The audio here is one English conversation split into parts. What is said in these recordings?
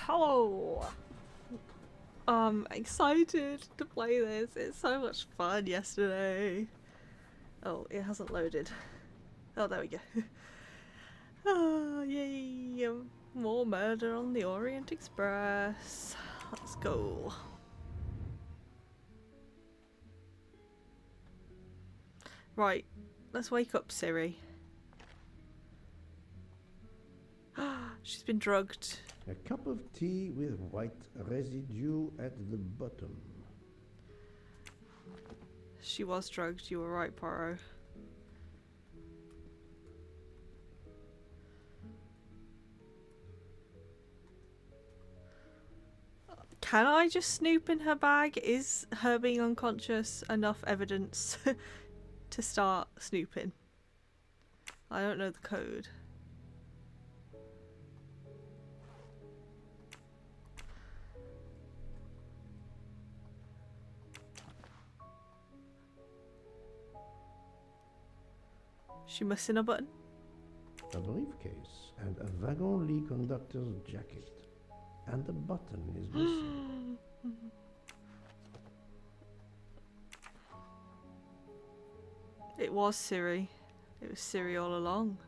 Hello! I'm excited to play this. It's so much fun yesterday. Oh, it hasn't loaded. Oh, there we go. Oh, yay! More murder on the Orient Express. Let's go. Right, let's wake up Siri. She's been drugged. A cup of tea with white residue at the bottom. She was drugged, you were right, Poirot. Can I just snoop in her bag? Is her being unconscious enough evidence to start snooping? I don't know the code. She missing a button? A briefcase and a wagon-ly conductor's jacket. And the button is missing. It was Siri. It was Siri all along.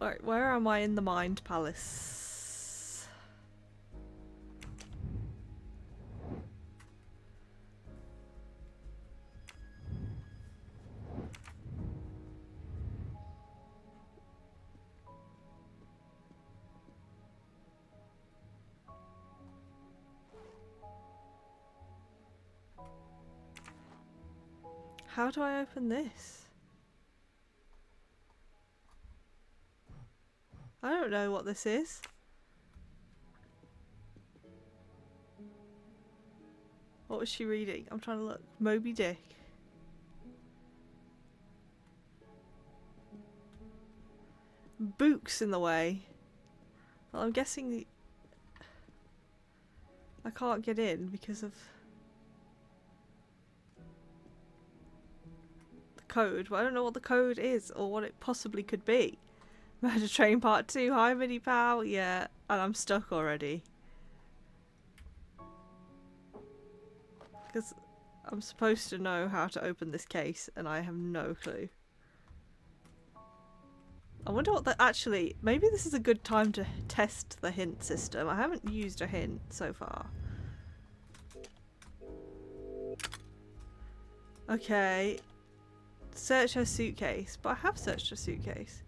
Alright, where am I in the Mind Palace? How do I open this? I don't know what this is. What was she reading? I'm trying to look. Moby Dick. Book's in the way. Well, I'm guessing I can't get in because of the code. But I don't know what the code is or what it possibly could be. Murder Train Part 2. Hi, Mini Pal. Yeah, and I'm stuck already. Because I'm supposed to know how to open this case and I have no clue. I wonder what that actually... Maybe this is a good time to test the hint system. I haven't used a hint so far. Okay. Search her suitcase. But I have searched her suitcase.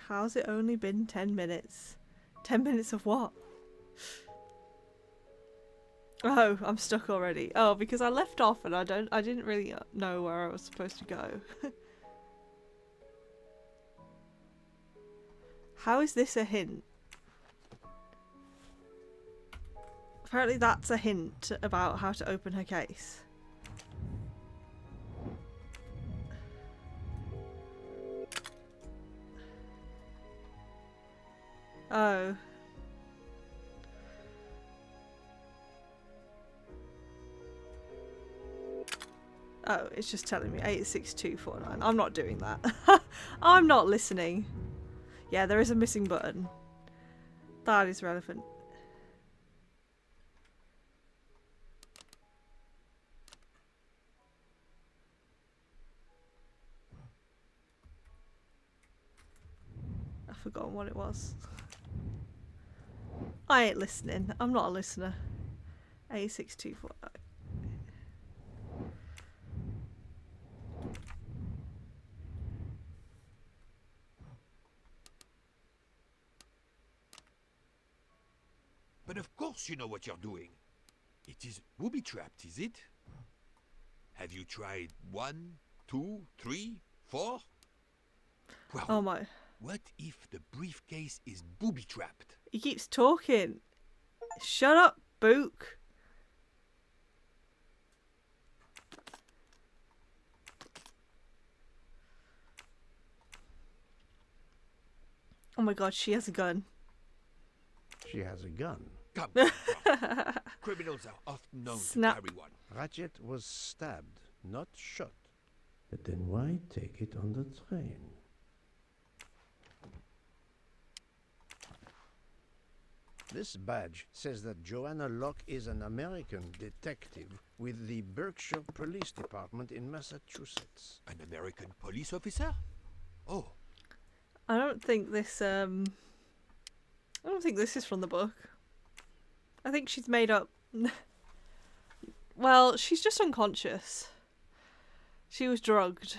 How's it only been 10 minutes? 10 minutes of what? Oh, I'm stuck already. Oh, because I left off and I didn't really know where I was supposed to go. How is this a hint? Apparently that's a hint about how to open her case. Oh. Oh, it's just telling me 86249. I'm not doing that. I'm not listening. Yeah, there is a missing button. That is relevant. I've forgotten what it was. I ain't listening. I'm not a listener. 86249. But of course you know what you're doing. It is booby-trapped, is it? Have you tried 1, 2, 3, 4? Well, Oh my. what if the briefcase is booby-trapped? He keeps talking. Shut up, Book. Oh my god, she has a gun. She has a gun. Come. Come. Criminals are often known Snap. to carry one. Ratchet was stabbed, not shot. But then why take it on the train? This badge says that Joanna Locke is an American detective with the Berkshire Police Department in Massachusetts. An American police officer? Oh, I don't think this is from the book. I think she's made up. Well, she's just unconscious. She was drugged.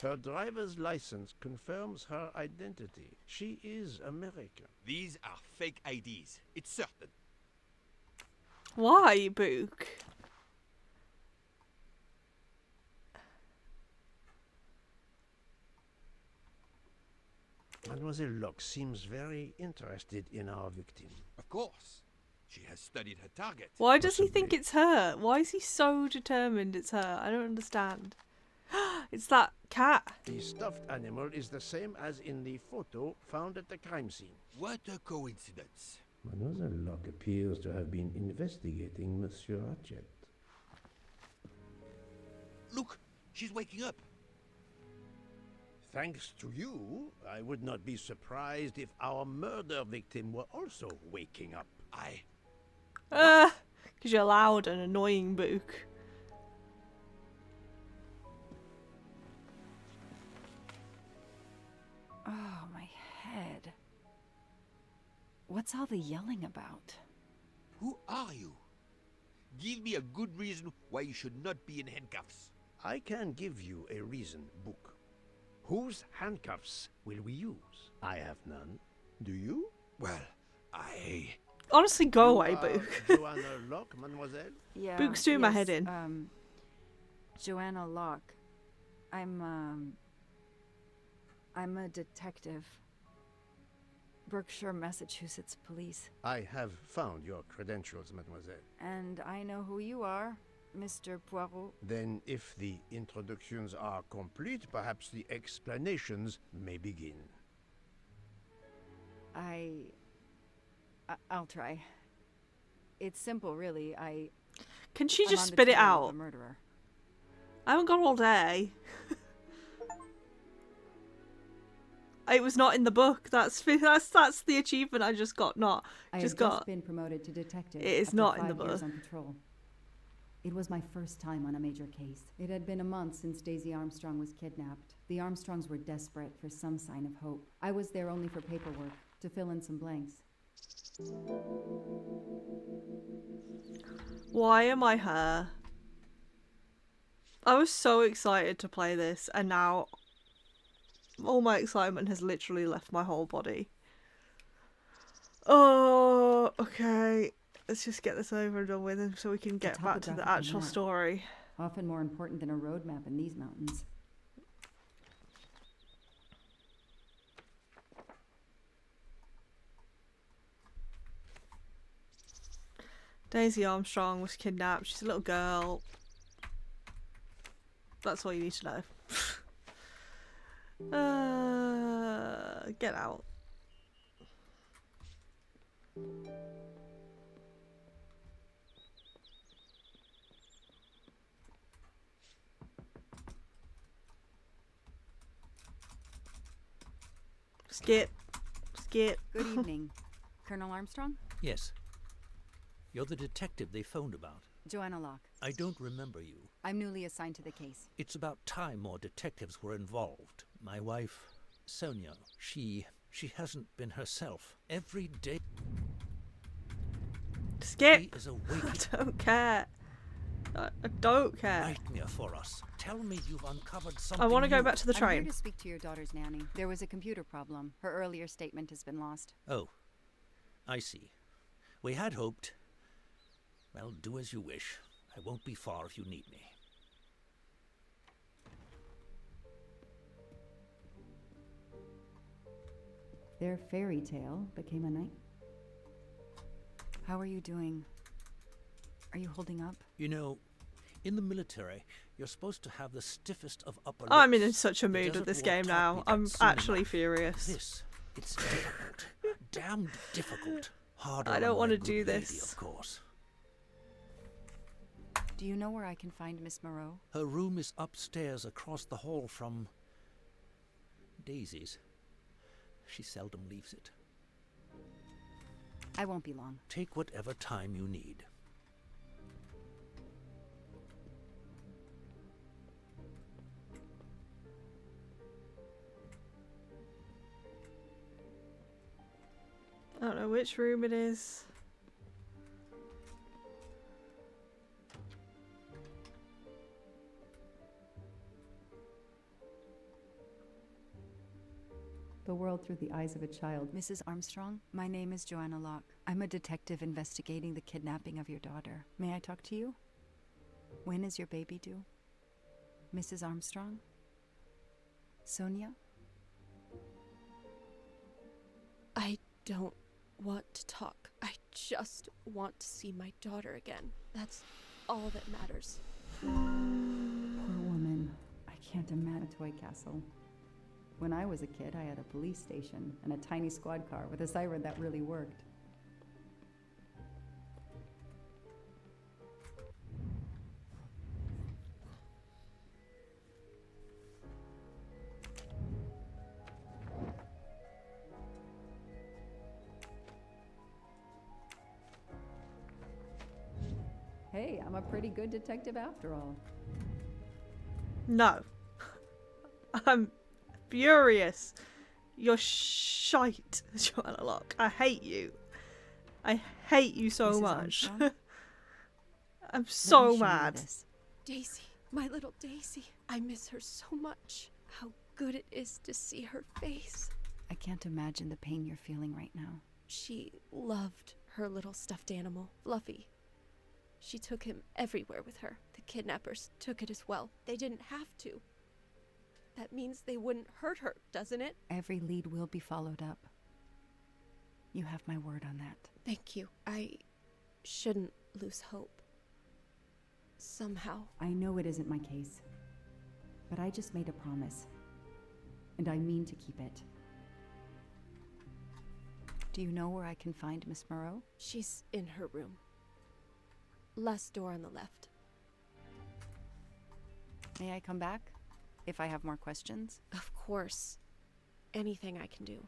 Her driver's license confirms her identity. She is American. these are fake IDs. It's certain. Why, Book? Mademoiselle Locke seems very interested in our victim. Of course. She has studied her target. Why does he think Possibly. it's her? Why is he so determined it's her? I don't understand. It's that cat. The stuffed animal is the same as in the photo found at the crime scene. What a coincidence. Mademoiselle Locke appears to have been investigating Monsieur Ratchet. Look, she's waking up. Thanks to you, I would not be surprised if our murder victim were also waking up. Because you're loud and annoying, Book. Oh, my head. What's all the yelling about? Who are you? Give me a good reason why you should not be in handcuffs. I can give you a reason, Book. Whose handcuffs will we use? I have none. Do you? Well, I... Honestly, go You away, are Book. Joanna Locke, mademoiselle? Yeah. Book's doing my head in. Joanna Locke. I'm a detective. Berkshire, Massachusetts Police. I have found your credentials, mademoiselle. And I know who you are, Mr. Poirot. Then, if the introductions are complete, perhaps the explanations may begin. I'll try. It's simple, really. Can she I'm just on the spit it trail of out? a murderer. I haven't got all day. It was not in the book. That's the achievement I just got. Not I just have got. just been promoted to detective. It is after not in the 5 years book. on patrol. It was my first time on a major case. It had been a month since Daisy Armstrong was kidnapped. The Armstrongs were desperate for some sign of hope. I was there only for paperwork, to fill in some blanks. Why am I her? I was so excited to play this, and now all my excitement has literally left my whole body. Oh, okay. Let's just get this over and done with so we can get back to the topographical actual map. story. Often more important than a road map in these mountains. Daisy Armstrong was kidnapped. She's a little girl. That's all you need to know. Get out. Skip. Skip. Good evening. Colonel Armstrong? Yes. You're the detective they phoned about. Joanna Locke. I don't remember you. I'm newly assigned to the case. It's about time more detectives were involved. My wife, Sonia, she hasn't been herself. Every day Skip. she is awake. I don't care. I don't care. Nightmare for us. Tell me you've uncovered something. I want to go new. back to the I'm train. here to speak to your daughter's nanny. There was a computer problem. Her earlier statement has been lost. Oh, I see. We had hoped. Well, do as you wish. I won't be far if you need me. Their fairy tale became a night. How are you doing? Are you holding up? You know, in the military, you're supposed to have the stiffest of upper lips. I'm in such a The mood with Desert this War game taught now. me that I'm soon actually enough. furious. This, it's difficult. Damned difficult. Harder I don't on want my to good do lady, this. of course. Do you know where I can find Miss Moreau? Her room is upstairs across the hall from Daisy's. She seldom leaves it. I won't be long. Take whatever time you need. I don't know which room it is. The world through the eyes of a child. Mrs. Armstrong, my name is Joanna Locke. I'm a detective investigating the kidnapping of your daughter. May I talk to you? When is your baby due? Mrs. Armstrong? Sonia? I don't want to talk. I just want to see my daughter again. That's all that matters. Poor woman. I can't imagine a toy castle. When I was a kid, I had a police station and a tiny squad car with a siren that really worked. Hey, I'm a pretty good detective after all. No. I'm furious. You're shite, Joanna Locke. I hate you. I hate you so Mrs. much. Armstrong? I'm Let me so show you mad. this. Daisy, my little Daisy. I miss her so much. How good it is to see her face. I can't imagine the pain you're feeling right now. She loved her little stuffed animal, Fluffy. She took him everywhere with her. The kidnappers took it as well. They didn't have to. That means they wouldn't hurt her, doesn't it? Every lead will be followed up. You have my word on that. Thank you. I shouldn't lose hope. Somehow. I know it isn't my case, but I just made a promise, and I mean to keep it. Do you know where I can find Miss Moreau? She's in her room. Last door on the left. May I come back? If I have more questions? Of course. Anything I can do.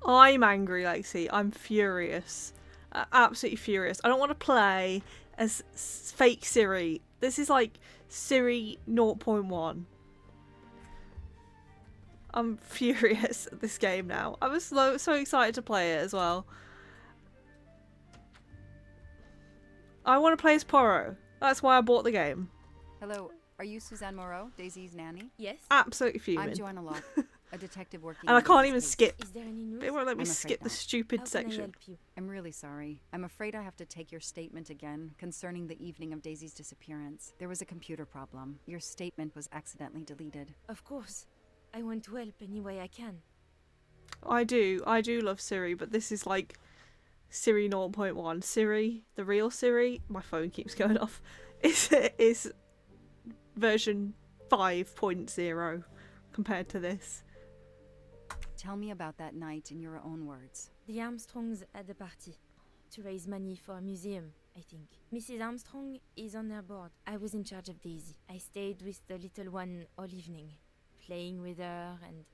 I'm angry, Lexi. I'm furious. Absolutely furious. I don't want to play as fake Siri. This is like Siri 0.1. I'm furious at this game now. I was so excited to play it as well. I want to play as Poirot. That's why I bought the game. Hello, are you Suzanne Moreau, Daisy's nanny? Yes? Absolutely fuming. I'm Joanna Locke, a detective working And I on can't Daisy's even case. skip. Is there any news? They won't let me I'm afraid skip the not. stupid How can I section. help you? I'm really sorry. I'm afraid I have to take your statement again concerning the evening of Daisy's disappearance. There was a computer problem. Your statement was accidentally deleted. Of course. I want to help any way I can. I do love Siri, but this is like Siri 0.1. Siri, the real Siri, my phone keeps going off, is version 5.0 compared to this. Tell me about that night in your own words. The Armstrongs had a party to raise money for a museum, I think. Mrs. Armstrong is on their board. I was in charge of Daisy. I stayed with the little one all evening, playing with her and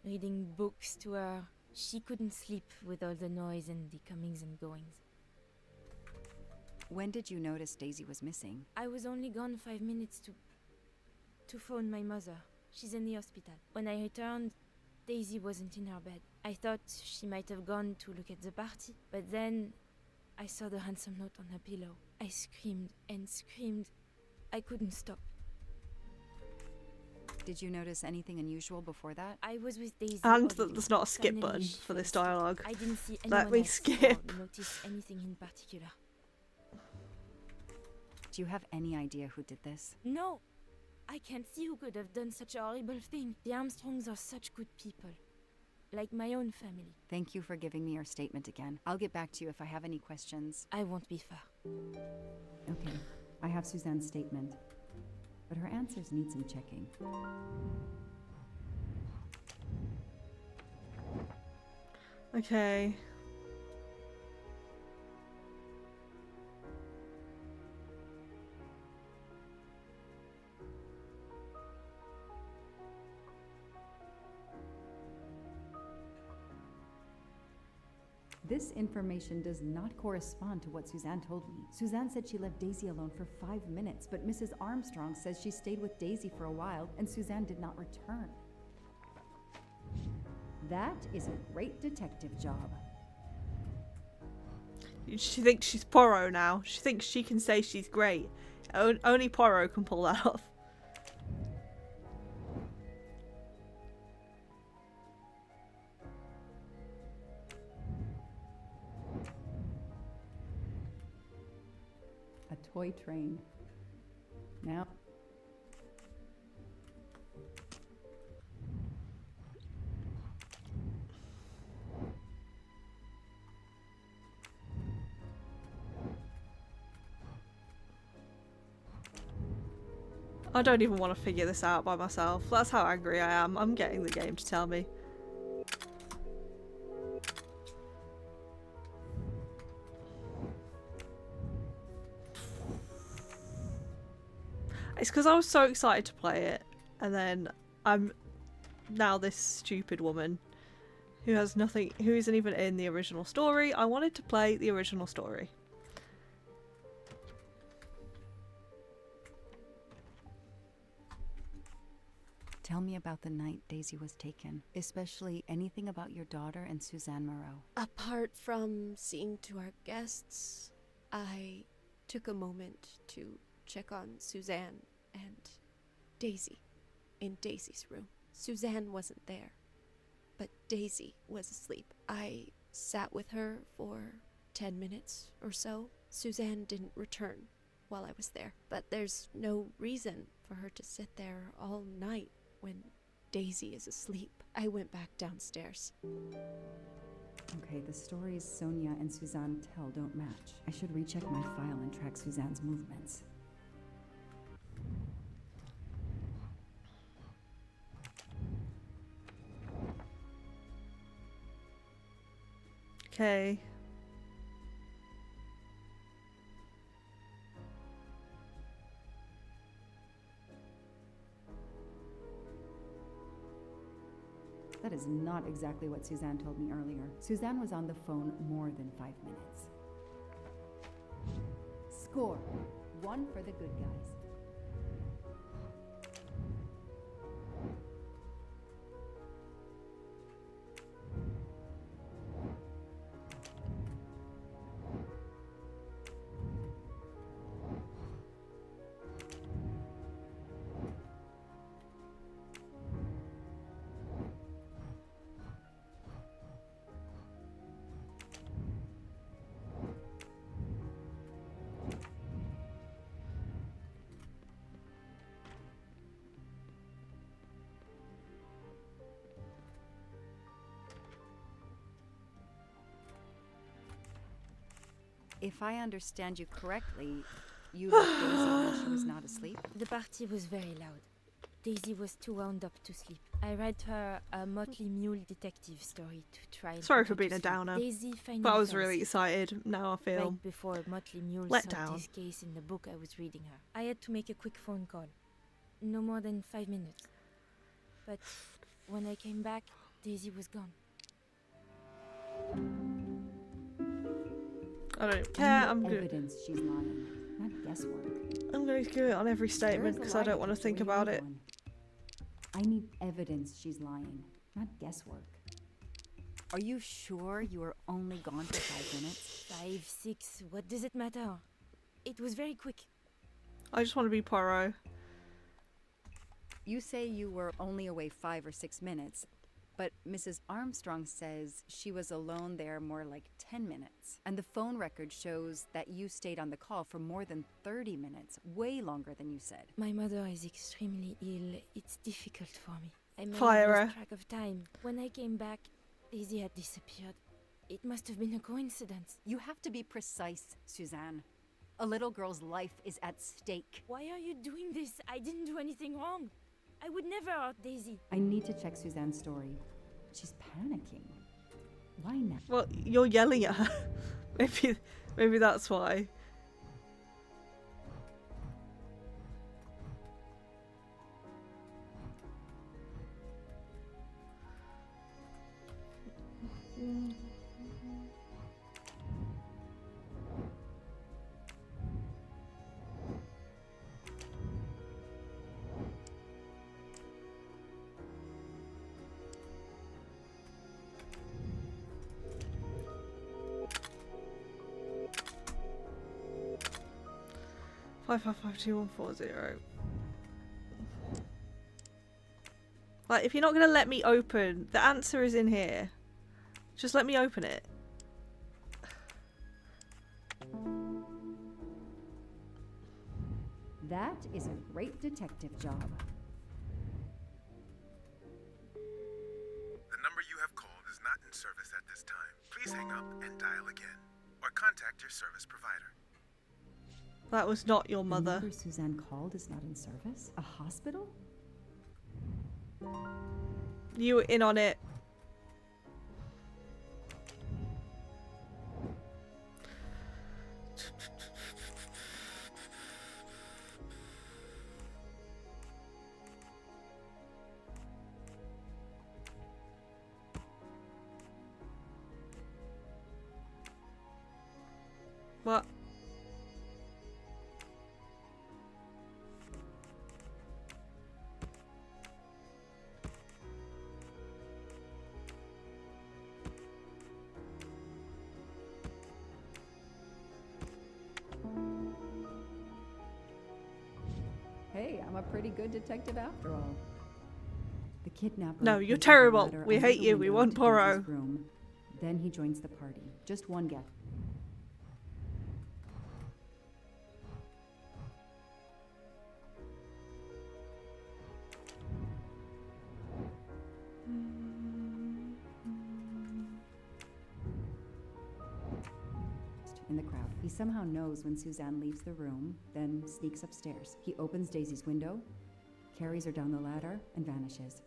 reading books to her. She couldn't sleep with all the noise and the comings and goings. When did you notice Daisy was missing? I was only gone 5 minutes to phone my mother. She's in the hospital. When I returned, Daisy wasn't in her bed. I thought she might have gone to look at the party, but then I saw the ransom note on her pillow. I screamed and screamed. I couldn't stop. Did you notice anything unusual before that? I was with Daisy. And all that evening. there's not a skip Suddenly button she for this fell asleep. dialogue. I didn't see Let anyone me else skip. or notice anything in particular. Do you have any idea who did this? No, I can't see who could have done such a horrible thing. The Armstrongs are such good people. Like my own family. Thank you for giving me your statement again. I'll get back to you if I have any questions. I won't be far. Okay, I have Suzanne's statement, but her answers need some checking. Okay. This information does not correspond to what Suzanne told me. Suzanne said she left Daisy alone for 5 minutes, but Mrs. Armstrong says she stayed with Daisy for a while and Suzanne did not return. That is a great detective job. She thinks she's Poirot now. She thinks she can say she's great. Only Poirot can pull that off. A toy train. Now, I don't even want to figure this out by myself. That's how angry I am. I'm getting the game to tell me. It's because I was so excited to play it, and then I'm now this stupid woman who has nothing, who isn't even in the original story. I wanted to play the original story. Tell me about the night Daisy was taken, especially anything about your daughter and Suzanne Moreau. Apart from seeing to our guests, I took a moment to check on Suzanne and Daisy in Daisy's room. Suzanne wasn't there, but Daisy was asleep. I sat with her for 10 minutes or so. Suzanne didn't return while I was there, but there's no reason for her to sit there all night when Daisy is asleep. I went back downstairs. okay, the stories Sonia and Suzanne tell don't match. I should recheck my file and track Suzanne's movements. Okay. That is not exactly what Suzanne told me earlier. Suzanne was on the phone more than 5 minutes. Score. 1 for the good guys. If I understand you correctly, you left Daisy when she was not asleep? The party was very loud. Daisy was too wound up to sleep. I read her a Motley Mule detective story to try and Sorry put for her being to a sleep. downer, Daisy finally but I was fell really asleep. excited. Now I feel Right before Motley Mule let solved down. this case in the book I was reading her. I had to make a quick phone call. No more than 5 minutes. But when I came back, Daisy was gone. I don't I care. need I'm good. evidence she's lying, not guesswork. I'm going to do it on every statement There is a because I lie don't want to detector think where you about need it. one. I need evidence she's lying, not guesswork. Are you sure you were only gone for 5 minutes? 5, 6, what does it matter? It was very quick. I just want to be Poirot. You say you were only away 5 or 6 minutes, but Mrs. Armstrong says she was alone there more like 10 minutes. And the phone record shows that you stayed on the call for more than 30 minutes, way longer than you said. My mother is extremely ill. It's difficult for me. I may Fire have her. lost track of time. When I came back, Daisy had disappeared. It must have been a coincidence. You have to be precise, Suzanne. A little girl's life is at stake. Why are you doing this? I didn't do anything wrong. I would never hurt Daisy. I need to check Suzanne's story. She's panicking. Why now? Well, you're yelling at her. Maybe that's why. Five 552 140. Like, if you're not gonna let me open, the answer is in here. Just let me open it. That is a great detective job. The number you have called is not in service at this time. Please hang up and dial again, or contact your service provider. That was not your The mother. number Suzanne called is not in service? A hospital? You were in on it. What? Hey, I'm a pretty good detective after all. The kidnapper. No, you're places the terrible. ladder We under hate the you. We window want to Poirot. Daisy's room. Then he joins the party. Just one guess. In the crowd. He somehow knows when Suzanne leaves the room, then sneaks upstairs. He opens Daisy's window, carries her down the ladder, and vanishes.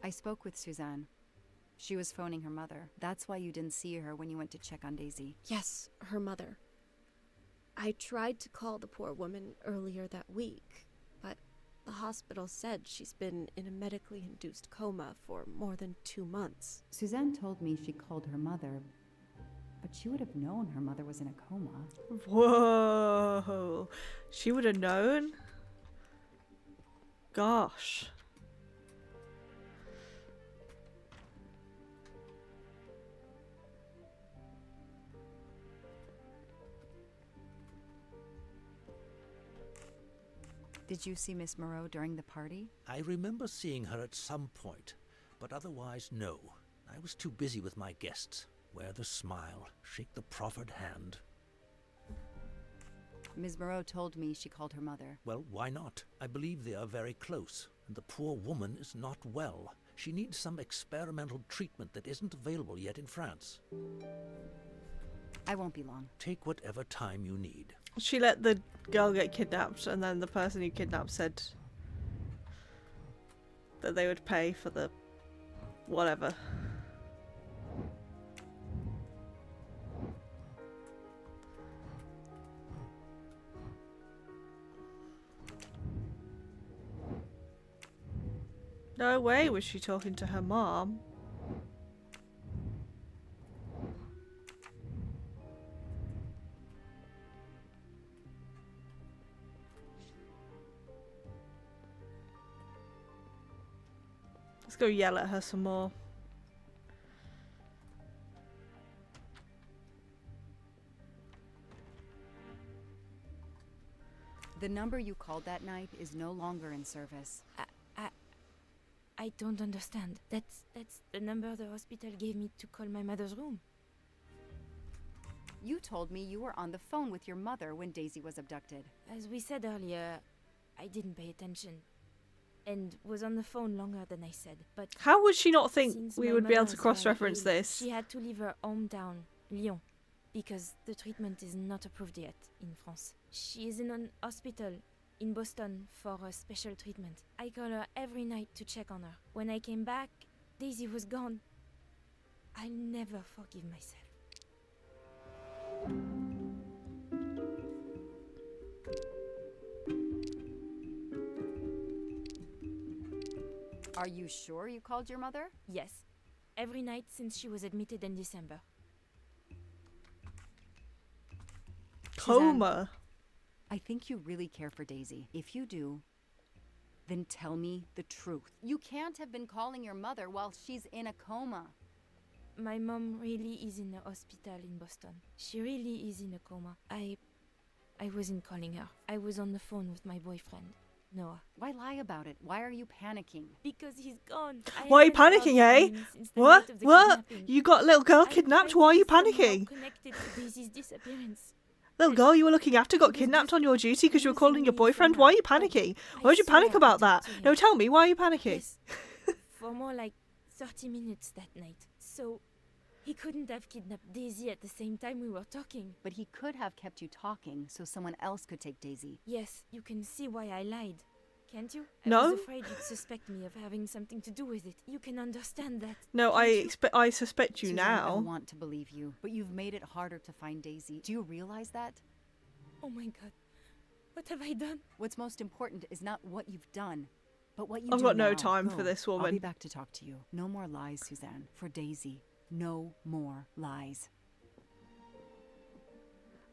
I spoke with Suzanne. She was phoning her mother. That's why you didn't see her when you went to check on Daisy. Yes, her mother. I tried to call the poor woman earlier that week, but the hospital said she's been in a medically induced coma for more than 2 months. Suzanne told me she called her mother, but she would have known her mother was in a coma. Whoa. She would have known? Gosh. Did you see Miss Moreau during the party? I remember seeing her at some point, but otherwise no. I was too busy with my guests. Wear the smile, shake the proffered hand. Ms. Moreau told me she called her mother. Well, why not? I believe they are very close, and the poor woman is not well. She needs some experimental treatment that isn't available yet in France. I won't be long. Take whatever time you need. She let the girl get kidnapped, and then the person who kidnapped said that they would pay for the whatever. No way was she talking to her mom. Let's go yell at her some more. The number you called that night is no longer in service. I don't understand. That's the number the hospital gave me to call my mother's room. You told me you were on the phone with your mother when Daisy was abducted. As we said earlier, I didn't pay attention. and was on the phone longer than I said. But How would she not think since we my would be able mother to is cross-reference very ill, this? she had to leave her hometown, Lyon, because the treatment is not approved yet in France. She is in an hospital in Boston for a special treatment. I call her every night to check on her. When I came back, Daisy was gone. I'll never forgive myself. Are you sure you called your mother? Yes, every night since she was admitted in December. Coma. I think you really care for Daisy. If you do, then tell me the truth. You can't have been calling your mother while she's in a coma. My mom really is in a hospital in Boston. She really is in a coma. I wasn't calling her. I was on the phone with my boyfriend, Noah. Why lie about it? Why are you panicking? Because he's gone. Why are you panicking, eh? What? What? You You got a little girl kidnapped? Why are you panicking? Connected to Daisy's disappearance. Little girl you were looking after got kidnapped on your duty because you were calling your boyfriend? Why are you panicking? Why would you panic about that? No, tell me, why are you panicking? Yes, for more like 30 minutes that night. So he couldn't have kidnapped Daisy at the same time we were talking. But he could have kept you talking so someone else could take Daisy. Yes, you can see why I lied. Can't you? I No. was afraid you'd suspect me of having something to do with it. You can understand that. No, I suspect you Suzanne, I now. want to believe you, but you've made it harder to find Daisy. Do you realize that? Oh my god. What have I done? What's most important is not what you've done, but what you I've do got no now. time for Go. this I'll be woman. back to talk to you. No more lies, Suzanne. For Daisy. No more lies.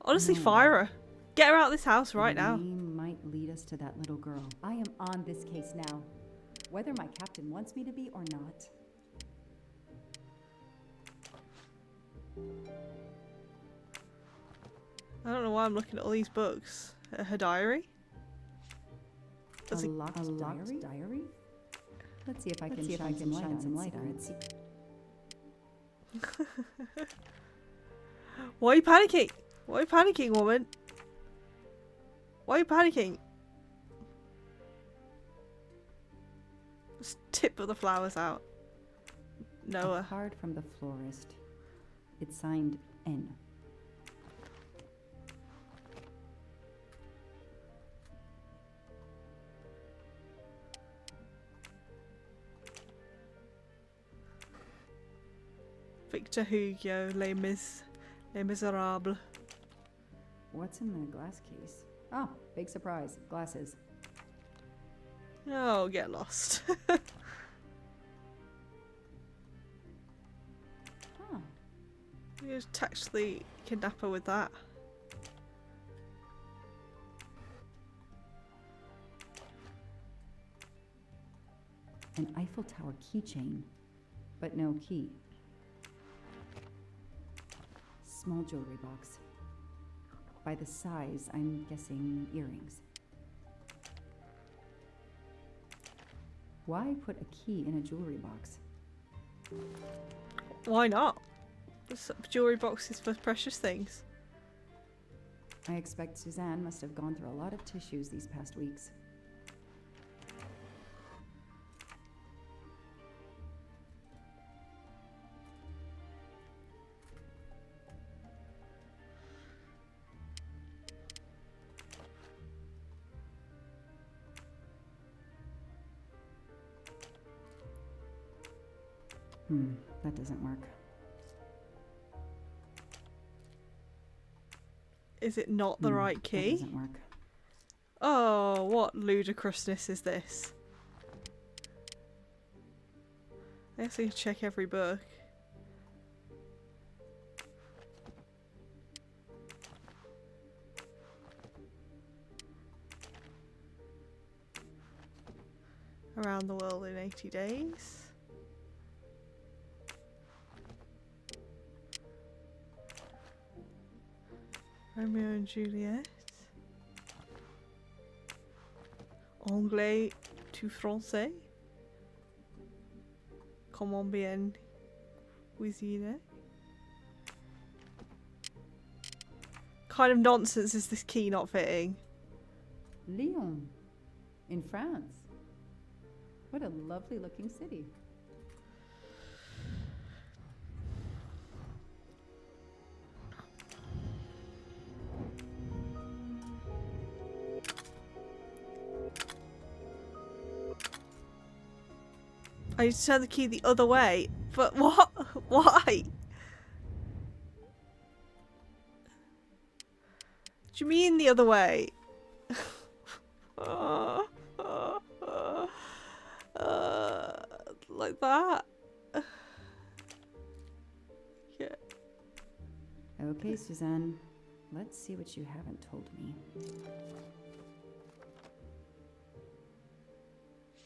Honestly, No. fire her. Get her out of this house right The now. name might lead us to that little girl. I am on this case now, whether my captain wants me to be or not. I don't know why I'm looking at all these books. Her diary? That's A locked diary? Let's see if I can shine some light on it. Why are you panicking? Why are you panicking, woman? Why are you panicking? Just tip of the flowers out. A Noah. card from the florist. It's signed N. Victor Hugo, Les Miserables. What's in the glass case? Oh, big surprise. Glasses. Oh, get lost. Huh. You just tactfully kidnap her with that. An Eiffel Tower keychain, but no key. Small jewelry box. By the size, I'm guessing earrings. Why put a key in a jewelry box? Why not? Jewelry boxes for precious things. I expect Suzanne must have gone through a lot of tissues these past weeks. That doesn't work. Is it not the right That key? doesn't work. Oh, what ludicrousness is this? I guess I can check every book. Around the world in 80 days. Romeo and Juliet. Anglais to français. Comment bien cuisiner. Kind of nonsense is this key not fitting? Lyon, in France. What a lovely looking city. I need to turn the key the other way. But what? Why? What do you mean the other way? Like that? Yeah. Okay, Suzanne. Let's see what you haven't told me.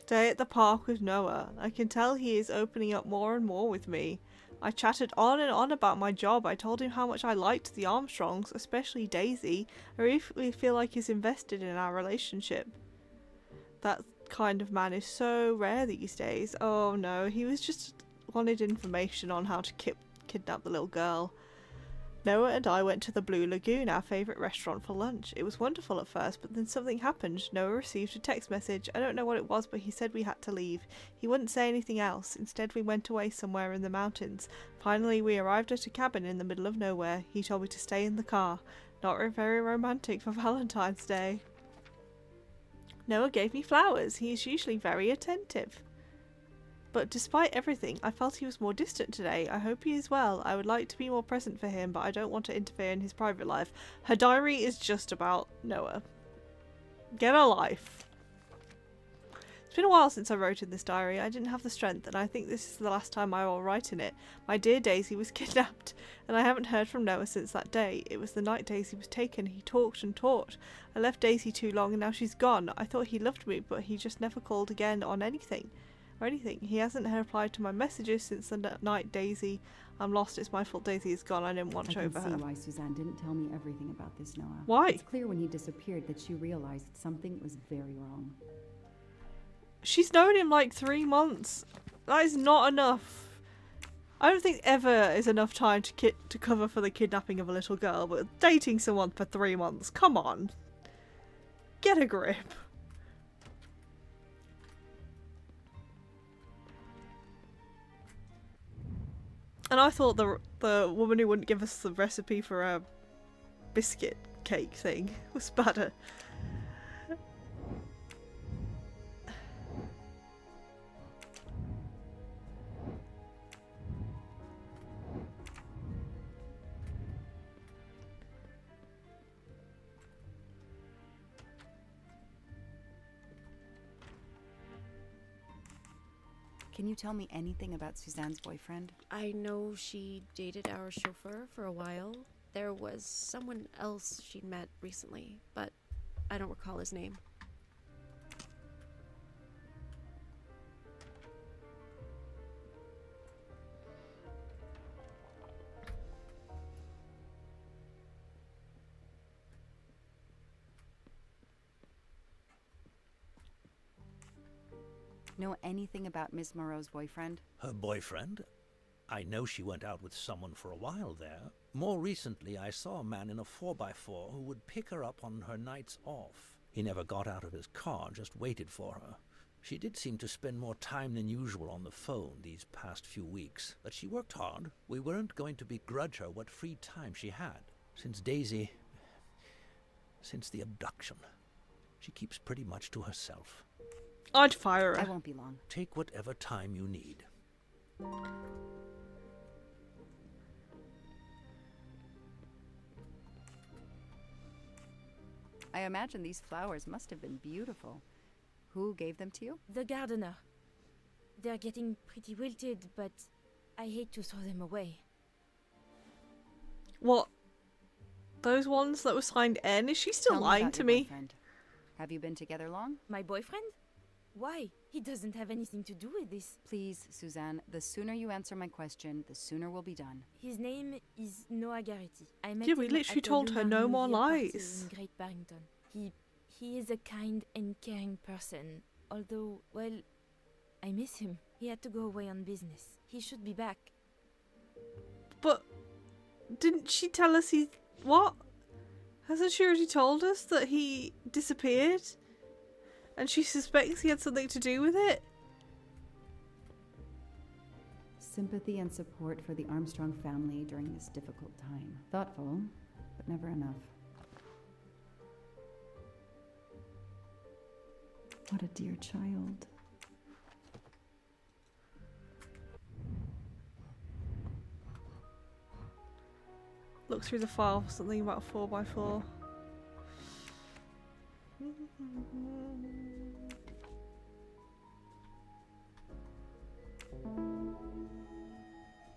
Day at the park with Noah. I can tell he is opening up more and more with me. I chatted on and on about my job. I told him how much I liked the Armstrongs, especially Daisy. I really feel like he's invested in our relationship. That kind of man is so rare these days. Oh no, he was just wanted information on how to kidnap the little girl. Noah and I went to the Blue Lagoon, our favourite restaurant, for lunch. It was wonderful at first, but then something happened. Noah received a text message. I don't know what it was, but he said we had to leave. He wouldn't say anything else. Instead, we went away somewhere in the mountains. Finally, we arrived at a cabin in the middle of nowhere. He told me to stay in the car. Not very romantic for Valentine's Day. Noah gave me flowers. He is usually very attentive. But despite everything, I felt he was more distant today. I hope he is well. I would like to be more present for him, but I don't want to interfere in his private life. Her diary is just about Noah. Get a life. It's been a while since I wrote in this diary. I didn't have the strength, and I think this is the last time I will write in it. My dear Daisy was kidnapped, and I haven't heard from Noah since that day. It was the night Daisy was taken. He talked and talked. I left Daisy too long, and now she's gone. I thought he loved me, but he just never called again on anything. He hasn't replied to my messages since the night Daisy. I'm lost. It's my fault Daisy is gone. I didn't watch over her. I can see why Suzanne didn't tell me everything about this, Noah. Why? It's clear when he disappeared that she realized something was very wrong. She's known him like 3 months. That is not enough. I don't think ever is enough time to cover for the kidnapping of a little girl, but dating someone for 3 months, come on. Get a grip. And I thought the woman who wouldn't give us the recipe for a biscuit cake thing was better. Can you tell me anything about Suzanne's boyfriend? I know she dated our chauffeur for a while. There was someone else she'd met recently, but I don't recall his name. Know anything about Miss Moreau's boyfriend? Her boyfriend? I know she went out with someone for a while there. More recently, I saw a man in a 4x4 who would pick her up on her nights off. He never got out of his car, just waited for her. She did seem to spend more time than usual on the phone these past few weeks, but she worked hard. We weren't going to begrudge her what free time she had. Since the abduction, she keeps pretty much to herself. I'd fire her. I won't be long. Take whatever time you need. I imagine these flowers must have been beautiful. Who gave them to you? The gardener. They're getting pretty wilted, but I hate to throw them away. What? Those ones that were signed N? Is she still Tell lying about to your me? boyfriend. Have you been together long? My boyfriend? Why? He doesn't have anything to do with this. Please, Suzanne, the sooner you answer my question, the sooner we'll be done. His name is Noah Garrity. I met Yeah, we him literally at the told her Lunar no more New Year party lies. in Great Barrington. He is a kind and caring person. Although, well, I miss him. He had to go away on business. He should be back. But didn't she tell us he... What? Hasn't she already told us that he disappeared? And she suspects he had something to do with it? Sympathy and support for the Armstrong family during this difficult time. Thoughtful, but never enough. What a dear child. Look through the file for something about 4x4.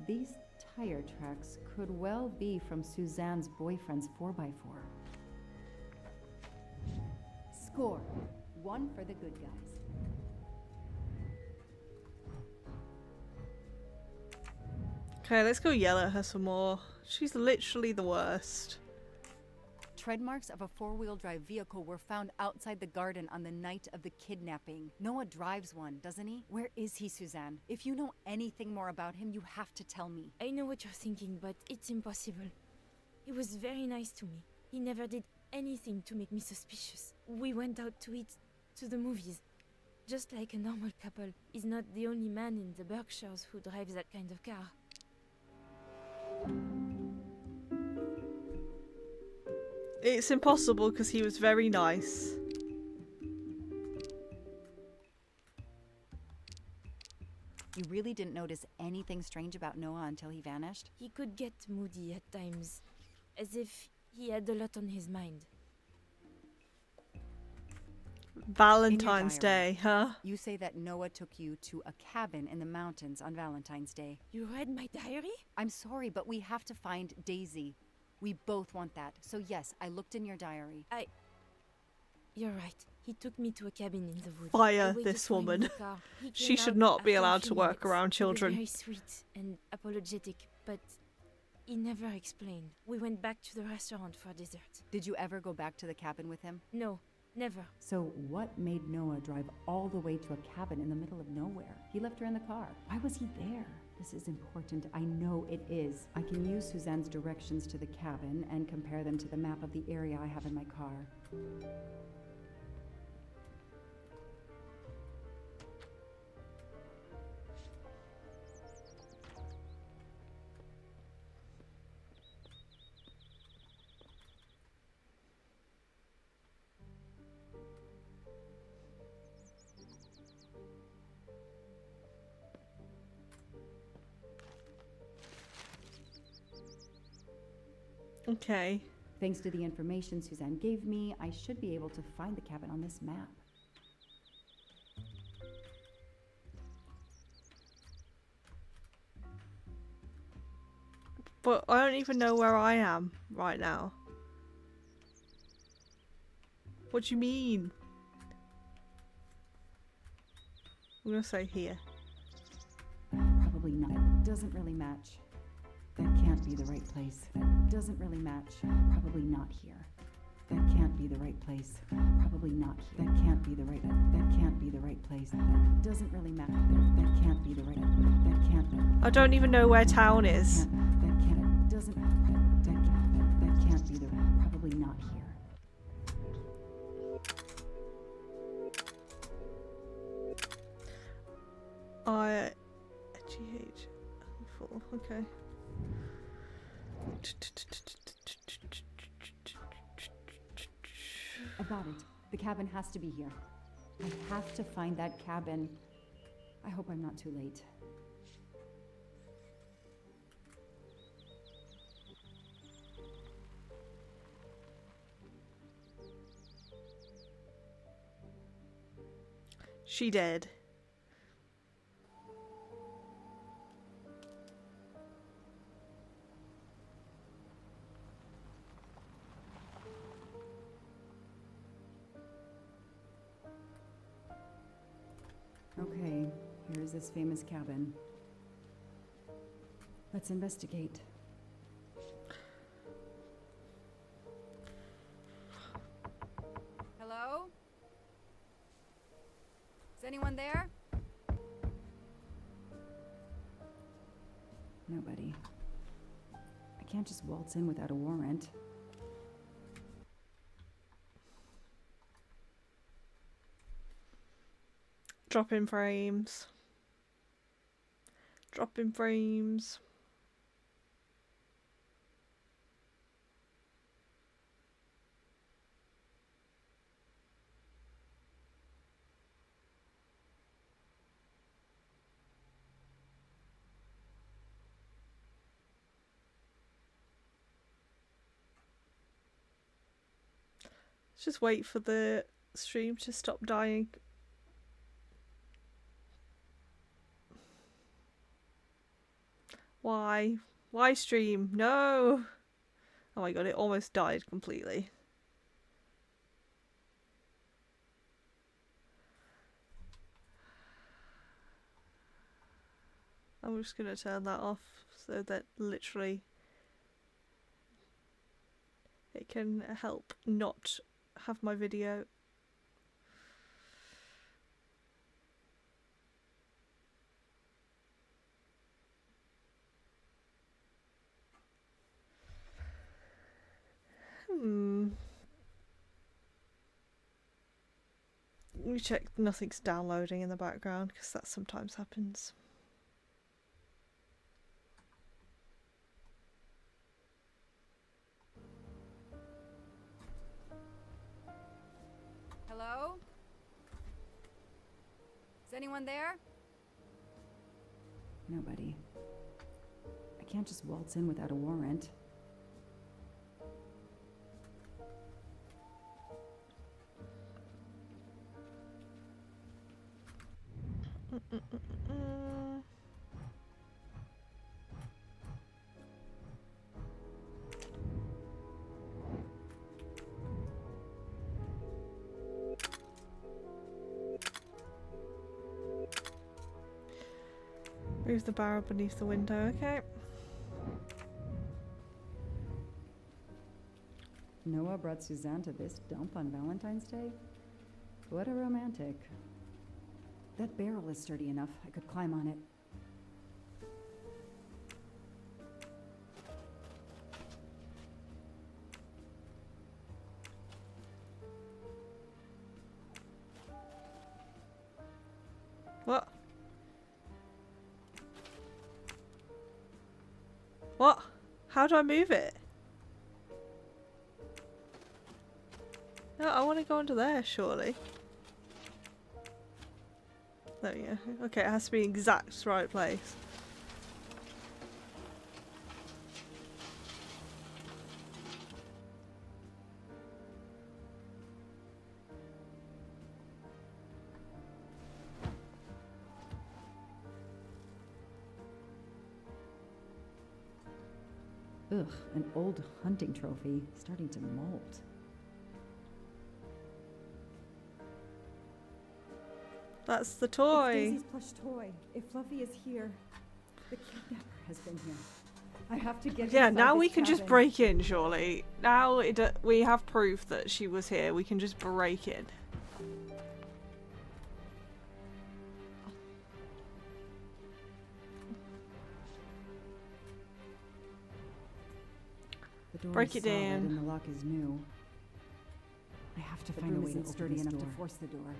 These tire tracks could well be from Suzanne's boyfriend's 4x4. Score. 1 for the good guys. Okay, let's go yell at her some more. She's literally the worst. Tread marks of a four-wheel drive vehicle were found outside the garden on the night of the kidnapping. Noah drives one, doesn't he? Where is he, Suzanne? If you know anything more about him, you have to tell me. I know what you're thinking, but it's impossible. He was very nice to me. He never did anything to make me suspicious. We went out to eat, to the movies. Just like a normal couple. He's not the only man in the Berkshires who drives that kind of car. It's impossible because he was very nice. You really didn't notice anything strange about Noah until he vanished? He could get moody at times, as if he had a lot on his mind. Valentine's diary. Day, huh? You say that Noah took you to a cabin in the mountains on Valentine's Day. You read my diary? I'm sorry, but we have to find Daisy. We both want that. So yes, I looked in your diary. You're right. He took me to a cabin in the woods. Fire I waited this for him in woman. the car. He She came should out not be after a allowed few to work minutes. around children. He was very sweet and apologetic, but he never explained. We went back to the restaurant for dessert. Did you ever go back to the cabin with him? No, never. So what made Noah drive all the way to a cabin in the middle of nowhere? He left her in the car. Why was he there? This is important. I know it is. I can use Suzanne's directions to the cabin and compare them to the map of the area I have in my car. Okay. Thanks to the information Suzanne gave me, I should be able to find the cabin on this map. But I don't even know where I am right now. What do you mean? I'm gonna say here. Probably not. That doesn't really match. That can't be the right place. That doesn't really match. Probably not here. That can't be the right place. Probably not here. That can't be the right. That can't be the right place. That doesn't really matter. That can't be the right. That can't. I don't even know where town is. That can't. Doesn't. That can't be the. Probably not here. GH. Full. Okay. I got it. The cabin has to be here. I have to find that cabin. I hope I'm not too late. She did. Okay, here's this famous cabin. Let's investigate. Hello? Is anyone there? Nobody. I can't just waltz in without a warrant. Drop in frames. Dropping frames. Just wait for the stream to stop dying. Why? Why stream? No! Oh my god, it almost died completely. I'm just gonna turn that off so that literally it can help not have my video. Let me check nothing's downloading in the background because that sometimes happens. Hello? Is anyone there? Nobody. I can't just waltz in without a warrant. Move the barrel beneath the window, okay. Noah brought Suzanne to this dump on Valentine's Day? What a romantic. That barrel is sturdy enough. I could climb on it. What? What? How do I move it? No, I want to go under there, surely. There we go. Okay, it has to be in exact right place. Ugh, an old hunting trophy starting to molt. That's the It's toy. Daisy's plush toy. If Fluffy is here, the kidnapper has been here. I have to get Yeah, inside now this we can just cabin. break in, surely. Now we have proof that she was here. We can just break in. The door Break is it solid down. and the lock is new. I have to find a way to open sturdy enough to force the door.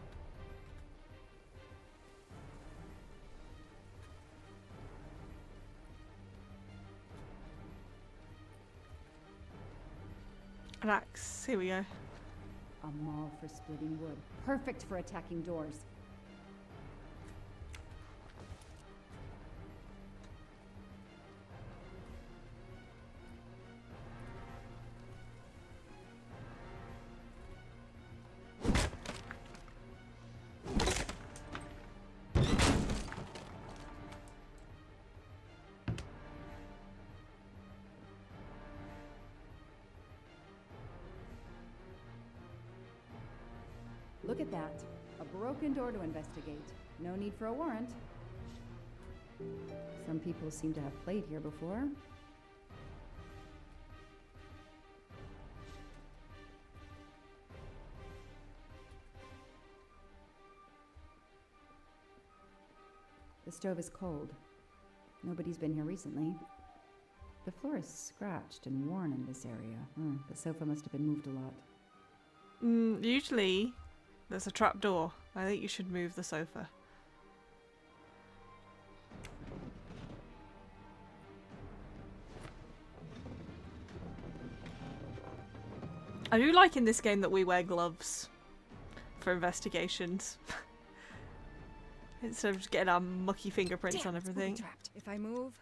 An axe. Here we go. A maul for splitting wood. Perfect for attacking doors. Look at that. A broken door to investigate. No need for a warrant. Some people seem to have played here before. The stove is cold. Nobody's been here recently. The floor is scratched and worn in this area. The sofa must have been moved a lot. Usually, there's a trap door. I think you should move the sofa. I do like in this game that we wear gloves for investigations. Instead of just getting our mucky fingerprints on everything. Trapped. If I move,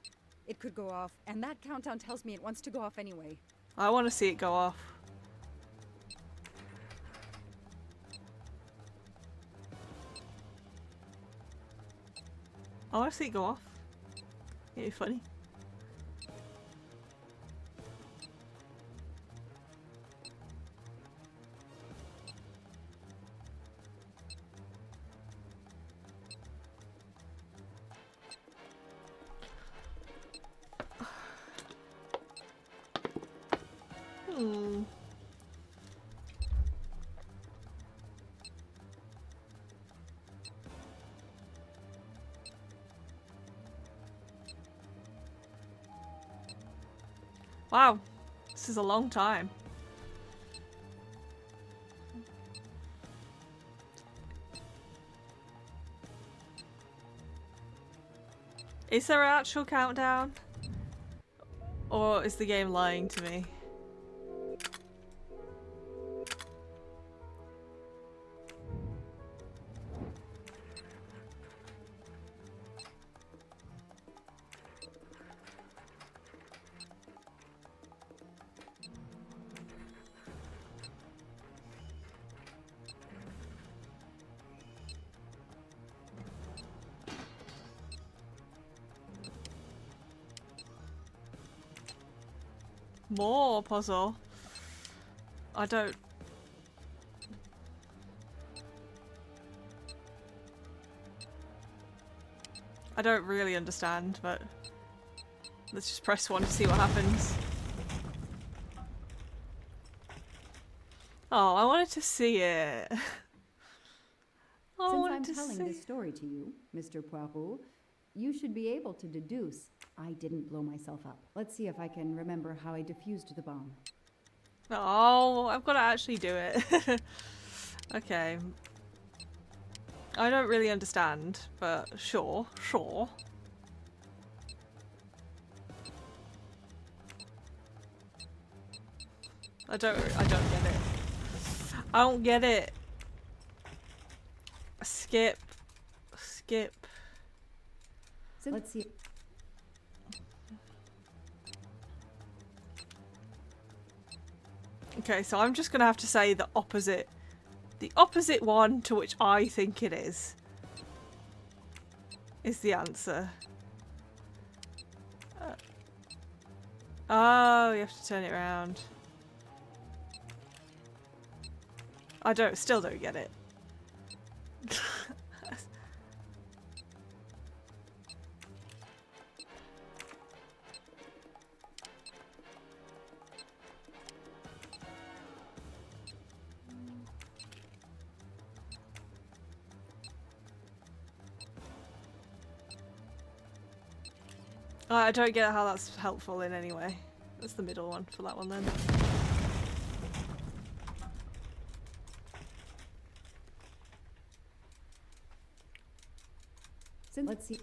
it could go off, and that countdown tells me it wants to go off anyway. I want to see it go off. I want to see it go off. It'd be funny. Hmm. Wow, this is a long time. Is there an actual countdown? Or is the game lying to me? More puzzle. I don't really understand, but let's just press 1 to see what happens. Oh, I wanted to see it. Since I'm telling this story to you, Mr. Poirot, you should be able to deduce I didn't blow myself up. Let's see if I can remember how I defused the bomb. Oh, I've got to actually do it. Okay. I don't really understand, but sure. I don't get it. I don't get it. Skip. So let's see. Okay, so I'm just gonna have to say the opposite one to which I think it is the answer. Oh, you have to turn it around. I still don't get it. I don't get how that's helpful in any way. That's the middle one for that one then. Let's see.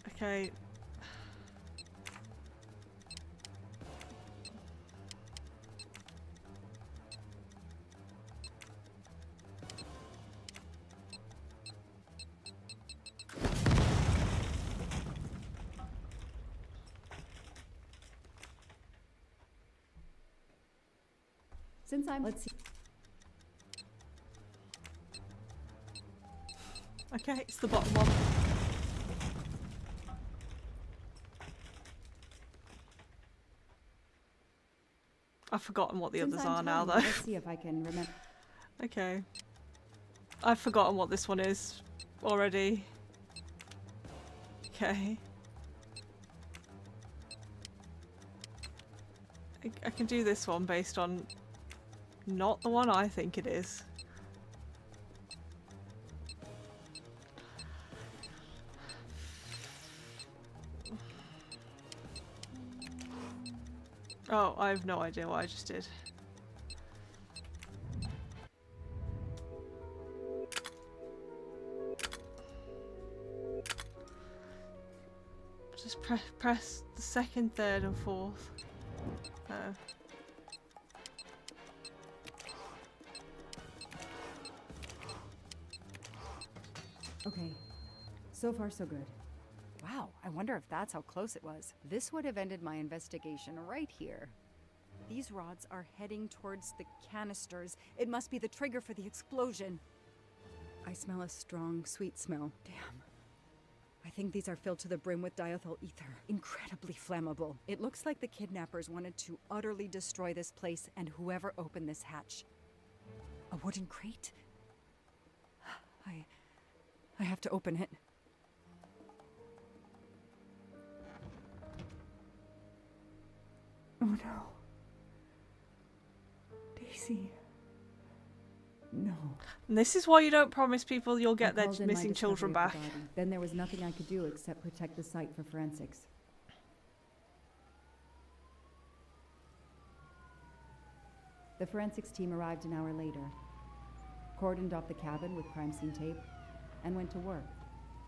Okay. Let's see. Okay, it's the bottom one. I've forgotten what the others are now, though. Let's see if I can remember. Okay. I've forgotten what this one is already. Okay. I can do this one based on not the one I think it is. Oh, I have no idea what I just did. Just press the second, third and fourth. Oh. Okay. So far, so good. Wow, I wonder if that's how close it was. This would have ended my investigation right here. These rods are heading towards the canisters. It must be the trigger for the explosion. I smell a strong, sweet smell. Damn. I think these are filled to the brim with diethyl ether. Incredibly flammable. It looks like the kidnappers wanted to utterly destroy this place and whoever opened this hatch. A wooden crate? I have to open it. Oh no. Daisy. No. And this is why you don't promise people you'll I get their called in my missing children discovery back. of the body. Then there was nothing I could do except protect the site for forensics. The forensics team arrived an hour later, cordoned off the cabin with crime scene tape, and went to work,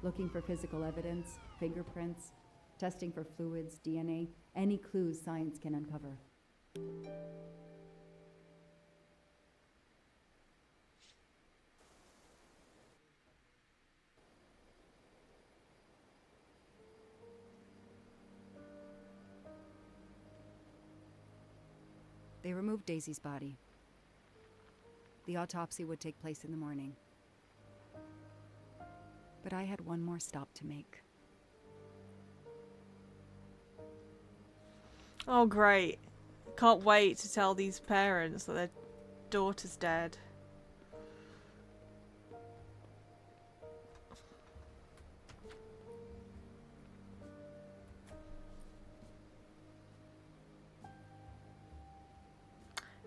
looking for physical evidence, fingerprints, testing for fluids, DNA, any clues science can uncover. They removed Daisy's body. The autopsy would take place in the morning. But I had one more stop to make. Oh, great. Can't wait to tell these parents that their daughter's dead.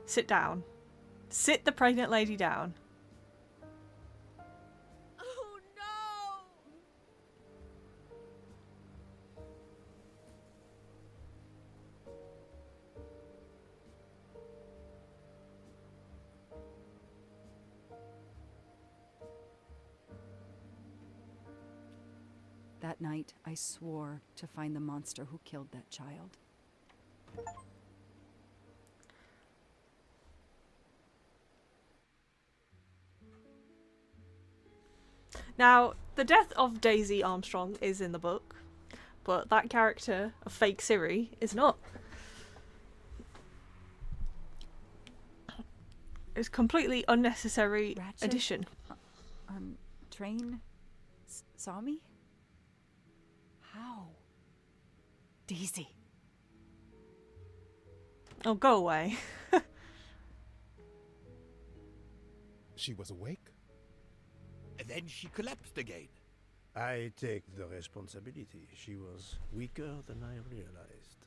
Sit down. Sit the pregnant lady down. Oh no! That night, I swore to find the monster who killed that child. Now, the death of Daisy Armstrong is in the book, but that character of fake Siri is not. It's completely unnecessary Ratchet? addition. Train saw me? How? Daisy. Oh, go away. She was awake? And then she collapsed again. I take the responsibility. She was weaker than I realized.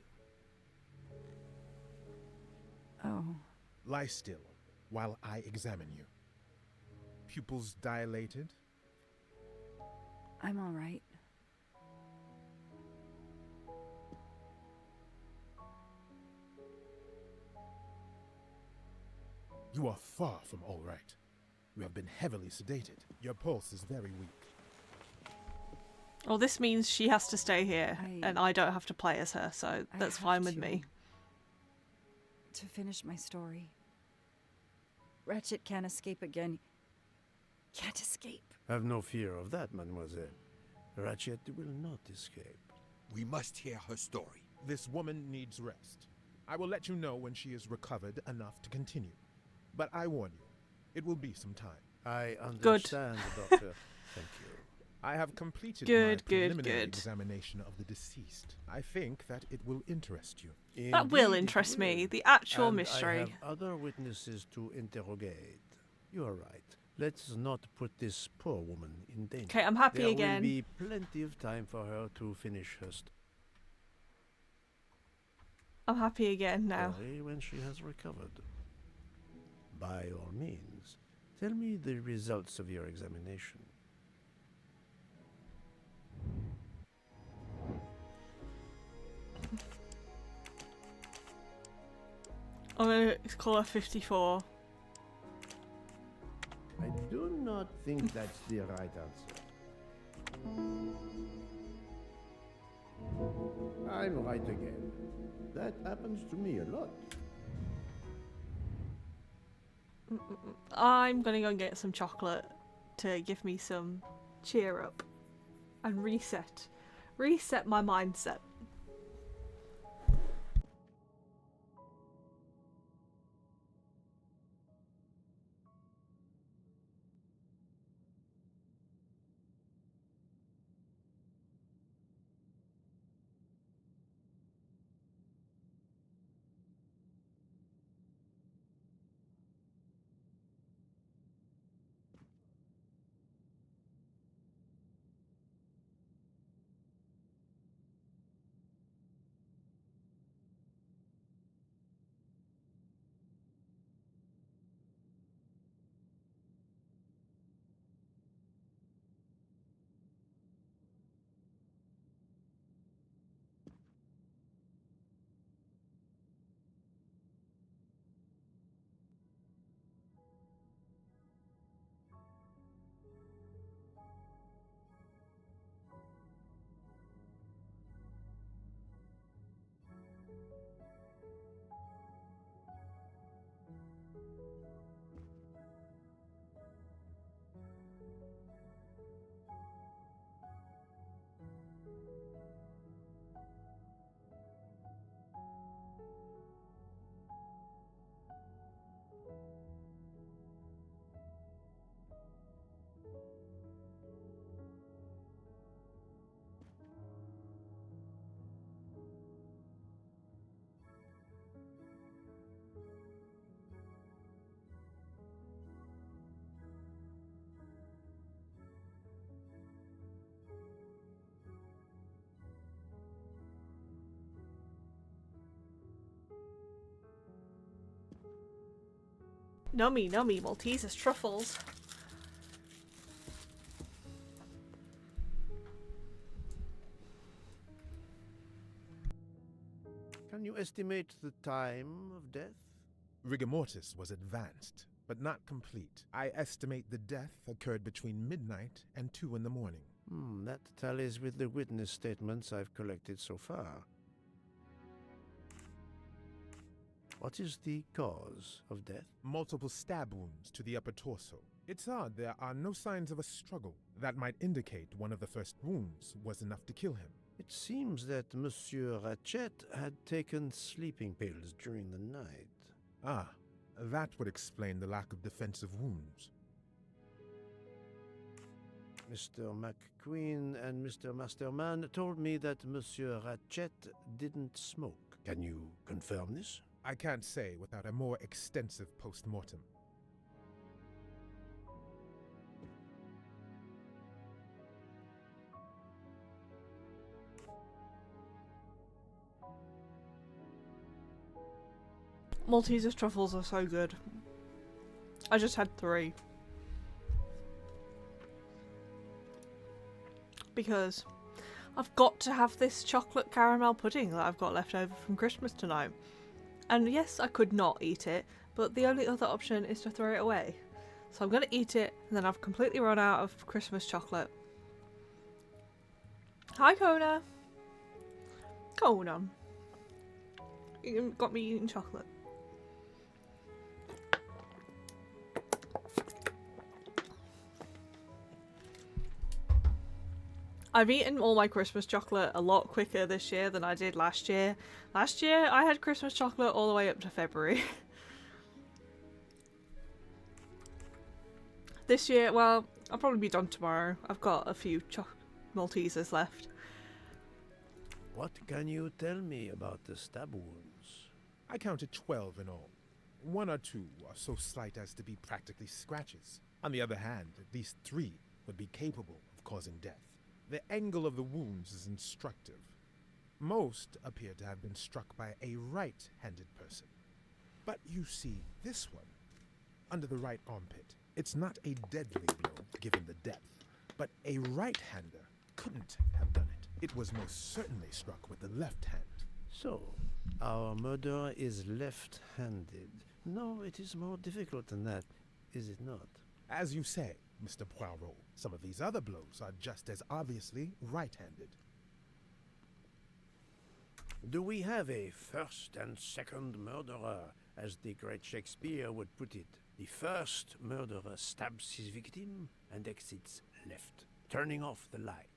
Oh. Lie still while I examine you. Pupils dilated? I'm all right. You are far from all right. You have been heavily sedated. Your pulse is very weak. Well, this means she has to stay here, and I don't have to play as her, so that's fine with me. To finish my story. Ratchet can't escape again. Can't escape. Have no fear of that, mademoiselle. Ratchet will not escape. We must hear her story. This woman needs rest. I will let you know when she is recovered enough to continue. But I warn you, it will be some time. I understand, Doctor. Thank you. I have completed my Good, preliminary good. examination of the deceased. I think that it will interest you. That will Indeed it interest me, will. the actual And mystery. I have other witnesses to interrogate. You are right. Let's not put this poor woman in danger. Okay, I'm happy there again. will be plenty of time for her to finish her I'm happy again now. story when she has recovered. By all means, tell me the results of your examination. I'm gonna call her 54. I do not think that's the right answer. I'm right again. That happens to me a lot. I'm gonna go and get some chocolate to give me some cheer up and reset my mindset. Nummy, nummy, Maltesers truffles. Can you estimate the time of death? Rigor mortis was advanced, but not complete. I estimate the death occurred between midnight and 2 in the morning. That tallies with the witness statements I've collected so far. What is the cause of death? Multiple stab wounds to the upper torso. It's odd there are no signs of a struggle. That might indicate one of the first wounds was enough to kill him. It seems that Monsieur Ratchet had taken sleeping pills during the night. Ah, that would explain the lack of defensive wounds. Mr. McQueen and Mr. Masterman told me that Monsieur Ratchet didn't smoke. Can you confirm this? I can't say without a more extensive post-mortem. Maltesers truffles are so good. I just had 3. Because I've got to have this chocolate caramel pudding that I've got left over from Christmas tonight. And yes, I could not eat it, but the only other option is to throw it away. So I'm going to eat it, and then I've completely run out of Christmas chocolate. Hi, Kona. Kona. You got me eating chocolate. I've eaten all my Christmas chocolate a lot quicker this year than I did last year. Last year, I had Christmas chocolate all the way up to February. This year, well, I'll probably be done tomorrow. I've got a few Maltesers left. What can you tell me about the stab wounds? I counted 12 in all. 1 or 2 are so slight as to be practically scratches. On the other hand, at least 3 would be capable of causing death. The angle of the wounds is instructive. Most appear to have been struck by a right-handed person. But you see this one, under the right armpit. It's not a deadly blow, given the depth, but a right-hander couldn't have done it. It was most certainly struck with the left hand. So, our murderer is left-handed. No, it is more difficult than that, is it not? As you say, Mr. Poirot, some of these other blows are just as obviously right-handed. Do we have a first and second murderer, as the great Shakespeare would put it? The first murderer stabs his victim and exits left. turning off the light.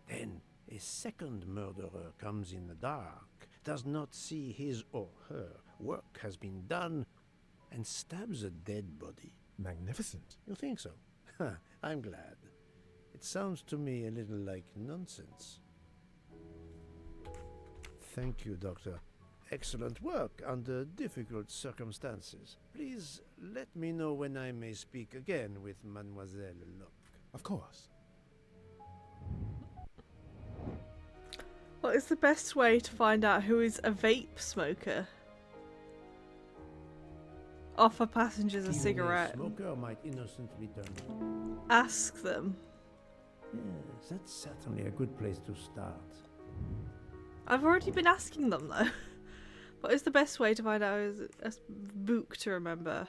Then a second murderer comes in the dark, does not see his or her work has been done, and stabs a dead body. Magnificent. You think so? I'm glad. It sounds to me a little like nonsense. Thank you, Doctor. Excellent work under difficult circumstances. Please let me know when I may speak again with Mademoiselle Locke. Of course. What is the best way to find out who is a vape smoker? Offer passengers a Even cigarette. A smoker might innocently turn. Ask them. Yes, that's certainly a good place to start. I've already been asking them though. What is the best way to find out who is a book to remember?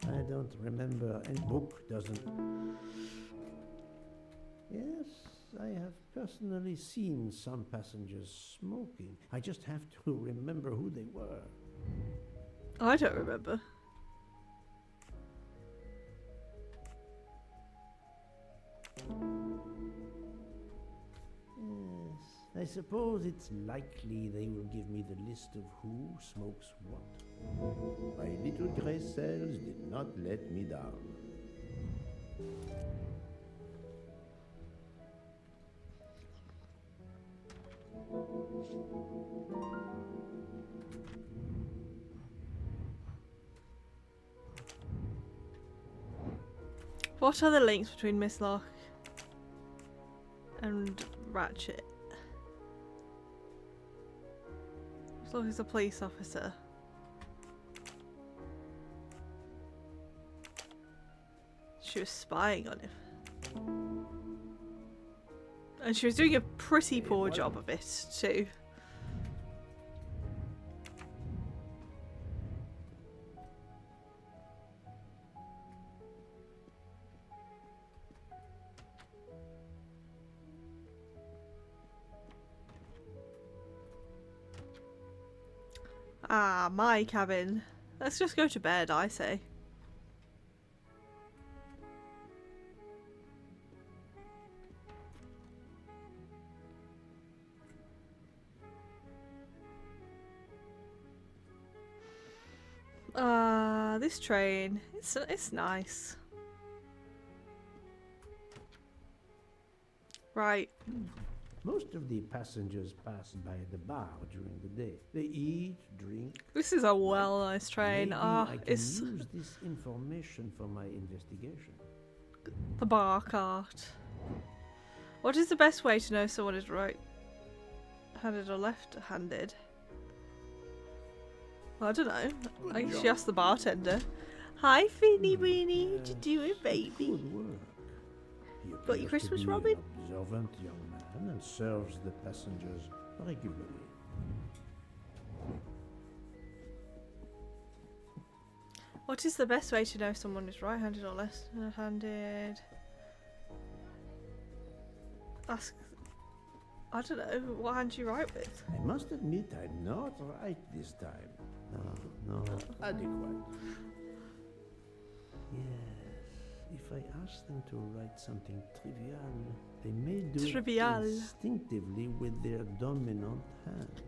I don't remember, and book doesn't. Yes, I have personally seen some passengers smoking. I just have to remember who they were. I don't remember. Yes, I suppose it's likely they will give me the list of who smokes what. My little grey cells did not let me down. What are the links between Miss Locke and Ratchet? Miss Locke is a police officer. She was spying on him. And she was doing a pretty poor job of it, too. Ah, my cabin. Let's just go to bed, I say. This train, it's nice. Right. Most of the passengers pass by the bar during the day. They eat, drink. This is a nice train. Maybe Ah, I can it's use this information for my investigation. the bar cart. What is the best way to know someone is right-handed or left-handed? I don't know. I guess you ask the bartender. Hi, Finny Weenie. What you doing, baby? Good work. He Got your appears Christmas to be robin? an observant young man and serves the passengers regularly. What is the best way to know someone is right-handed or left-handed? Ask. I don't know. What hand do you write with? I must admit I'm not right this time. No, adequate. Yes, if I ask them to write something trivial, they may do Trivial. it instinctively with their dominant hand.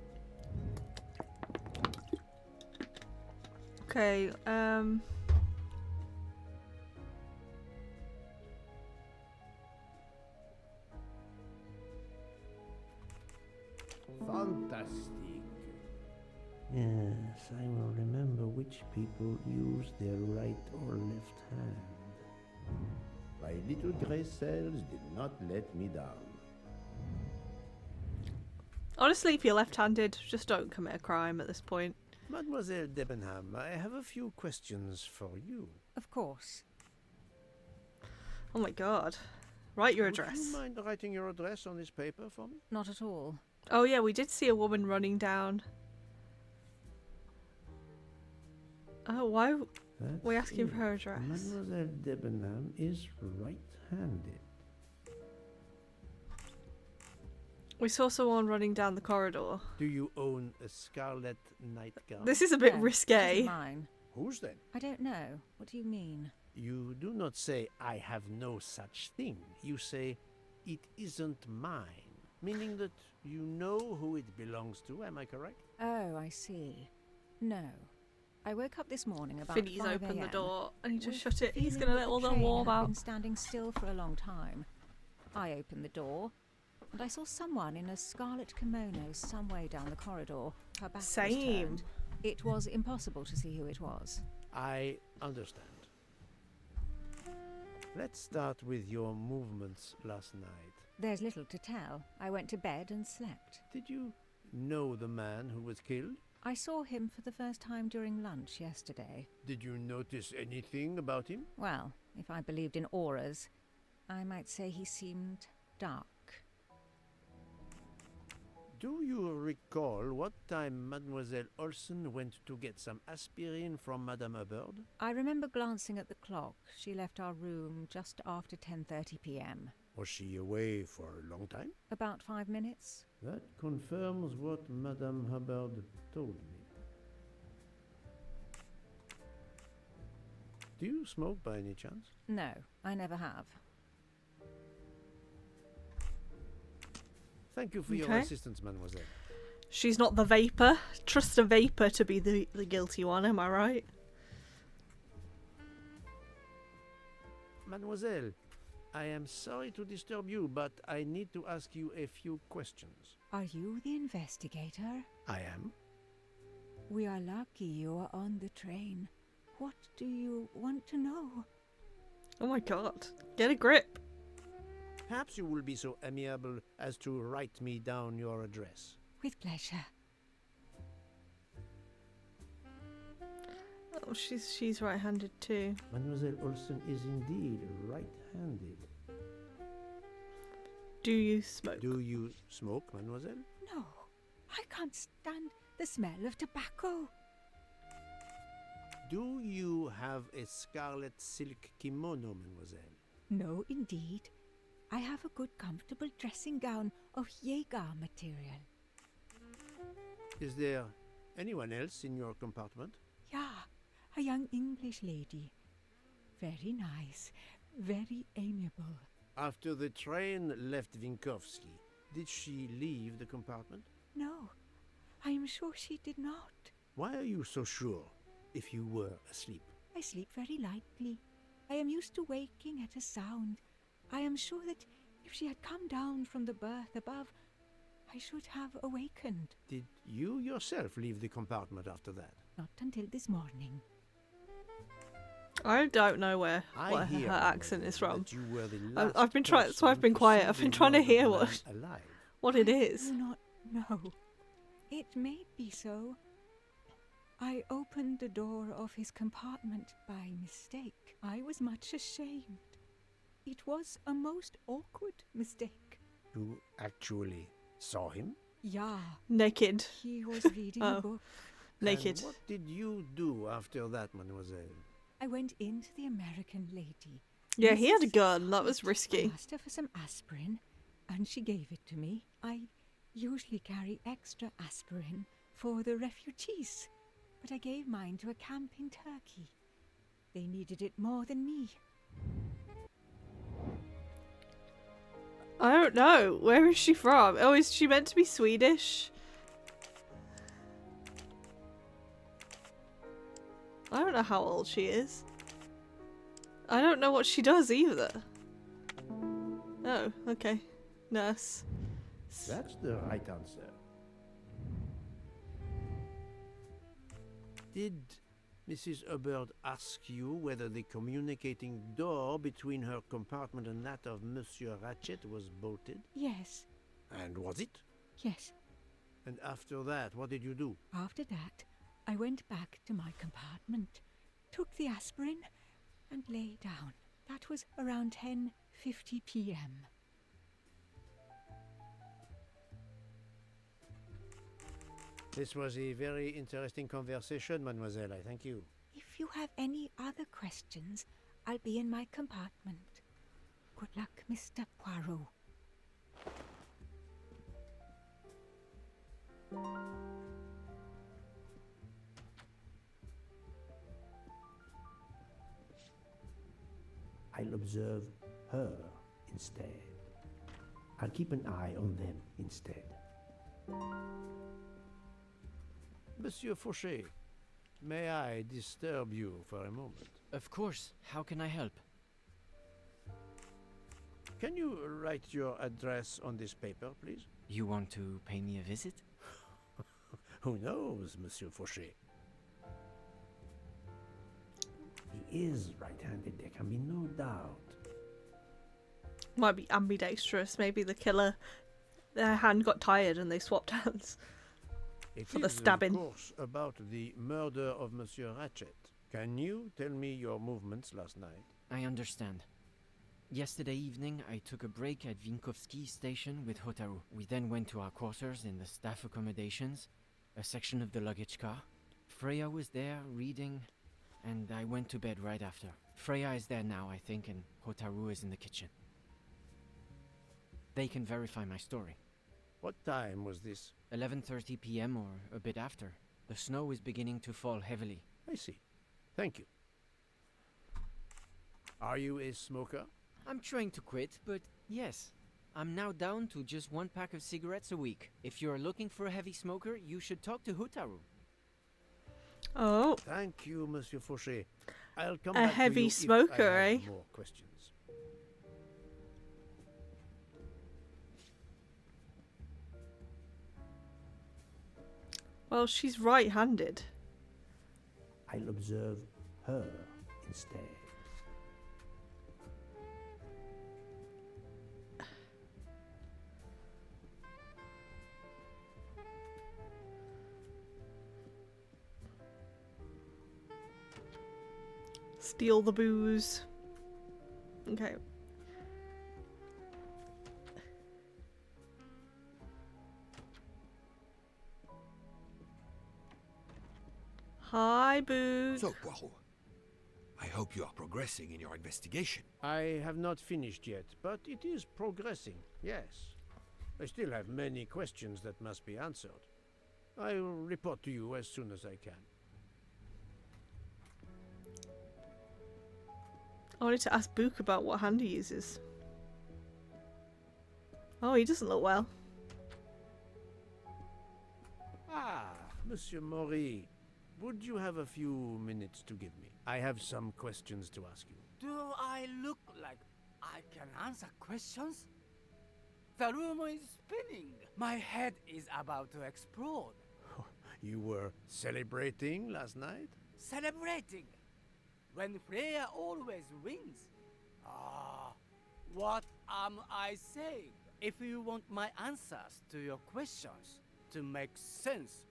Okay, Fantastic. Yes, I will remember which people use their right or left hand. My little grey cells did not let me down. honestly, if you're left-handed, just don't commit a crime at this point. Mademoiselle Debenham, I have a few questions for you. Of course. Oh my god. Write your Would address. you mind writing your address on this paper for me? Not at all. Oh yeah, we did see a woman running down. Oh, why That's we asking for it. her address? Mademoiselle Debenham is right-handed. We saw someone running down the corridor. Do you own a scarlet nightgown? This is a bit No, risque. isn't mine. Whose then? I don't know. What do you mean? You do not say, I have no such thing. You say, it isn't mine, meaning that you know who it belongs to, am I correct? Oh, I see. No. I woke up this morning about Finny's 5 opened the a.m. door and he just with shut it. the He's feeling gonna that let all the the train warm had out. been standing still for a long time. I opened the door, and I saw someone in a scarlet kimono some way down the corridor. Her back was Same. turned. It was impossible to see who it was. I understand. Let's start with your movements last night. There's little to tell. I went to bed and slept. Did you know the man who was killed? I saw him for the first time during lunch yesterday. Did you notice anything about him? Well, if I believed in auras, I might say he seemed dark. Do you recall what time Mademoiselle Olsen went to get some aspirin from Madame Hubbard? I remember glancing at the clock. She left our room just after 10:30 p.m. Was she away for a long time? About 5 minutes. That confirms what Madame Hubbard told me. Do you smoke by any chance? No, I never have. Thank you for your Okay. assistance, mademoiselle. She's not the vapor. Trust a vapor to be the guilty one, am I right? Mademoiselle, I am sorry to disturb you, but I need to ask you a few questions. Are you the investigator? I am. We are lucky you are on the train. What do you want to know? Oh my god. Get a grip. Perhaps you will be so amiable as to write me down your address. With pleasure. Oh, she's right-handed too. Mademoiselle Olsen is indeed right-handed. Do you smoke? Do you smoke, mademoiselle? No, I can't stand the smell of tobacco. Do you have a scarlet silk kimono, mademoiselle? No, indeed. I have a good comfortable dressing gown of Jaeger material. Is there anyone else in your compartment? Yeah, a young English lady. Very nice, very amiable. After the train left Vinkovsky, did she leave the compartment? No, I am sure she did not. Why are you so sure, if you were asleep? I sleep very lightly. I am used to waking at a sound. I am sure that if she had come down from the berth above, I should have awakened. Did you yourself leave the compartment after that? Not until this morning. I don't know where I her hear accent is from. that you were the last I've been trying, so I've been person to quiet. see I've the been trying to murdered hear man what alive. it I is. do not know. It may be so. I opened the door of his compartment by mistake. I was much ashamed. It was a most awkward mistake. You actually saw him? Yeah, Naked. he was reading Oh. a book. Naked. And what did you do after that, mademoiselle? I went into the American lady. Yeah, he had a Mrs. gun. That was Hart. risky. I asked her for some aspirin, and she gave it to me. I usually carry extra aspirin for the refugees, but I gave mine to a camp in Turkey. They needed it more than me. I don't know. Where is she from? Oh, is she meant to be Swedish? I don't know how old she is. I don't know what she does either. Oh, okay. Nurse. That's the right answer. Did Mrs. Hubbard ask you whether the communicating door between her compartment and that of Monsieur Ratchet was bolted? Yes, And was it? yes. And after that, what did you do? After that, I went back to my compartment, took the aspirin, and lay down. That was around 10:50 p.m. This was a very interesting conversation, mademoiselle. I thank you. If you have any other questions, I'll be in my compartment. Good luck, Mr. Poirot. I'll observe her instead. I'll keep an eye on them instead. Monsieur Fauché, may I disturb you for a moment? Of course. How can I help? Can you write your address on this paper, please? You want to pay me a visit? Who knows, Monsieur Fauché? He is right-handed, there can be no doubt. Might be ambidextrous. Maybe the killer, their hand got tired and they swapped hands for the stabbing. Of course, about the murder of Monsieur Ratchet. Can you tell me your movements last night? I understand. Yesterday evening, I took a break at Vinkovsky station with Hotaru. We then went to our quarters in the staff accommodations, a section of the luggage car. Freya was there reading, and I went to bed right after. Freya is there now, I think, and Hotaru is in the kitchen. They can verify my story. What time was this? 11:30 p.m. or a bit after. The snow is beginning to fall heavily. I see. Thank you. Are you a smoker? I'm trying to quit, but yes. I'm now down to just 1 pack of cigarettes a week. If you're looking for a heavy smoker, you should talk to Hotaru. Oh. Thank you, Monsieur Fauché. I'll come A back heavy to you smoker, if I have eh? more questions. Well, she's right-handed. I'll observe her instead. Steal the booze. Okay. Hi, booze. So, Poirot, I hope you are progressing in your investigation. I have not finished yet, but it is progressing, yes. I still have many questions that must be answered. I will report to you as soon as I can. I wanted to ask Book about what hand he uses. Oh, he doesn't look well. Ah, Monsieur Maury, would you have a few minutes to give me? I have some questions to ask you. Do I look like I can answer questions? The room is spinning. My head is about to explode. You were celebrating last night? Celebrating? When Freya always wins. Ah, what am I saying? If you want my answers to your questions to make sense,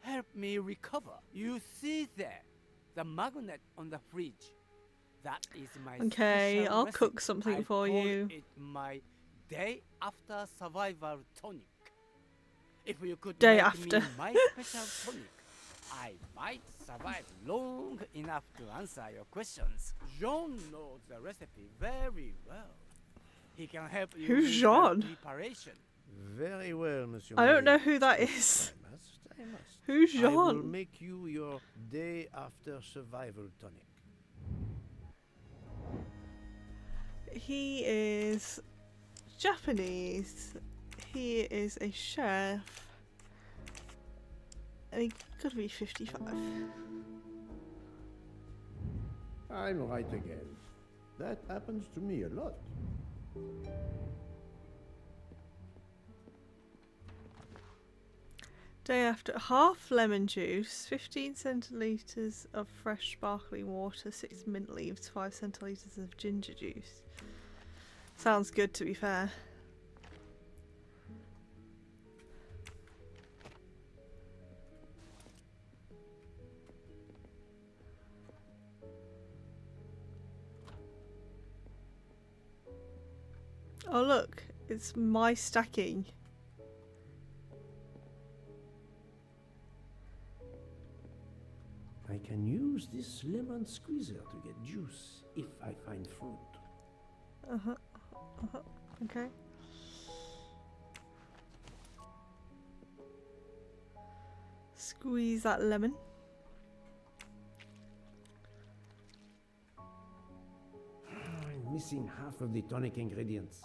help me recover. You see there, the magnet on the fridge. That is my Okay, special I'll recipe. cook something I for call you. It my day after survival tonic. If you could Day make after. me my special tonic, I might survive long enough to answer your questions. Jean knows the recipe very well. He can help you Who's with Jean? the preparation. Very well, Monsieur I don't Maury. know who that is. I must. Who's I will Jean? make you your day after survival tonic. He is Japanese. He is a chef. And he could be 55. I'm right again. That happens to me a lot. Day after, half lemon juice, 15 centilitres of fresh sparkling water, 6 mint leaves, 5 centilitres of ginger juice. Sounds good, to be fair. Oh look, it's my stacking. I can use this lemon squeezer to get juice if I find fruit. Okay. Squeeze that lemon. missing half of the tonic ingredients.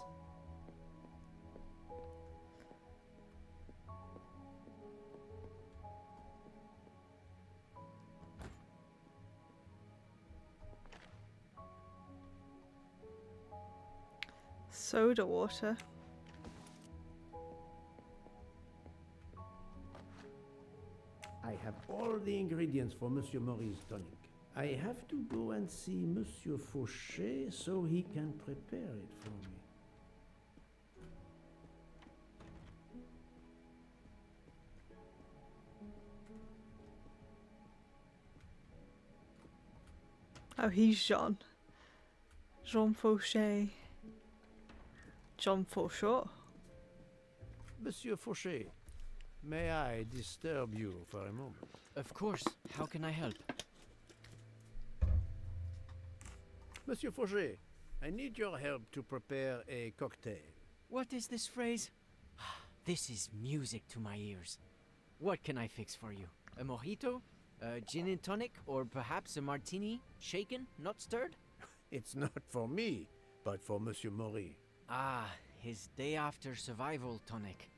Soda water. I have all the ingredients for Monsieur Maurice's tonic. I have to go and see Monsieur Fauché so he can prepare it for me. Oh, he's Jean. Jean Fauché. John Fauchot. Monsieur Fauché, may I disturb you for a moment? Of course. How can I help? Monsieur Fauché, I need your help to prepare a cocktail. What is this phrase? This is music to my ears. What can I fix for you? A mojito? A gin and tonic? Or perhaps a martini? Shaken, not stirred? It's not for me, but for Monsieur Maurice. Ah, his day after survival tonic.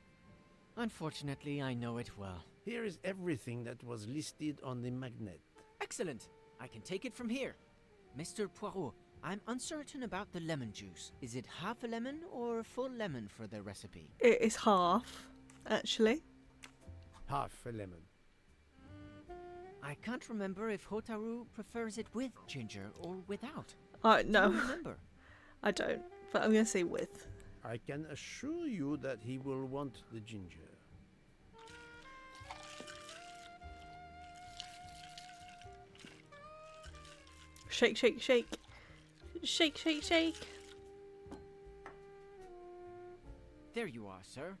Unfortunately, I know it well. Here is everything that was listed on the magnet. Excellent. I can take it from here. Mr. Poirot, I'm uncertain about the lemon juice. Is it half a lemon or a full lemon for the recipe? It is half, actually. Half a lemon. I can't remember if Hotaru prefers it with ginger or without. No. Do you remember? I don't, but I'm going to say with. I can assure you that he will want the ginger. Shake, shake, shake. Shake, shake, shake. There you are, sir.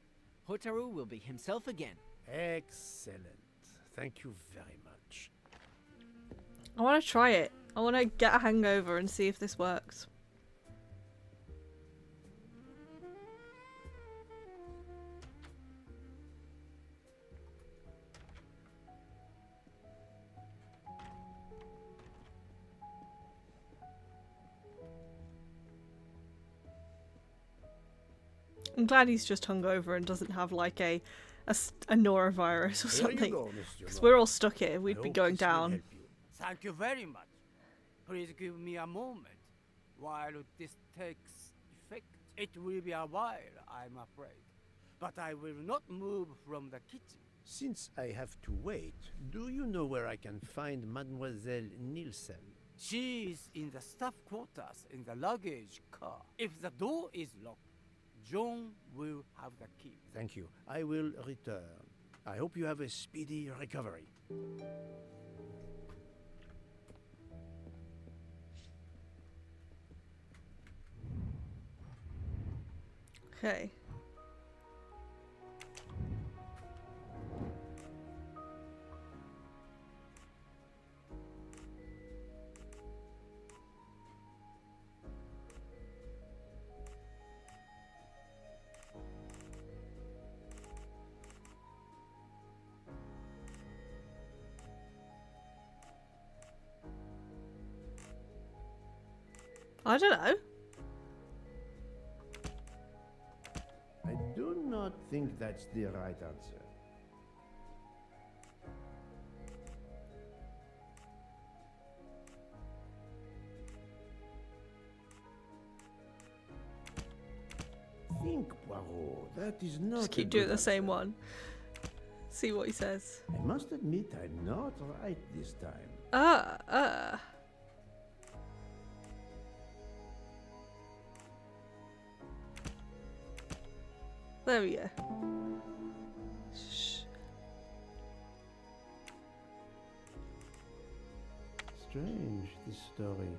Hotaru will be himself again. Excellent. Thank you very much. I want to try it. I want to get a hangover and see if this works. I'm glad he's just hungover and doesn't have like a norovirus or something. Because we're all stuck here. We'd be going down. Thank you very much. Please give me a moment while this takes effect. It will be a while, I'm afraid. But I will not move from the kitchen. Since I have to wait, do you know where I can find Mademoiselle Nielsen? She is in the staff quarters in the luggage car. If the door is locked, John will have the key. Thank you. I will return. I hope you have a speedy recovery. Okay. I don't know. I do not think that's the right answer. Think, Poirot. That is not. Just keep doing the same one. See what he says. I must admit I'm not right this time. There we go. Shh. Strange, this story.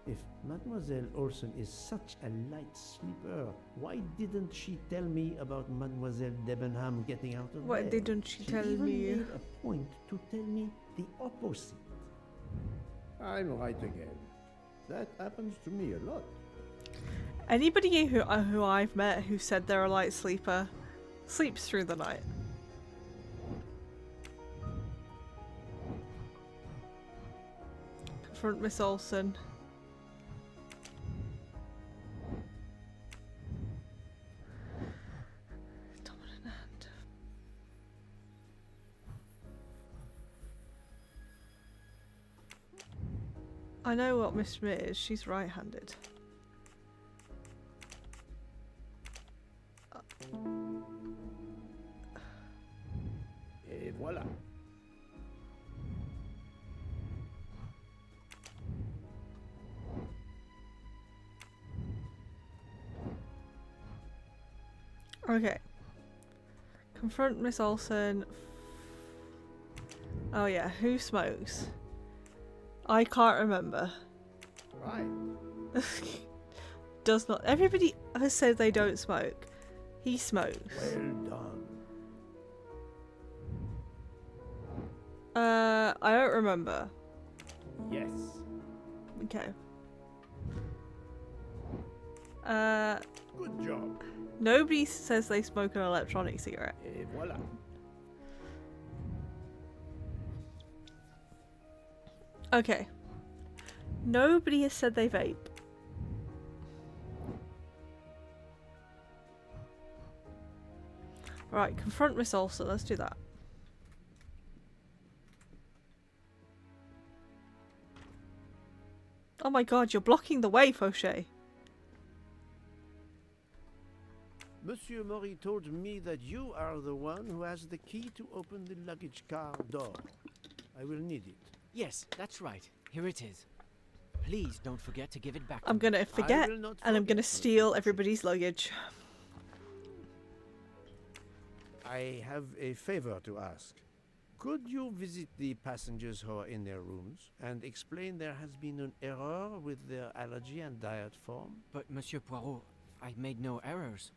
If Mademoiselle Olsen is such a light sleeper, why didn't she tell me about Mademoiselle Debenham getting out of Why bed? didn't she tell even me? made a point to tell me the opposite. I'm right again. That happens to me a lot. Anybody who I've met who said they're a light sleeper sleeps through the night. Confront Miss Olsen. I know what Miss Schmidt is. She's right-handed. Et voilà. Okay. Confront Miss Olsen. Oh yeah, who smokes? I can't remember. Right. Does not. Everybody has said they don't smoke. He smokes. Well done. I don't remember. Yes. Okay. Good job. Nobody says they smoke an electronic cigarette. Et voilà. Okay. Nobody has said they vape. Right, confront Miss Olsen. Let's do that. Oh my god, you're blocking the way, Fauché. Monsieur Mori told me that you are the one who has the key to open the luggage car door. I will need it. Yes, that's right. Here it is. Please don't forget to give it back to I'm me. gonna forget, will not and I'm gonna forget, steal Monsieur everybody's luggage. I have a favor to ask. Could you visit the passengers who are in their rooms and explain there has been an error with their allergy and diet form? But Monsieur Poirot, I made no errors.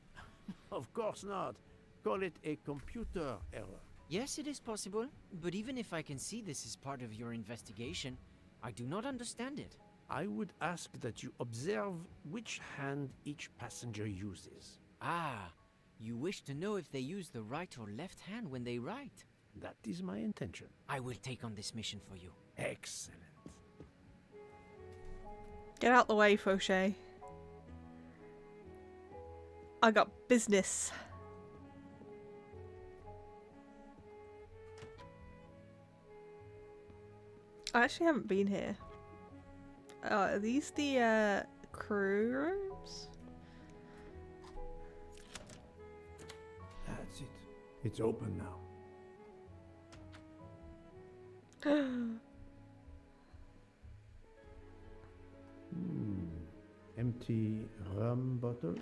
Of course not. Call it a computer error. Yes, it is possible, but even if I can see this is part of your investigation, I do not understand it. I would ask that you observe which hand each passenger uses. Ah, you wish to know if they use the right or left hand when they write? That is my intention. I will take on this mission for you. Excellent. Get out the way, Fauché. I got business. I actually haven't been here. Are these the crew rooms? That's it. It's open now. Empty rum bottles.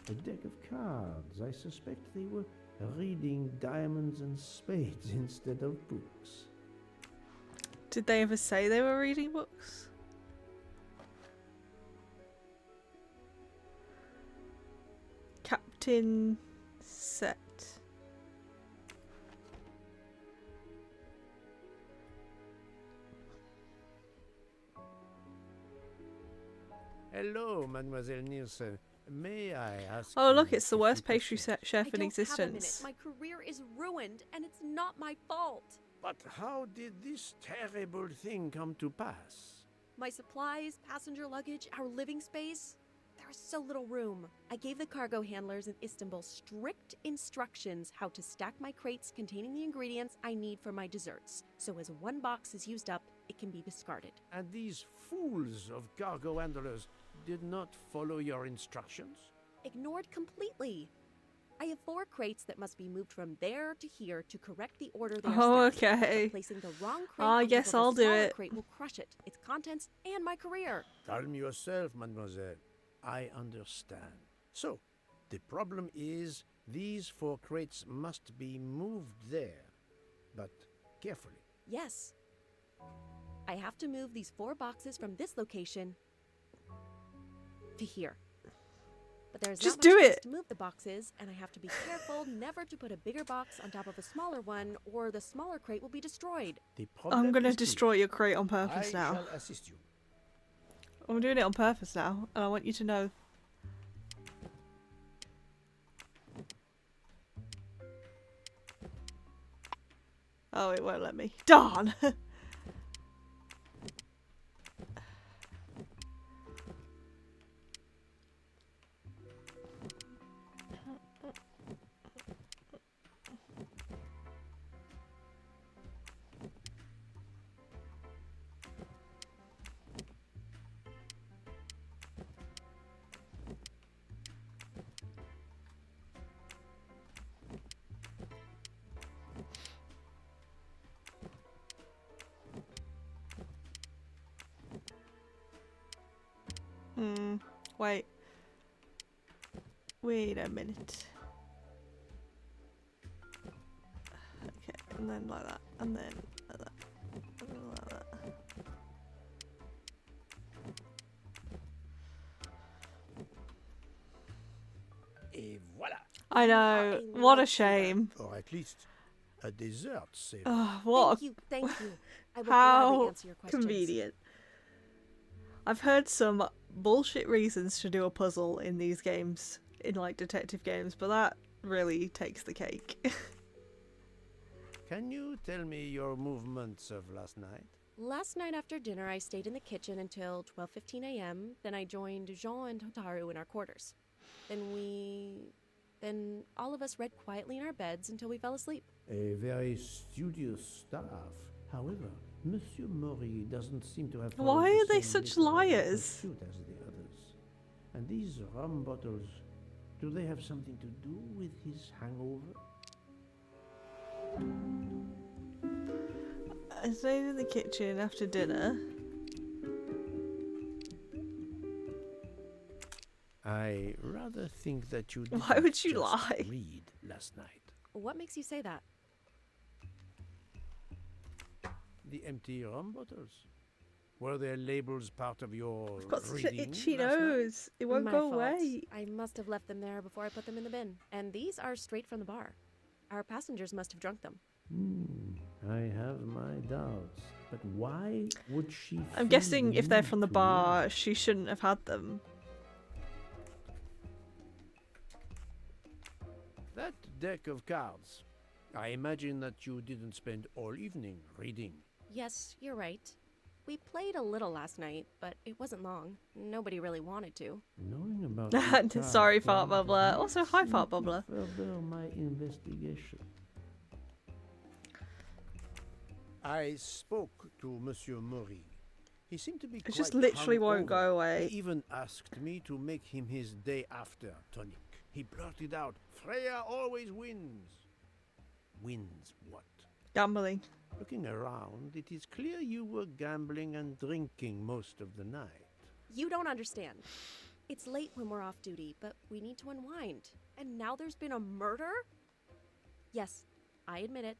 A deck of cards. I suspect they were reading diamonds and spades instead of books. Did they ever say they were reading books? Captain Set. Hello, Mademoiselle Nielsen. May I ask? Oh, look, you it's the a worst few pastry questions? chef I in don't existence. have a minute. My career is ruined, and it's not my fault. But how did this terrible thing come to pass? My supplies, passenger luggage, our living space. There is so little room. I gave the cargo handlers in Istanbul strict instructions how to stack my crates containing the ingredients I need for my desserts. So as one box is used up, it can be discarded. And these fools of cargo handlers did not follow your instructions? Ignored completely. I have 4 crates that must be moved from there to here to correct the order they are Oh, stacked. okay. But placing the wrong crate I on top guess of a I'll do smaller it. crate will crush it, its contents, and my career. Calm yourself, mademoiselle. I understand. So, the problem is these 4 crates must be moved there, but carefully. Yes. I have to move these 4 boxes from this location to here. But there's Just not much do space it. to move the boxes, and I have to be careful never to put a bigger box on top of a smaller one, or the smaller crate will be destroyed. The problem I'm gonna is clear. destroy your crate on purpose I now. shall assist you. I'm doing it on purpose now, and I want you to know. Oh, it won't let me. Darn! Wait. Wait a minute. Okay, and then like that, and then like that, and then like that. Et voilà. I know. What a shame. Or at least a dessert saver. What? Thank you. I will gladly How answer your questions. convenient. I've heard some bullshit reasons to do a puzzle in these games, in like detective games, but that really takes the cake. Can you tell me your movements of last night? Last night after dinner, I stayed in the kitchen until 12:15 a.m. Then I joined Jean and Hotaru in our quarters. Then all of us read quietly in our beds until we fell asleep. A very studious staff. However, Monsieur Mori doesn't seem to have. Why are they such liars? Pursuit as the others. And these rum bottles, do they have something to do with his hangover? I stayed in the kitchen after dinner. I rather think that you Why didn't would you just lie? read last night. What makes you say that? The empty rum bottles. Were their labels part of your I've got such an reading itchy last night? nose. It won't My go fault. away. I must have left them there before I put them in the bin. And these are straight from the bar. Our passengers must have drunk them. I have my doubts. But why would she I'm feel guessing the if they're need from the to bar, lie? she shouldn't have had them. That deck of cards. I imagine that you didn't spend all evening reading. Yes, you're right. We played a little last night, but it wasn't long. Nobody really wanted to. Knowing about the Sorry, cards fart does bubbler. not Also, hi, seem fart to bubbler. Further my investigation. I spoke to Monsieur Mori. He seemed to be It just quite literally won't hungover. go away. He even asked me to make him his day after tonic. He blurted out, "Freya always wins." Wins what? Gambling. Looking around, it is clear you were gambling and drinking most of the night. You don't understand. It's late when we're off duty, but we need to unwind. And now there's been a murder? Yes, I admit it.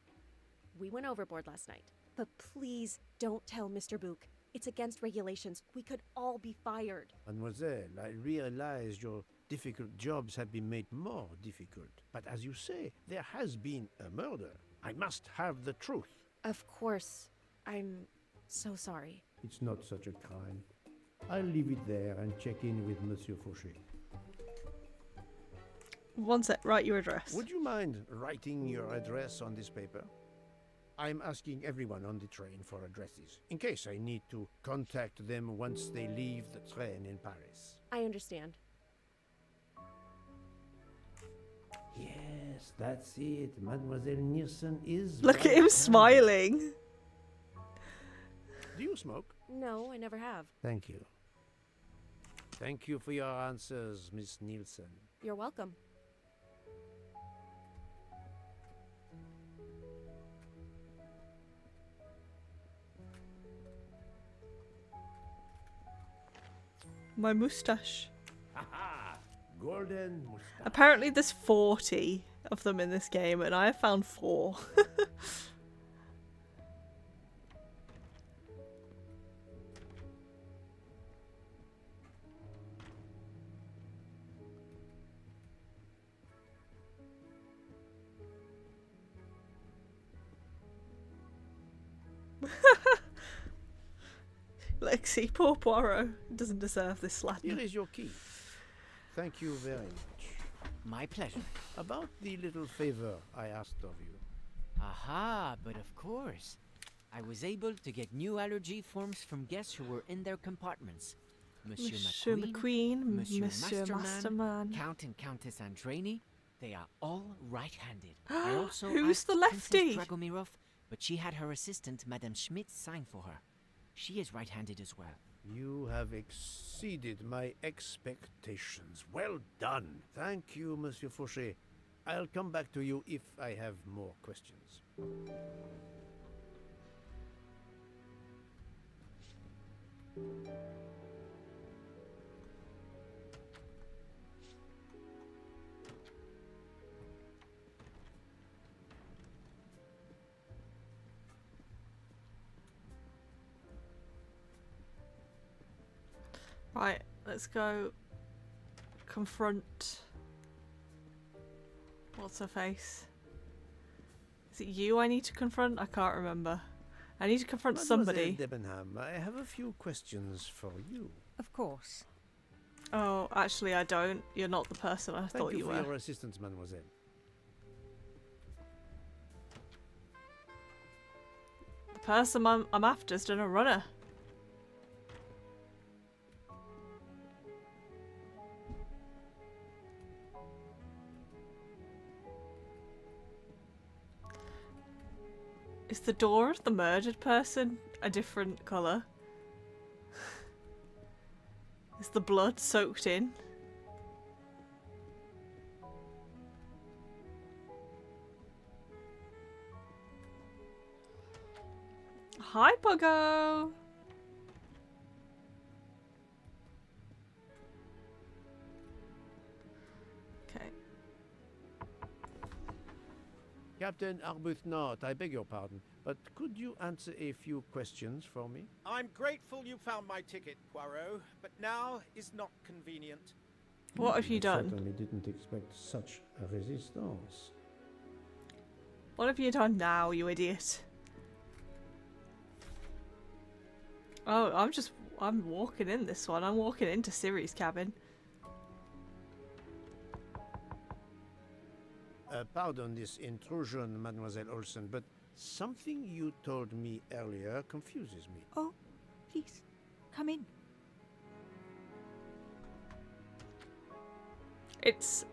We went overboard last night. But please don't tell Mr. Book. It's against regulations. We could all be fired. Mademoiselle, I realize your difficult jobs have been made more difficult. But as you say, there has been a murder. I must have the truth. Of course. I'm so sorry. It's not such a crime. I'll leave it there and check in with Monsieur Fauché. One sec, write your address. Would you mind writing your address on this paper? I'm asking everyone on the train for addresses, in case I need to contact them once they leave the train in Paris. I understand. Yes, that's it. Mademoiselle Niersen is Look at him right-handed. smiling. Do you smoke? No, I never have. Thank you. Thank you for your answers, Miss Nielsen. You're welcome. My moustache. Haha! Golden moustache. Apparently there's 40 of them in this game, and I have found 4. Lexi, poor Poirot, doesn't deserve this slander. Here is your key. Thank you very much. My pleasure. About the little favor I asked of you. Aha, but of course. I was able to get new allergy forms from guests who were in their compartments. Monsieur McQueen, Monsieur Masterman. Count and Countess Andreni, they are all right-handed. I also Who's asked the lefty? Princess Dragomirov, but she had her assistant, Madame Schmidt, sign for her. She is right-handed as well. You have exceeded my expectations. Well done. Thank you, Monsieur Fauché. I'll come back to you if I have more questions. Right, let's go confront... What's her face? Is it you I need to confront? I can't remember. I need to confront somebody. Debenham, I have a few questions for you. Of course. Oh, actually I don't. You're not the person I thought you Thank you were. for your assistance, mademoiselle. The person I'm after's done a runner. Is the door of the murdered person a different colour? Is the blood soaked in? Hi, Pogo! Okay. Captain Arbuthnot, I beg your pardon, but could you answer a few questions for me? I'm grateful you found my ticket, Poirot, but now is not convenient. What have you done? I certainly didn't expect such a resistance. What have you done now, you idiot? Oh, I'm walking in this one. I'm walking into Ciri's cabin. Pardon this intrusion, Mademoiselle Olsen, but something you told me earlier confuses me. Oh, please, come in. It's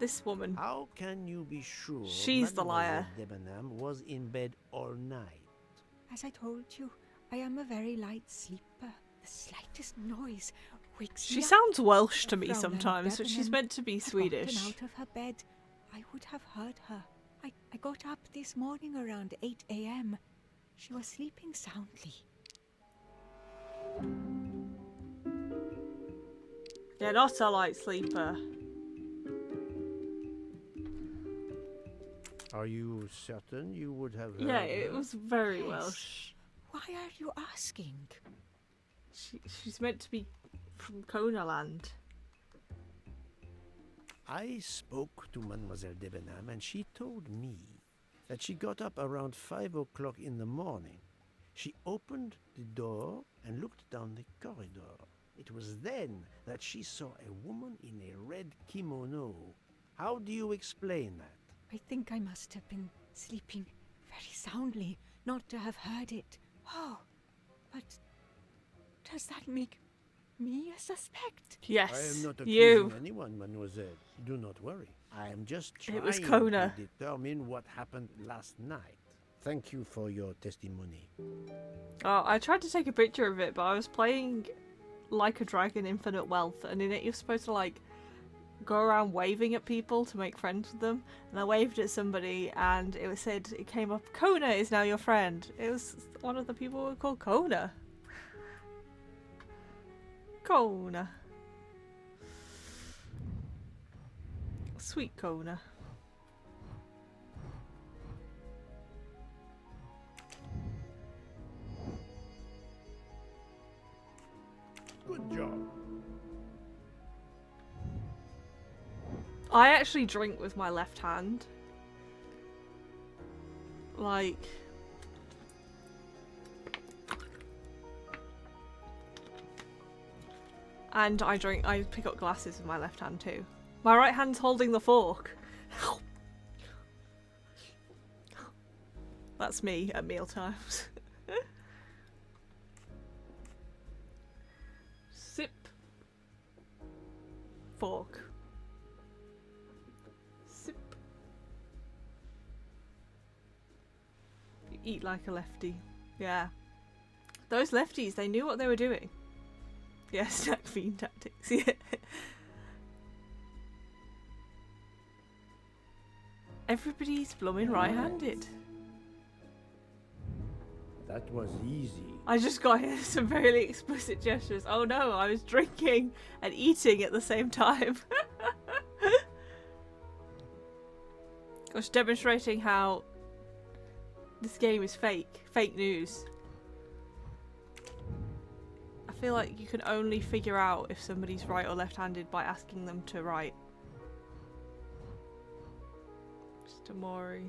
this woman. How can you be sure She's the liar. Debenham was in bed all night? As I told you, I am a very light sleeper. The slightest noise wakes me She up. sounds Welsh to me Fraulein sometimes, but she's Debenham meant to be had Swedish. gotten out of her bed. I would have heard her. I got up this morning around 8 a.m. She was sleeping soundly. You're not a light sleeper. Are you certain you would have heard Yeah, it her? was very Yes. Welsh. Why are you asking? She's meant to be from Kona land. I spoke to Mademoiselle Debenham and she told me that she got up around 5 o'clock in the morning. She opened the door and looked down the corridor. It was then that she saw a woman in a red kimono. How do you explain that? I think I must have been sleeping very soundly not to have heard it. Oh, but does that make me a suspect? Yes, I am not you. accusing anyone, mademoiselle. Do not worry. I am just trying It was Kona. to determine what happened last night. Thank you for your testimony. Oh, I tried to take a picture of it, but I was playing Like a Dragon Infinite Wealth, and in it you're supposed to like go around waving at people to make friends with them. And I waved at somebody and it came up, Kona is now your friend. It was one of the people who were called Kona. Kona. Sweet Kona. Good job. I actually drink with my left hand. Like... And I pick up glasses with my left hand too. My right hand's holding the fork. That's me at mealtimes. Sip. Fork. Sip. You eat like a lefty. Yeah. Those lefties, they knew what they were doing. Yeah, snack fiend tactics. Yeah. Everybody's blooming right-handed. That was easy. I just got some very explicit gestures. Oh no, I was drinking and eating at the same time. Gosh, demonstrating how this game is fake. Fake news. feel like you can only figure out if somebody's right or left-handed by asking them to write. Mr. Mori.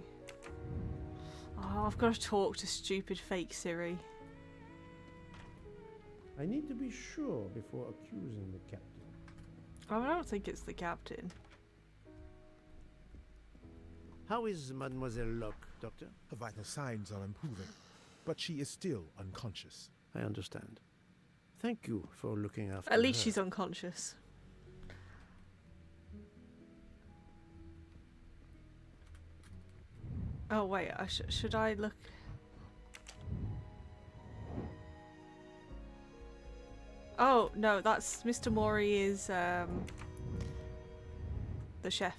Oh, I've got to talk to stupid fake Siri. I need to be sure before accusing the captain. Oh, I don't think it's the captain. How is Mademoiselle Locke, Doctor? Her vital signs are improving, but she is still unconscious. I understand. Thank you for looking after At least her. she's unconscious. Oh wait, should I look? Oh no, that's Mr. Mori is the chef.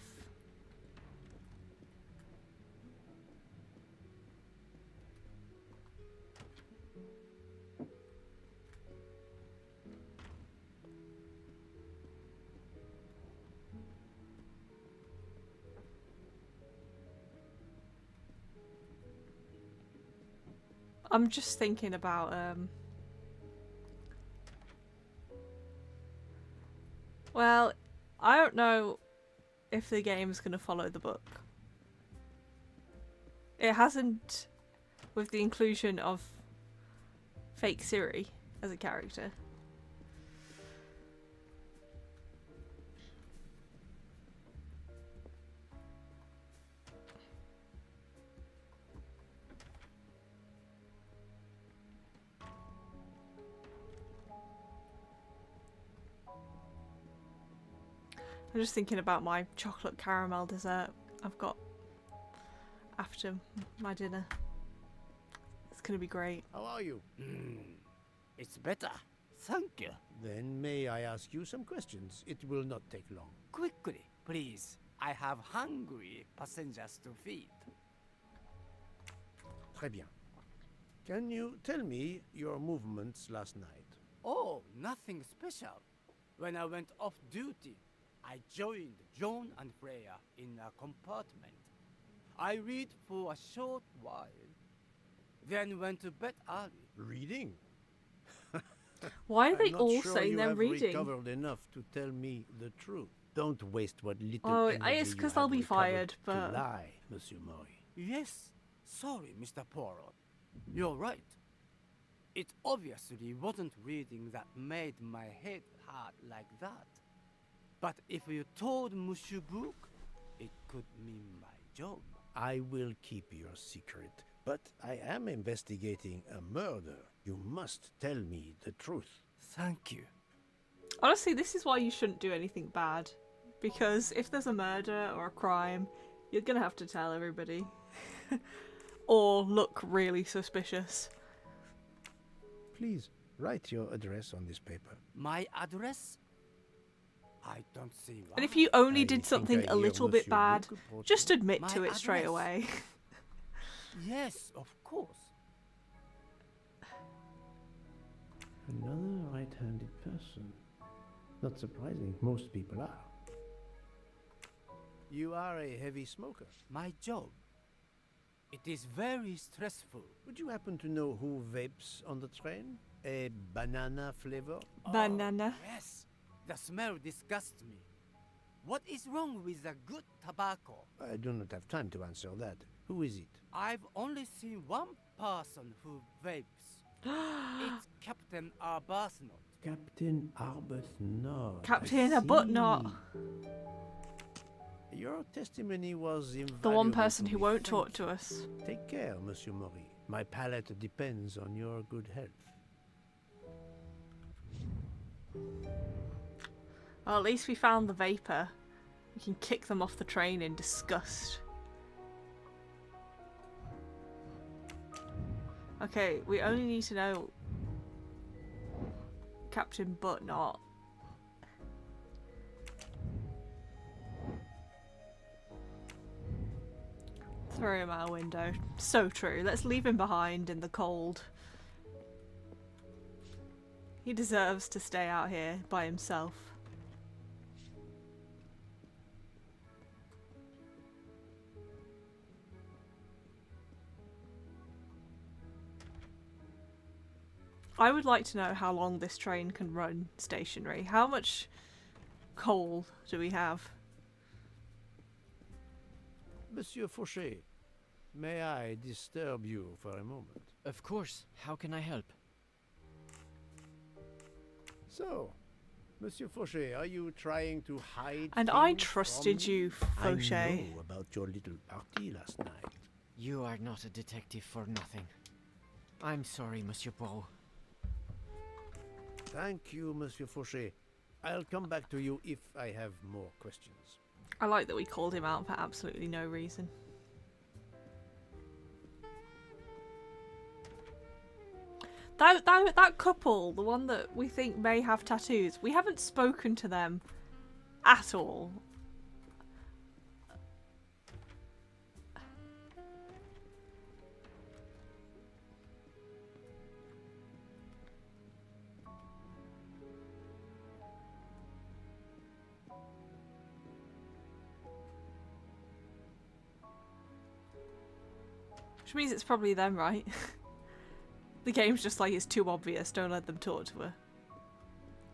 I'm just thinking about well, I don't know if the game's gonna follow the book. It hasn't, with the inclusion of fake Siri as a character. I'm just thinking about my chocolate caramel dessert I've got after my dinner. It's gonna be great. How are you? It's better. Thank you. Then may I ask you some questions? It will not take long. Quickly, please. I have hungry passengers to feed. Très bien. Can you tell me your movements last night? Oh, nothing special. When I went off duty, I joined John and Freya in a compartment. I read for a short while, then went to bed early. Reading? Why are they I'm not all sure saying you they're have reading? recovered enough to tell me the truth. Don't waste what little Oh, energy it's you 'cause have I'll be recovered fired, but- to lie, Monsieur Mori. Yes, sorry, Mr. Poirot. You're right. It obviously wasn't reading that made my head hurt like that. But if you told Monsieur Book, it could mean my job. I will keep your secret, but I am investigating a murder. You must tell me the truth. Thank you. Honestly, this is why you shouldn't do anything bad. Because if there's a murder or a crime, you're gonna have to tell everybody. Or look really suspicious. Please, write your address on this paper. My address? I don't see why. And if you only I did think something I a hear little bit Monsieur bad, Book approaching. just admit My to it straight address. away. Yes, of course. Another right-handed person. Not surprising, most people are. You are a heavy smoker. My job. It is very stressful. Would you happen to know who vapes on the train? A banana flavor? Banana. Oh, yes. The smell disgusts me. What is wrong with the good tobacco? I do not have time to answer that. Who is it? I've only seen one person who vapes. It's Captain Arbuthnot. Captain Arbuthnot. Captain I Arbuthnot. see. Your testimony was invaluable. The one person to who me. won't Thank talk you. to us. Take care, Monsieur Mori. My palate depends on your good health. Well, at least we found the vapor. We can kick them off the train in disgust. Okay, we only need to know Captain Buttnot. Throw him out a window. So true. Let's leave him behind in the cold. He deserves to stay out here by himself. I would like to know how long this train can run stationary. How much coal do we have? Monsieur Fauché, may I disturb you for a moment? Of course. How can I help? So, Monsieur Fauché, are you trying to hide And I things trusted from you, me? Fauché. I know about your little party last night. You are not a detective for nothing. I'm sorry, Monsieur Poirot. Thank you, Monsieur Fauché. I'll come back to you if I have more questions. I like that we called him out for absolutely no reason. That couple, the one that we think may have tattoos, we haven't spoken to them at all. Which means it's probably them, right? The game's just like, it's too obvious, don't let them talk to her.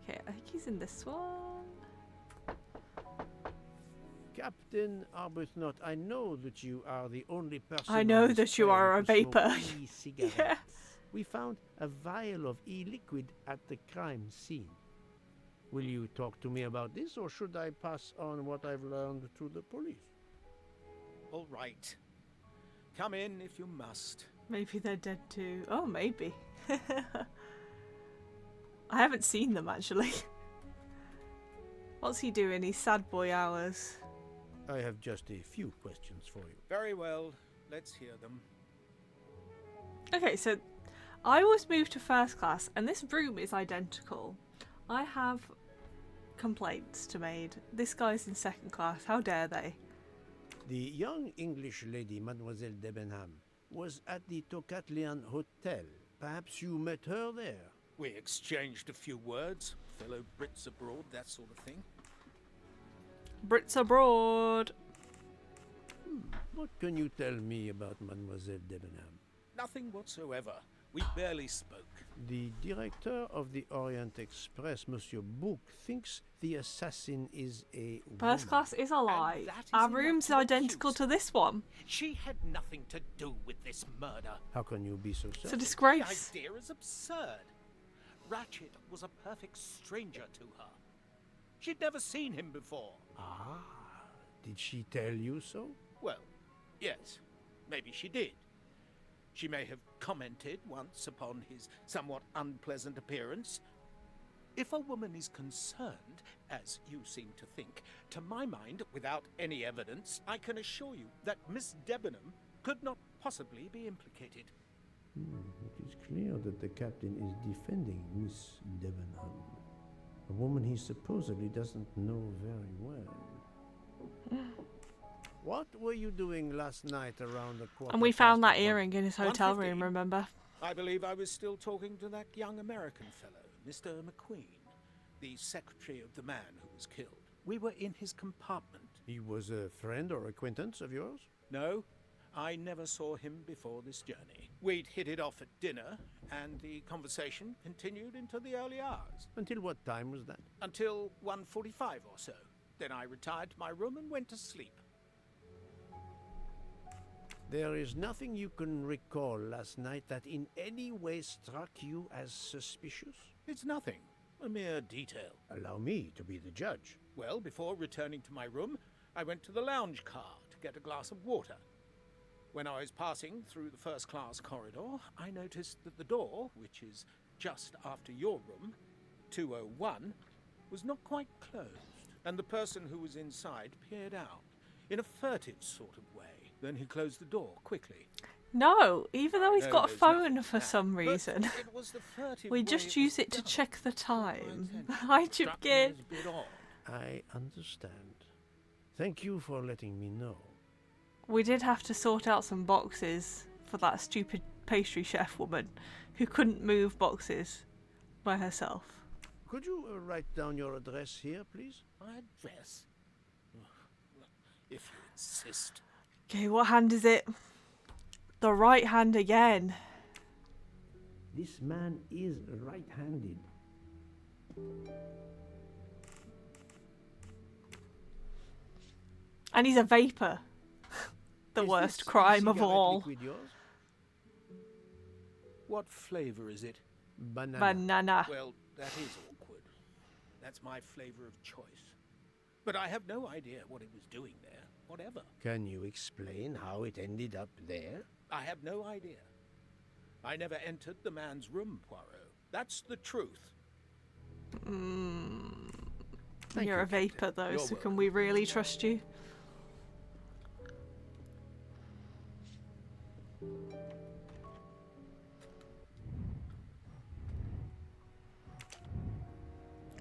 Okay, I think he's in this one. Captain Arbuthnot, I know that you are the only person I on know this that you train are a to smoke vapor. e-cigarettes. Yeah. We found a vial of e-liquid at the crime scene. Will you talk to me about this, or should I pass on what I've learned to the police? All right. Come in if you must. Maybe they're dead too. Oh, maybe. I haven't seen them, actually. What's he doing? He's sad boy hours. I have just a few questions for you. Very well. Let's hear them. Okay, so I was moved to first class, and this room is identical. I have complaints to make. This guy's in second class. How dare they? The young English lady, Mademoiselle Debenham, was at the Tocatlian Hotel. Perhaps you met her there? We exchanged a few words. Fellow Brits abroad, that sort of thing. Brits abroad. What can you tell me about Mademoiselle Debenham? Nothing whatsoever. We barely spoke. The director of the Orient Express, Monsieur Bouc, thinks the assassin is a First woman. class is a lie. that is Our enough room's to identical accuse to this one. She had nothing to do with this murder. How can you be so It's a certain? disgrace. The idea is absurd. Ratchet was a perfect stranger to her. She'd never seen him before. Ah, did she tell you so? Well, yes, maybe she did. She may have commented once upon his somewhat unpleasant appearance. If a woman is concerned, as you seem to think, to my mind, without any evidence, I can assure you that Miss Debenham could not possibly be implicated. It is clear that the captain is defending Miss Debenham, a woman he supposedly doesn't know very well. What were you doing last night around the quarter? And we found that past one? earring in his hotel 1:15. room, remember? I believe I was still talking to that young American fellow, Mr. McQueen, the secretary of the man who was killed. We were in his compartment. He was a friend or acquaintance of yours? No, I never saw him before this journey. We'd hit it off at dinner, and the conversation continued into the early hours. Until what time was that? Until 1:45 or so. Then I retired to my room and went to sleep. There is nothing you can recall last night that in any way struck you as suspicious? It's nothing. A mere detail. Allow me to be the judge. Well, before returning to my room, I went to the lounge car to get a glass of water. When I was passing through the first-class corridor, I noticed that the door, which is just after your room, 201, was not quite closed, and the person who was inside peered out in a furtive sort of way. Then he closed the door quickly. No, even though he's No, got a there's phone nothing for there. some But reason. it was the furtive We way just it use was it to done check the that caught my time. attention. Hi, Chip Struck me Kid. as a bit odd. I understand. Thank you for letting me know. We did have to sort out some boxes for that stupid pastry chef woman who couldn't move boxes by herself. Could you write down your address here, please? My address? If you insist. Okay, what hand is it? The right hand again. This man is right-handed. And he's a vapor. The Is worst this crime of e-cigarette all. liquid yours? What flavour is it? Banana. Banana. Well, that is awkward. That's my flavour of choice. But I have no idea what it was doing there, whatever. Can you explain how it ended up there? I have no idea. I never entered the man's room, Poirot. That's the truth. Thank You're you, a vapor, Captain. though, You're so welcome. can we really trust you?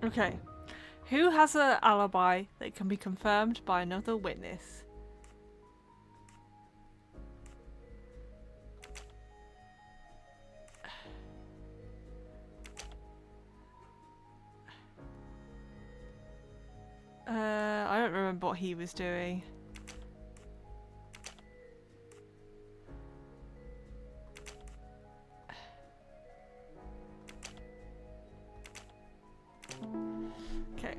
Okay. Who has an alibi that can be confirmed by another witness? I don't remember what he was doing. Okay.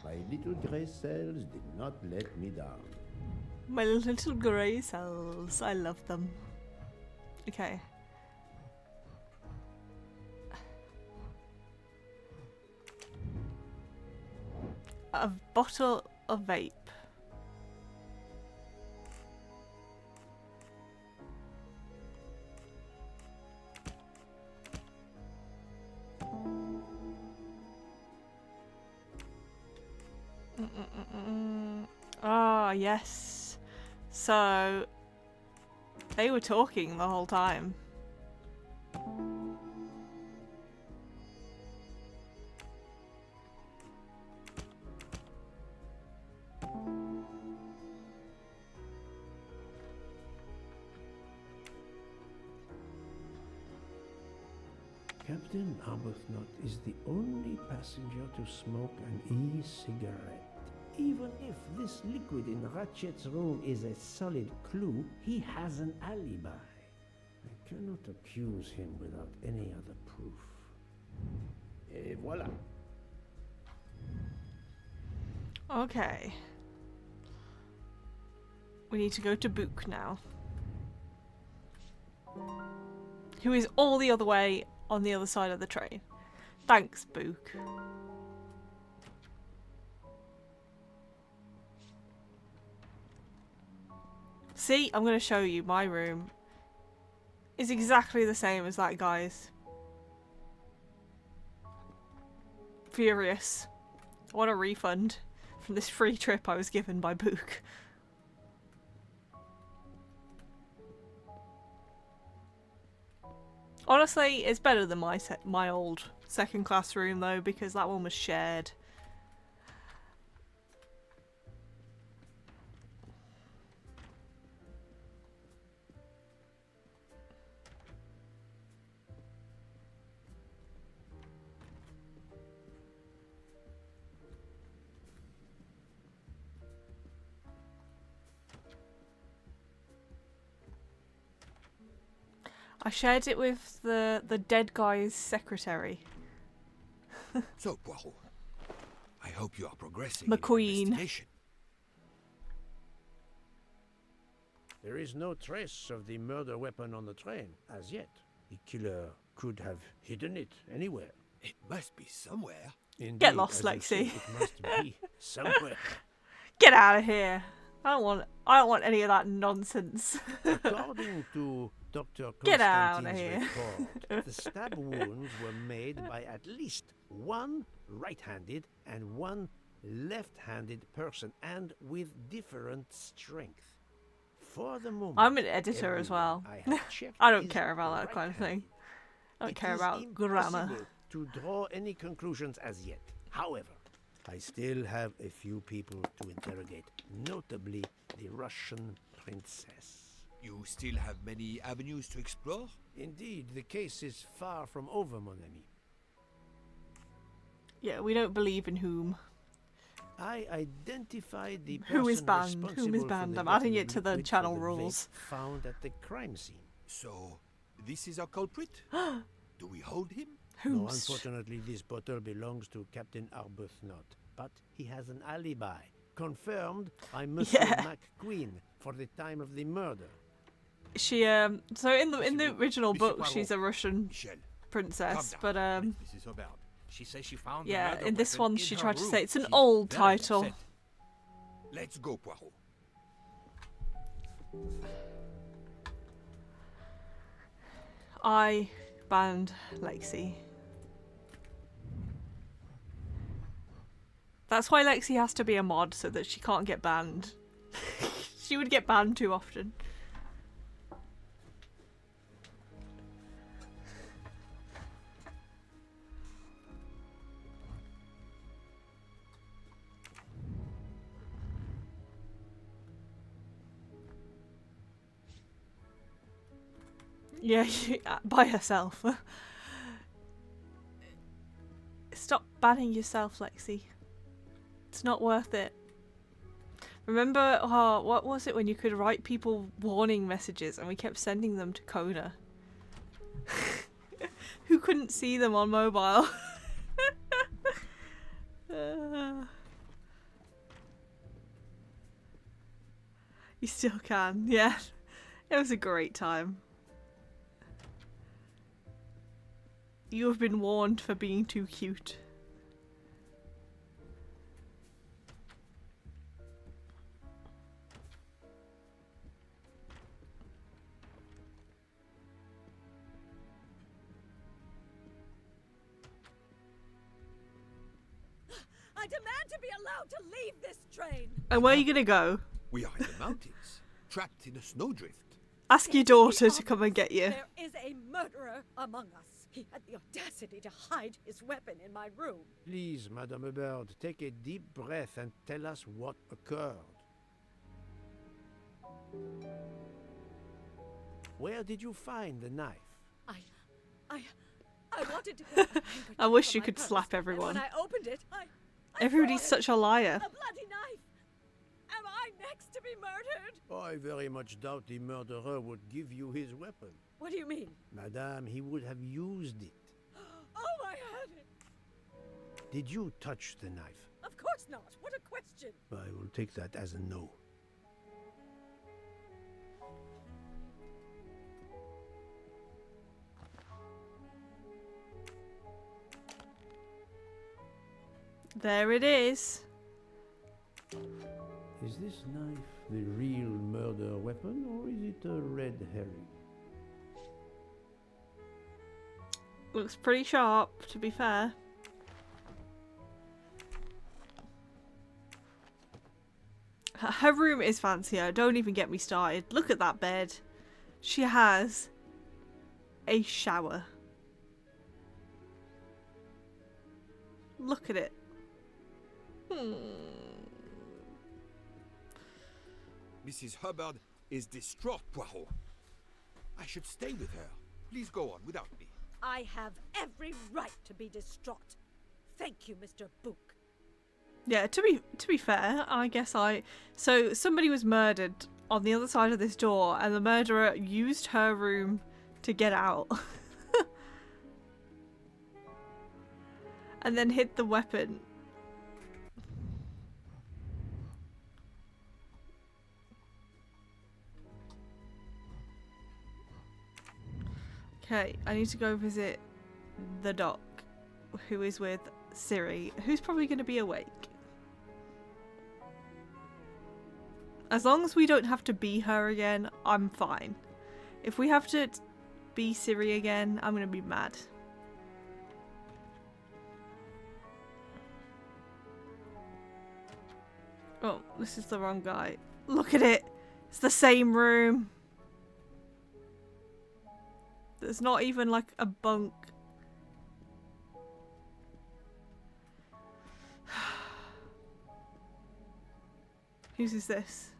My little grey cells did not let me down. My little grey cells. I love them. Okay. A bottle of vape. Ah, yes. So, they were talking the whole time. Captain Arbuthnot is the only passenger to smoke an e-cigarette. Even if this liquid in Ratchet's room is a solid clue, he has an alibi. I cannot accuse him without any other proof. Et voilà. Okay. We need to go to Book now. Who is all the other way on the other side of the train. Thanks, Book. See, I'm going to show you my room. It's exactly the same as that guy's. Furious. I want a refund from this free trip I was given by Book. Honestly, it's better than my old second class room though, because that one was shared. I shared it with the dead guy's secretary. So, Poirot, I hope you are progressing in your McQueen. investigation. There is no trace of the murder weapon on the train, as yet. The killer could have hidden it anywhere. It must be somewhere. Indeed, Get lost, as you say, Lexi. it must be somewhere. Get out of here! I don't want any of that nonsense. According to Dr. Get out of Constantine's here. report, the stab wounds were made by at least one right-handed and one left-handed person, and with different strength. For the moment, I'm an editor as well. everyone I have checked I don't is care about that kind of thing. I don't It care is about grammar. impossible to draw any conclusions as yet. However, I still have a few people to interrogate, notably the Russian princess. You still have many avenues to explore? Indeed, the case is far from over, mon ami. Yeah, we don't believe in whom. I identified the Who is person banned? Whom is responsible for banned? the I'm adding bottle it to of the liquid channel for the vape rules. found at the crime scene. So, this is our culprit? Do we hold him? No, unfortunately, this bottle belongs to Captain Arbuthnot, but he has an alibi. Confirmed by Monsieur McQueen for the time of the murder. She so in the original book she's a Russian princess, but Mrs. Hubbard. She says she found yeah, the murder in this weapon one she in tried her to room. say it's an She's old very title. upset. Let's go, Poirot. I banned Lexi. That's why Lexi has to be a mod, so that she can't get banned. She would get banned too often. Yeah, by herself. Stop banning yourself, Lexi. It's not worth it. Remember, what was it when you could write people warning messages and we kept sending them to Kona? Who couldn't see them on mobile? You still can, yeah. It was a great time. You have been warned for being too cute. I demand to be allowed to leave this train. And where are you gonna go? We are in the mountains, trapped in a snowdrift. Ask your daughter to come and get you. There is a murderer among us. He had the audacity to hide his weapon in my room. Please, Madame Hubbard, take a deep breath and tell us what occurred. Where did you find the knife? I wanted to get a I wish you from my could purse, slap and everyone. when I opened it, I Everybody's saw it. such a liar. A bloody knife. Am I next to be murdered? I very much doubt the murderer would give you his weapon. What do you mean? Madame, he would have used it. Oh, I had it. Did you touch the knife? Of course not. What a question. I will take that as a no. There it is. Is this knife the real murder weapon, or is it a red herring? Looks pretty sharp, to be fair. Her room is fancier. Don't even get me started. Look at that bed. She has a shower. Look at it. Mrs. Hubbard is distraught, Poirot. I should stay with her. Please go on without me. I have every right to be distraught. Thank you, Mr. Book. Yeah, to be fair, I guess so somebody was murdered on the other side of this door, and the murderer used her room to get out. And then hid the weapon. Okay, I need to go visit the doc, who is with Siri, who's probably going to be awake. As long as we don't have to be her again, I'm fine. If we have to be Siri again, I'm going to be mad. Oh, this is the wrong guy. Look at it! It's the same room. There's not even like a bunk. Whose is this?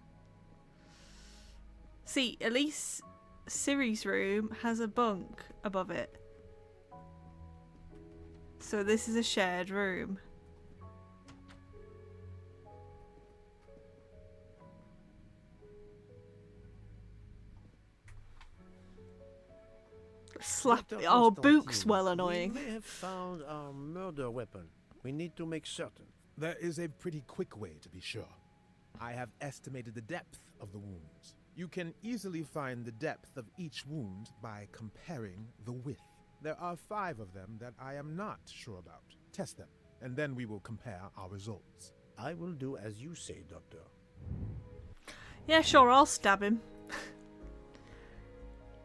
See, at least Siri's room has a bunk above it. So this is a shared room. Slap. Dr. Oh, Book's Constantine, well annoying. We may have found our murder weapon. We need to make certain. There is a pretty quick way to be sure. I have estimated the depth of the wounds. You can easily find the depth of each wound by comparing the width. There are 5 of them that I am not sure about. Test them, and then we will compare our results. I will do as you say, Doctor. Yeah, sure, I'll stab him.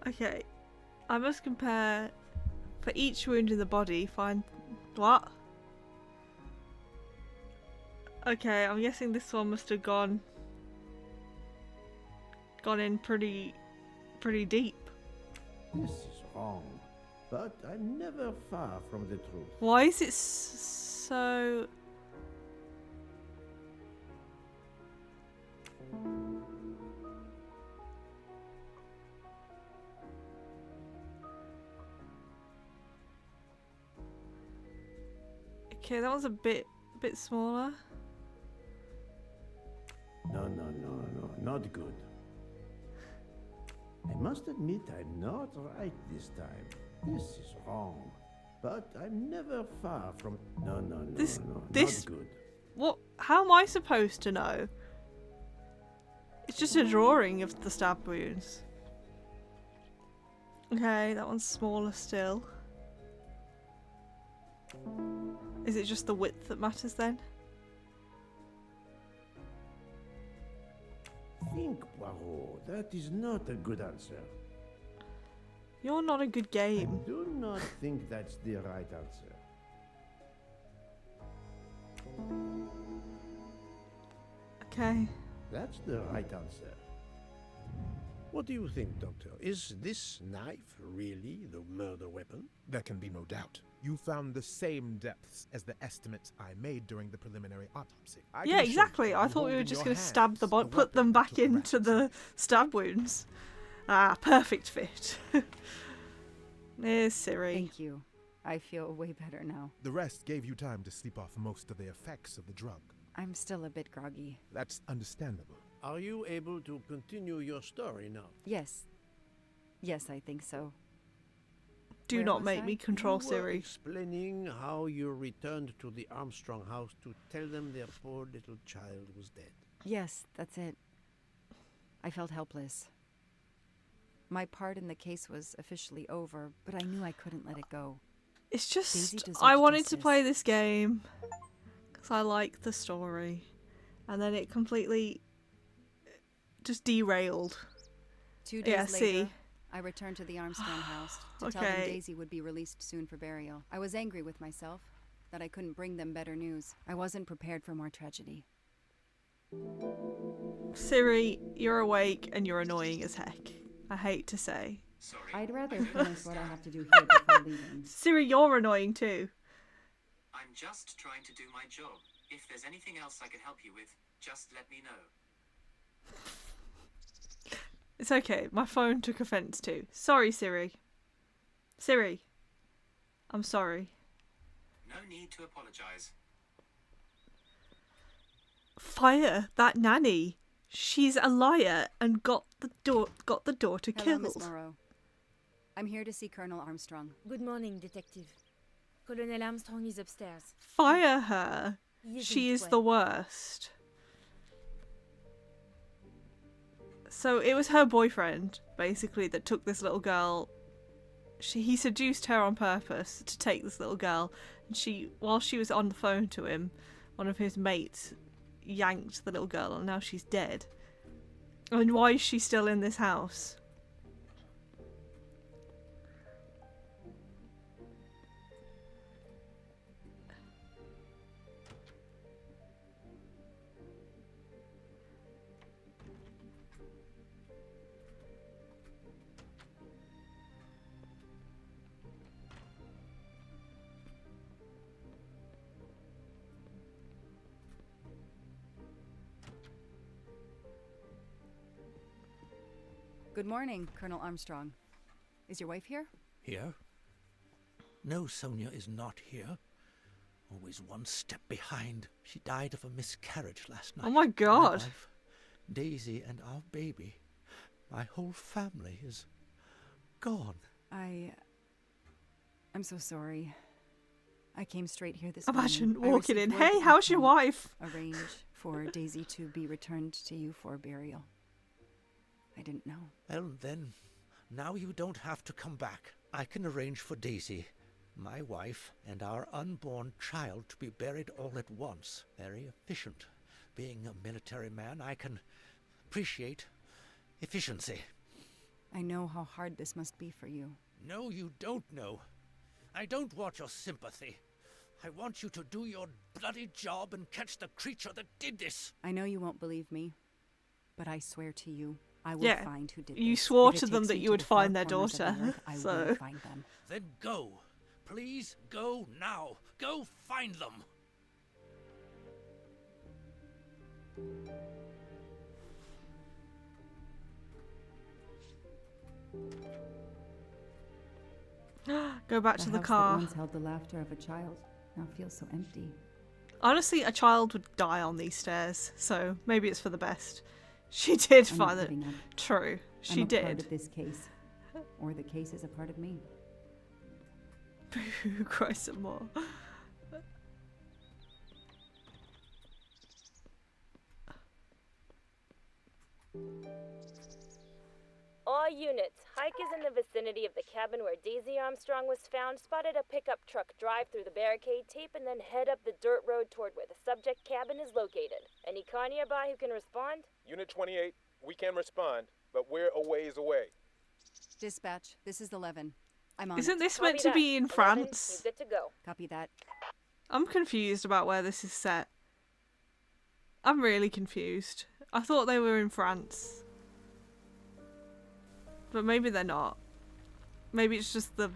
Okay. I must compare for each wound in the body, find... What? Okay, I'm guessing this one must have gone in pretty deep. This is wrong, but I'm never far from the truth. Why is it so... Okay, that was a bit smaller. No, not good. I must admit I'm not right this time. This is wrong, but I'm never far from... No, not good. What? How am I supposed to know? It's just a drawing of the stab wounds. Okay, that one's smaller still. Is it just the width that matters then? Think, Poirot. That is not a good answer. You're not a good game. I do not think that's the right answer. Okay. That's the right answer. What do you think, Doctor? Is this knife really the murder weapon? There can be no doubt. You found the same depths as the estimates I made during the preliminary autopsy. Yeah, exactly. I thought we were just going to stab the body, put them back into the stab wounds. Ah, perfect fit. There's Siri. Thank you. I feel way better now. The rest gave you time to sleep off most of the effects of the drug. I'm still a bit groggy. That's understandable. Are you able to continue your story now? Yes. Yes, I think so. Do Where not was make I? me control You were Siri. explaining how you returned to the Armstrong house to tell them their poor little child was dead. Yes, that's it. I felt helpless. My part in the case was officially over, but I knew I couldn't let it go. It's Daisy just, deserves I wanted to justice. play this game because I like the story, and then it completely just derailed. 2 days Yeah, later, see. I returned to the Armstrong house to tell them Daisy would be released soon for burial. I was angry with myself that I couldn't bring them better news. I wasn't prepared for more tragedy. Siri, you're awake and you're annoying as heck. I hate to say. I'd rather finish what I have to do here before leaving. Siri, you're annoying too. I'm just trying to do my job. If there's anything else I can help you with, just let me know. It's okay. My phone took offense too. Sorry, Siri. Siri. I'm sorry. No need to apologize. Fire that nanny. She's a liar and got the daughter Hello, killed. Miss Moreau. I'm here to see Colonel Armstrong. Good morning, Detective. Colonel Armstrong is upstairs. Fire her. He isn't She is well. the worst. So it was her boyfriend, basically, that took this little girl. He seduced her on purpose to take this little girl. And while she was on the phone to him, one of his mates yanked the little girl and now she's dead. And why is she still in this house? Good morning, Colonel Armstrong. Is your wife here? Here? No, Sonia is not here. Always one step behind. She died of a miscarriage last night. Oh my God. My wife, Daisy, and our baby. My whole family is gone. I'm so sorry. I came straight here this Imagine morning. walking in, I received word hey, that how's you your can wife? Arrange for Daisy to be returned to you for burial. I didn't know. Well, then, now you don't have to come back. I can arrange for Daisy, my wife, and our unborn child to be buried all at once. Very efficient. Being a military man, I can appreciate efficiency. I know how hard this must be for you. No, you don't know. I don't want your sympathy. I want you to do your bloody job and catch the creature that did this. I know you won't believe me, but I swear to you, I will Yeah, find who did you this. swore If it to them takes that me you to would the far find their corners of the daughter, earth, I so- will find them. Then go. Please go now. Go find them. Go back to the house car. that once held the laughter of a child now feels so empty. Honestly, a child would die on these stairs, so maybe it's for the best. She did I'm not find it. giving up. True, she I'm a did. part of this case, or the case is a part of me. Boo, cry some more. All units, Hike is in the vicinity of the cabin where Daisy Armstrong was found, spotted a pickup truck drive through the barricade tape, and then head up the dirt road toward where the subject cabin is located. Any car nearby who can respond? Unit 28, we can respond, but we're a ways away. Dispatch, this is 11. I'm on Isn't it. this Copy meant to that. be in 11, France? you're good to go. Copy that. I'm confused about where this is set. I'm really confused. I thought they were in France. But maybe they're not. Maybe it's just the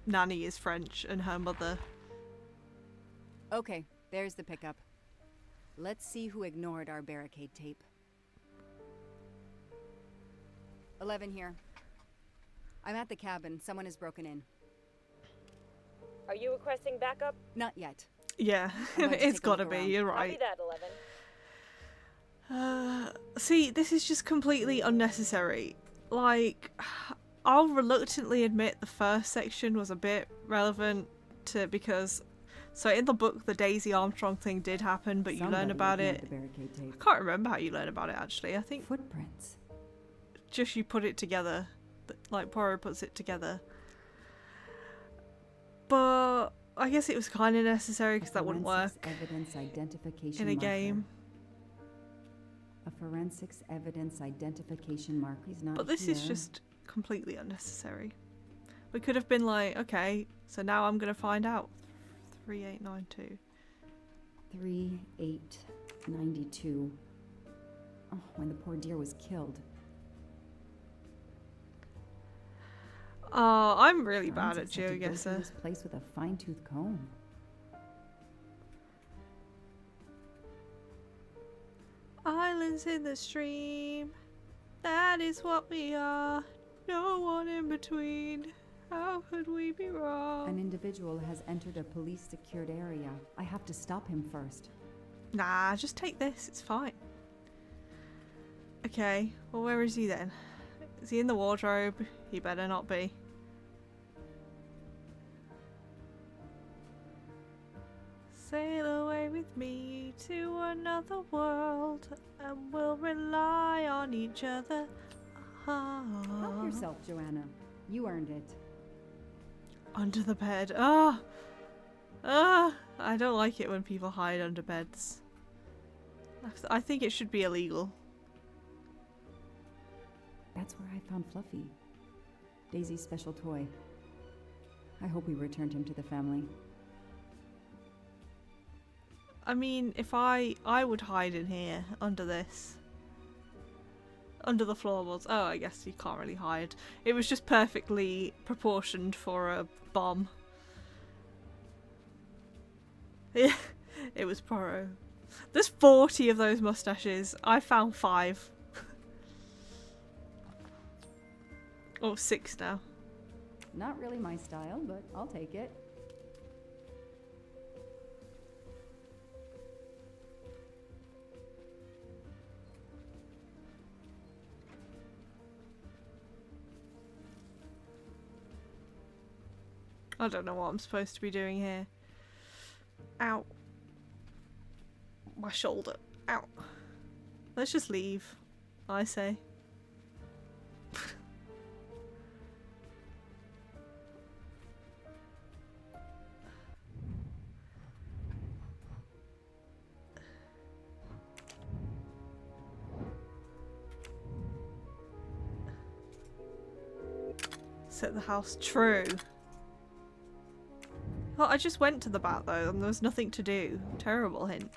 nanny is French and her mother. Okay, there's the pickup. Let's see who ignored our barricade tape. 11 here. I'm at the cabin. Someone has broken in. Are you requesting backup? Not yet. Yeah, I'm going to it's take a look gotta be, around. you're Copy right. that, 11. See, this is just completely unnecessary. Like, I'll reluctantly admit the first section was a bit relevant to because so in the book the Daisy Armstrong thing did happen, but you learn Somebody about ignored it. the barricade tape. I can't remember how you learn about it actually. I think Footprints. just you put it together, like Poirot puts it together. But I guess it was kind of necessary because that wouldn't work Evidence identification in a marker. game. A forensics evidence identification marker. He's not But this is here. just completely unnecessary. We could have been like, okay, so now I'm gonna find out. 3892. 3892. Oh, when the poor deer was killed. Oh, I'm really bad at Forensics had to go through GeoGuessr. this place with a fine-tooth comb. Islands in the stream. That is what we are. No one in between. How could we be wrong? An individual has entered a police-secured area. I have to stop him first. Nah, just take this. It's fine. Okay, well, where is he then? Is he in the wardrobe? He better not be. Sail away with me to another world, and we'll rely on each other. Help yourself, Joanna. You earned it. Under the bed. I don't like it when people hide under beds. I think it should be illegal. That's where I found Fluffy. Daisy's special toy. I hope we returned him to the family. I mean, if I would hide in here, under this. Under the floorboards. Oh, I guess you can't really hide. It was just perfectly proportioned for a bomb. Yeah, it was Poirot. There's 40 of those mustaches. I found 5. Oh, 6 now. Not really my style, but I'll take it. I don't know what I'm supposed to be doing here. Ow. My shoulder. Ow. Let's just leave, I say. Set the house true. Well, I just went to the bat though, and there was nothing to do. Terrible hint.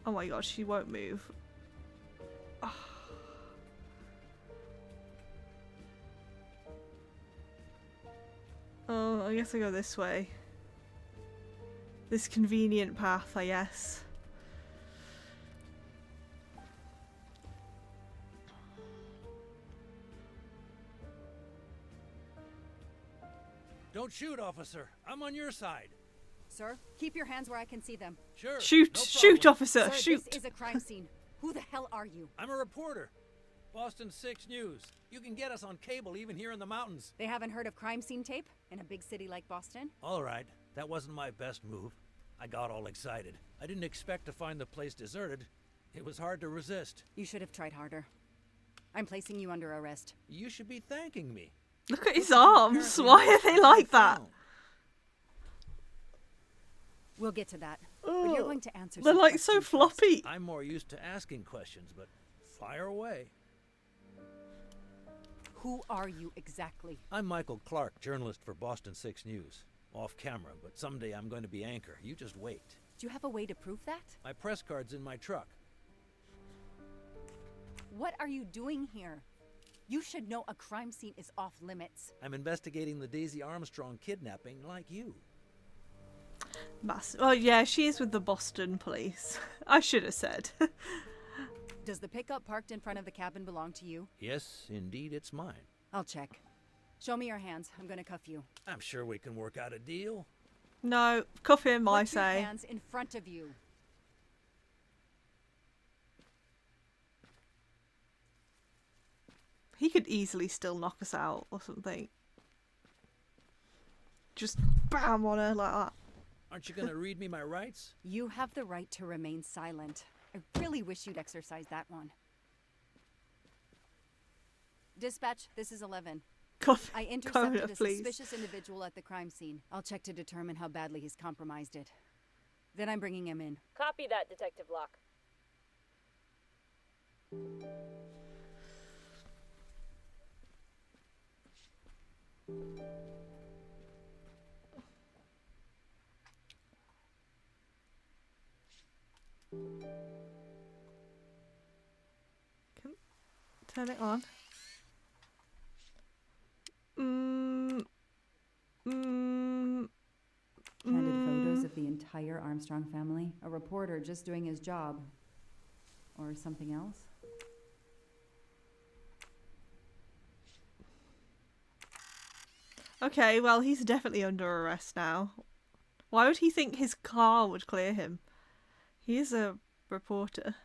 Oh my god, she won't move. Oh, I guess I go this way. This convenient path, I guess. Don't shoot, officer. I'm on your side. Sir, keep your hands where I can see them. Sure. Shoot! No Shoot, problem. officer! Sir, Shoot! this is a crime scene. Who the hell are you? I'm a reporter. Boston 6 News. You can get us on cable even here in the mountains. They haven't heard of crime scene tape in a big city like Boston? All right. That wasn't my best move. I got all excited. I didn't expect to find the place deserted. It was hard to resist. You should have tried harder. I'm placing you under arrest. You should be thanking me. Look at his arms! Why are they like that? We'll get to that. But you're going to answer They're some like so questions floppy. I'm more used to asking questions, but fire away. Who are you exactly? I'm Michael Clark, journalist for Boston 6 News. Off camera, but someday I'm going to be anchor. You just wait. Do you have a way to prove that? My press card's in my truck. What are you doing here? You should know a crime scene is off limits. I'm investigating the Daisy Armstrong kidnapping like you. Oh yeah, she is with the Boston police. I should have said. Does the pickup parked in front of the cabin belong to you? Yes, indeed, it's mine. I'll check. Show me your hands. I'm gonna cuff you. I'm sure we can work out a deal. No, cuff him, I Put your say. hands in front of you. He could easily still knock us out or something. Just bam on her like that. Aren't you going to read me my rights? You have the right to remain silent. I really wish you'd exercise that one. Dispatch, this is 11. Cuff I her, intercepted a please. suspicious individual at the crime scene. I'll check to determine how badly he's compromised it. Then I'm bringing him in. Copy that, Detective Locke. Turn it on. Candid photos of the entire Armstrong family. A reporter just doing his job. Or something else? Okay, well, he's definitely under arrest now. Why would he think his car would clear him? He is a reporter.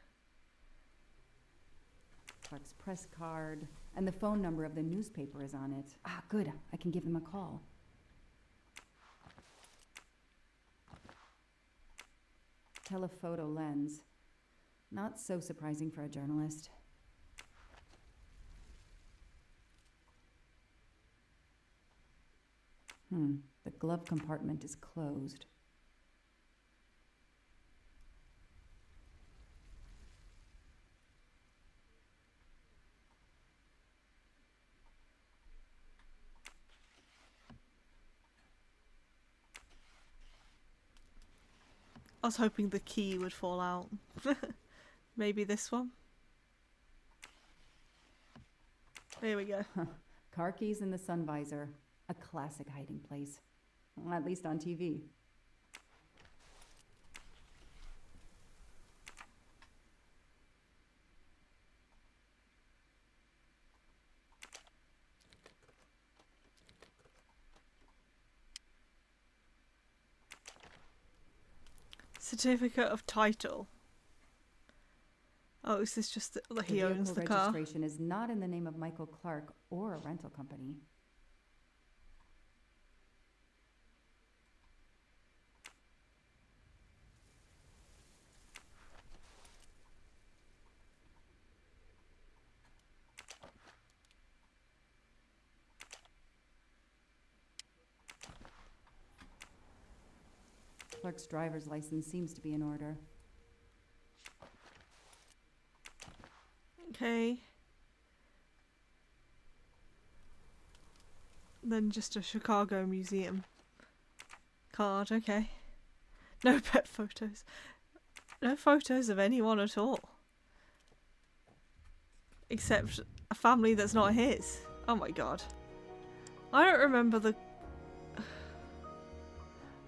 Clark's press card. And the phone number of the newspaper is on it. Ah, good. I can give him a call. Telephoto lens. Not so surprising for a journalist. The glove compartment is closed. I was hoping the key would fall out. Maybe this one? There we go. Car keys in the sun visor. A classic hiding place. Well, at least on TV. Certificate of title. Oh, is this just that The he owns vehicle the car? registration is not in the name of Michael Clark or a rental company. Clark's driver's license seems to be in order. Okay. Then just a Chicago museum card, okay. No pet photos. No photos of anyone at all. Except a family that's not his. Oh my god. I don't remember the...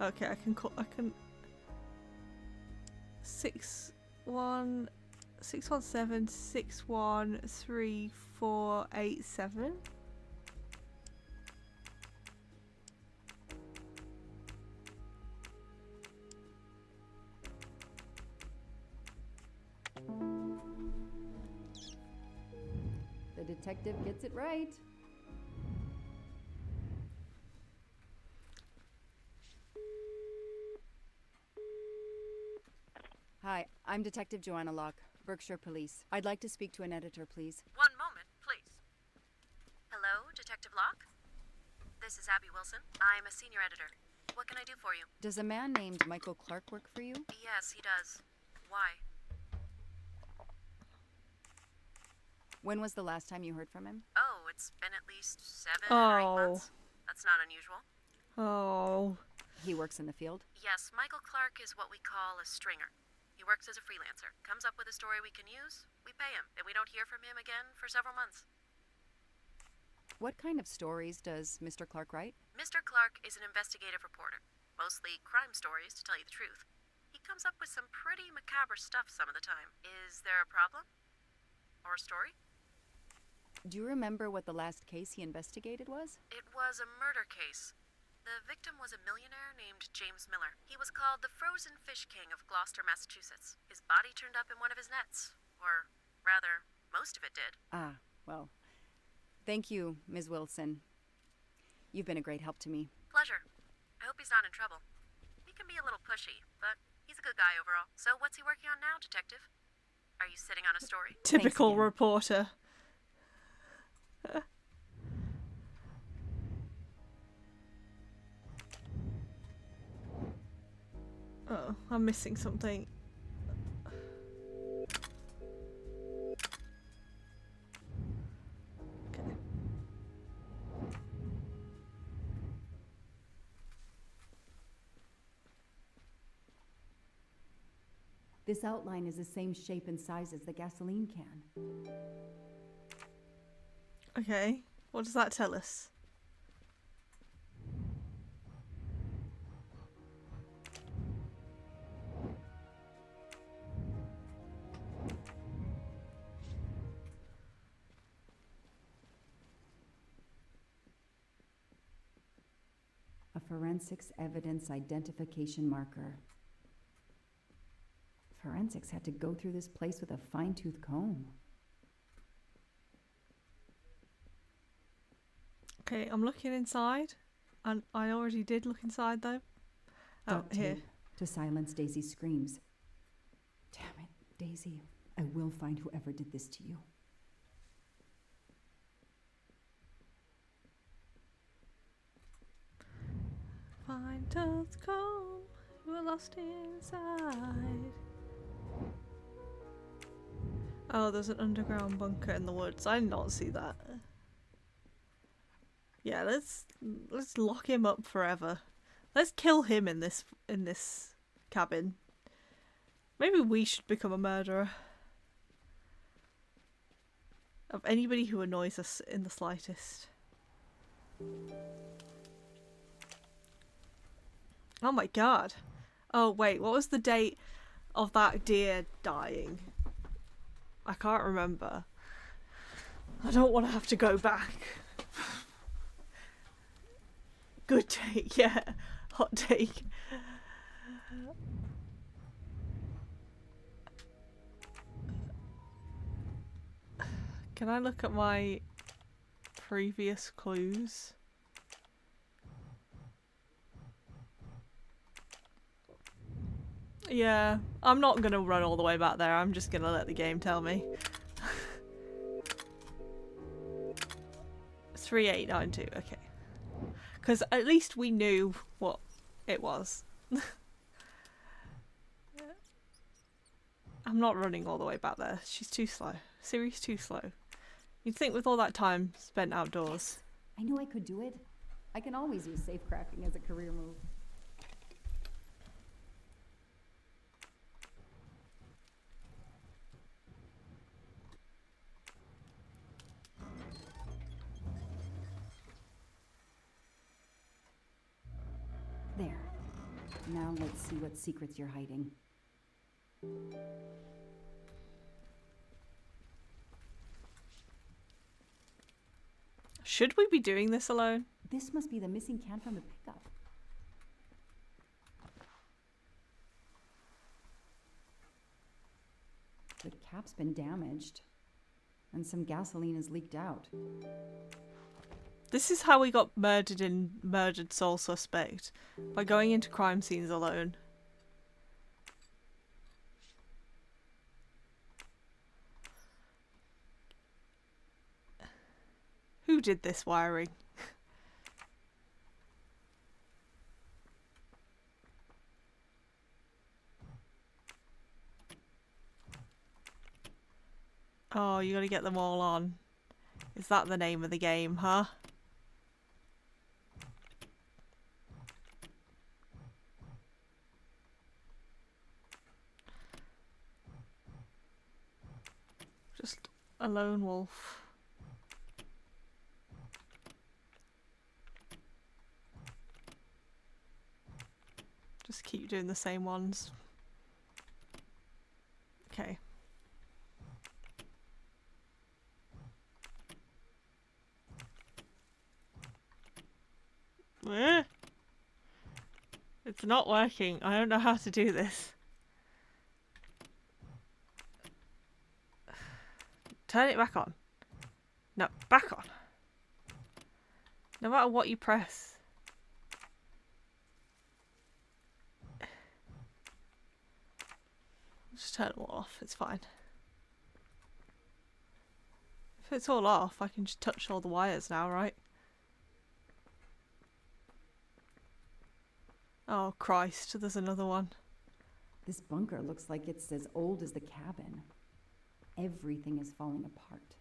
Okay, I can call... 617 613487. The detective gets it right. Hi, I'm Detective Joanna Locke, Berkshire Police. I'd like to speak to an editor, please. One moment, please. Hello, Detective Locke? This is Abby Wilson. I'm a senior editor. What can I do for you? Does a man named Michael Clark work for you? Yes, he does. Why? When was the last time you heard from him? Oh, it's been at least 7 or 8 Oh. months. That's not unusual. Oh. He works in the field? Yes, Michael Clark is what we call a stringer. He works as a freelancer, comes up with a story we can use, we pay him, and we don't hear from him again for several months. What kind of stories does Mr. Clark write? Mr. Clark is an investigative reporter, mostly crime stories, to tell you the truth. He comes up with some pretty macabre stuff some of the time. Is there a problem? Or a story? Do you remember what the last case he investigated was? It was a murder case. The victim was a millionaire named James Miller. He was called the Frozen Fish King of Gloucester, Massachusetts. His body turned up in one of his nets. Or, rather, most of it did. Ah, well, thank you, Ms. Wilson. You've been a great help to me. Pleasure. I hope he's not in trouble. He can be a little pushy, but he's a good guy overall. So what's he working on now, Detective? Are you sitting on a story? Typical reporter. Oh, I'm missing something. Okay. This outline is the same shape and size as the gasoline can. Okay, what does that tell us? A forensics evidence identification marker. Forensics had to go through this place with a fine-tooth comb. Okay, I'm looking inside. And I already did look inside though. Oh, Duct here. tape to silence Daisy's screams. Damn it, Daisy. I will find whoever did this to you. Fine-tooth comb, we're lost inside. Oh, there's an underground bunker in the woods. I did not see that. Yeah, let's lock him up forever. Let's kill him in this cabin. Maybe we should become a murderer of anybody who annoys us in the slightest. Oh my god. Oh wait, what was the date of that deer dying? I can't remember. I don't want to have to go back. Good take, yeah. Hot take. Can I look at my previous clues? Yeah, I'm not gonna run all the way back there. I'm just gonna let the game tell me. 3892, okay. Because at least we knew what it was. I'm not running all the way back there. She's too slow. Siri's too slow. You'd think with all that time spent outdoors. Yes, I knew I could do it. I can always use safecracking as a career move. There. Now let's see what secrets you're hiding. Should we be doing this alone? This must be the missing can from the pickup. The cap's been damaged, and some gasoline has leaked out. This is how we got murdered in Murdered Sole Suspect. By going into crime scenes alone. Who did this wiring? Oh, you gotta get them all on. Is that the name of the game, huh? Just a lone wolf. Just keep doing the same ones. Okay. It's not working. I don't know how to do this. Turn it back on. No, back on. No matter what you press. Just turn it all off. It's fine. If it's all off, I can just touch all the wires now, right? Oh, Christ. There's another one. This bunker looks like it's as old as the cabin. Everything is falling apart.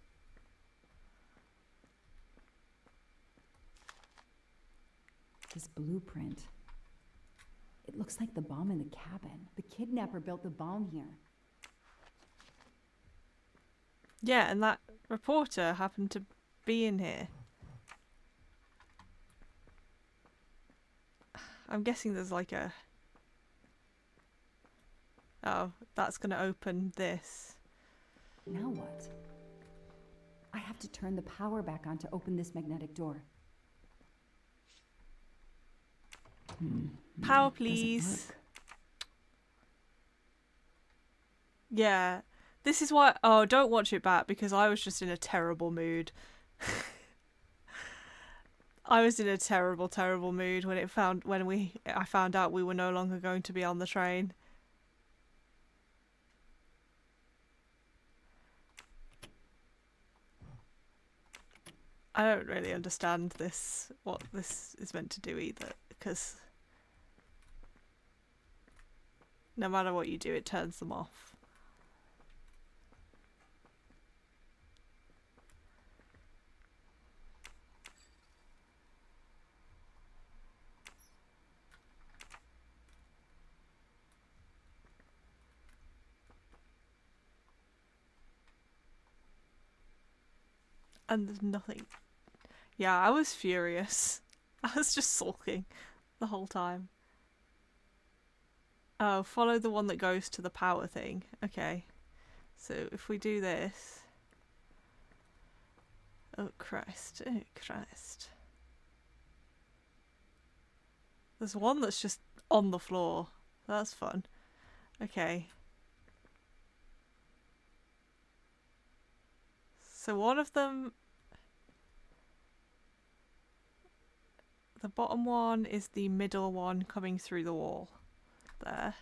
This blueprint. It looks like the bomb in the cabin. The kidnapper built the bomb here. Yeah, and that reporter happened to be in here. I'm guessing there's like a... Oh, that's going to open this. Now what? I have to turn the power back on to open this magnetic door. Power, please. Yeah. This is why... Oh, don't watch it back because I was just in a terrible mood. I was in a terrible, terrible mood when I found out we were no longer going to be on the train. I don't really understand what this is meant to do either, because no matter what you do, it turns them off. And there's nothing. Yeah, I was furious. I was just sulking the whole time. Oh, follow the one that goes to the power thing. Okay. So if we do this... Oh, Christ. Oh, Christ. There's one that's just on the floor. That's fun. Okay. So one of them, the bottom one is the middle one coming through the wall. There.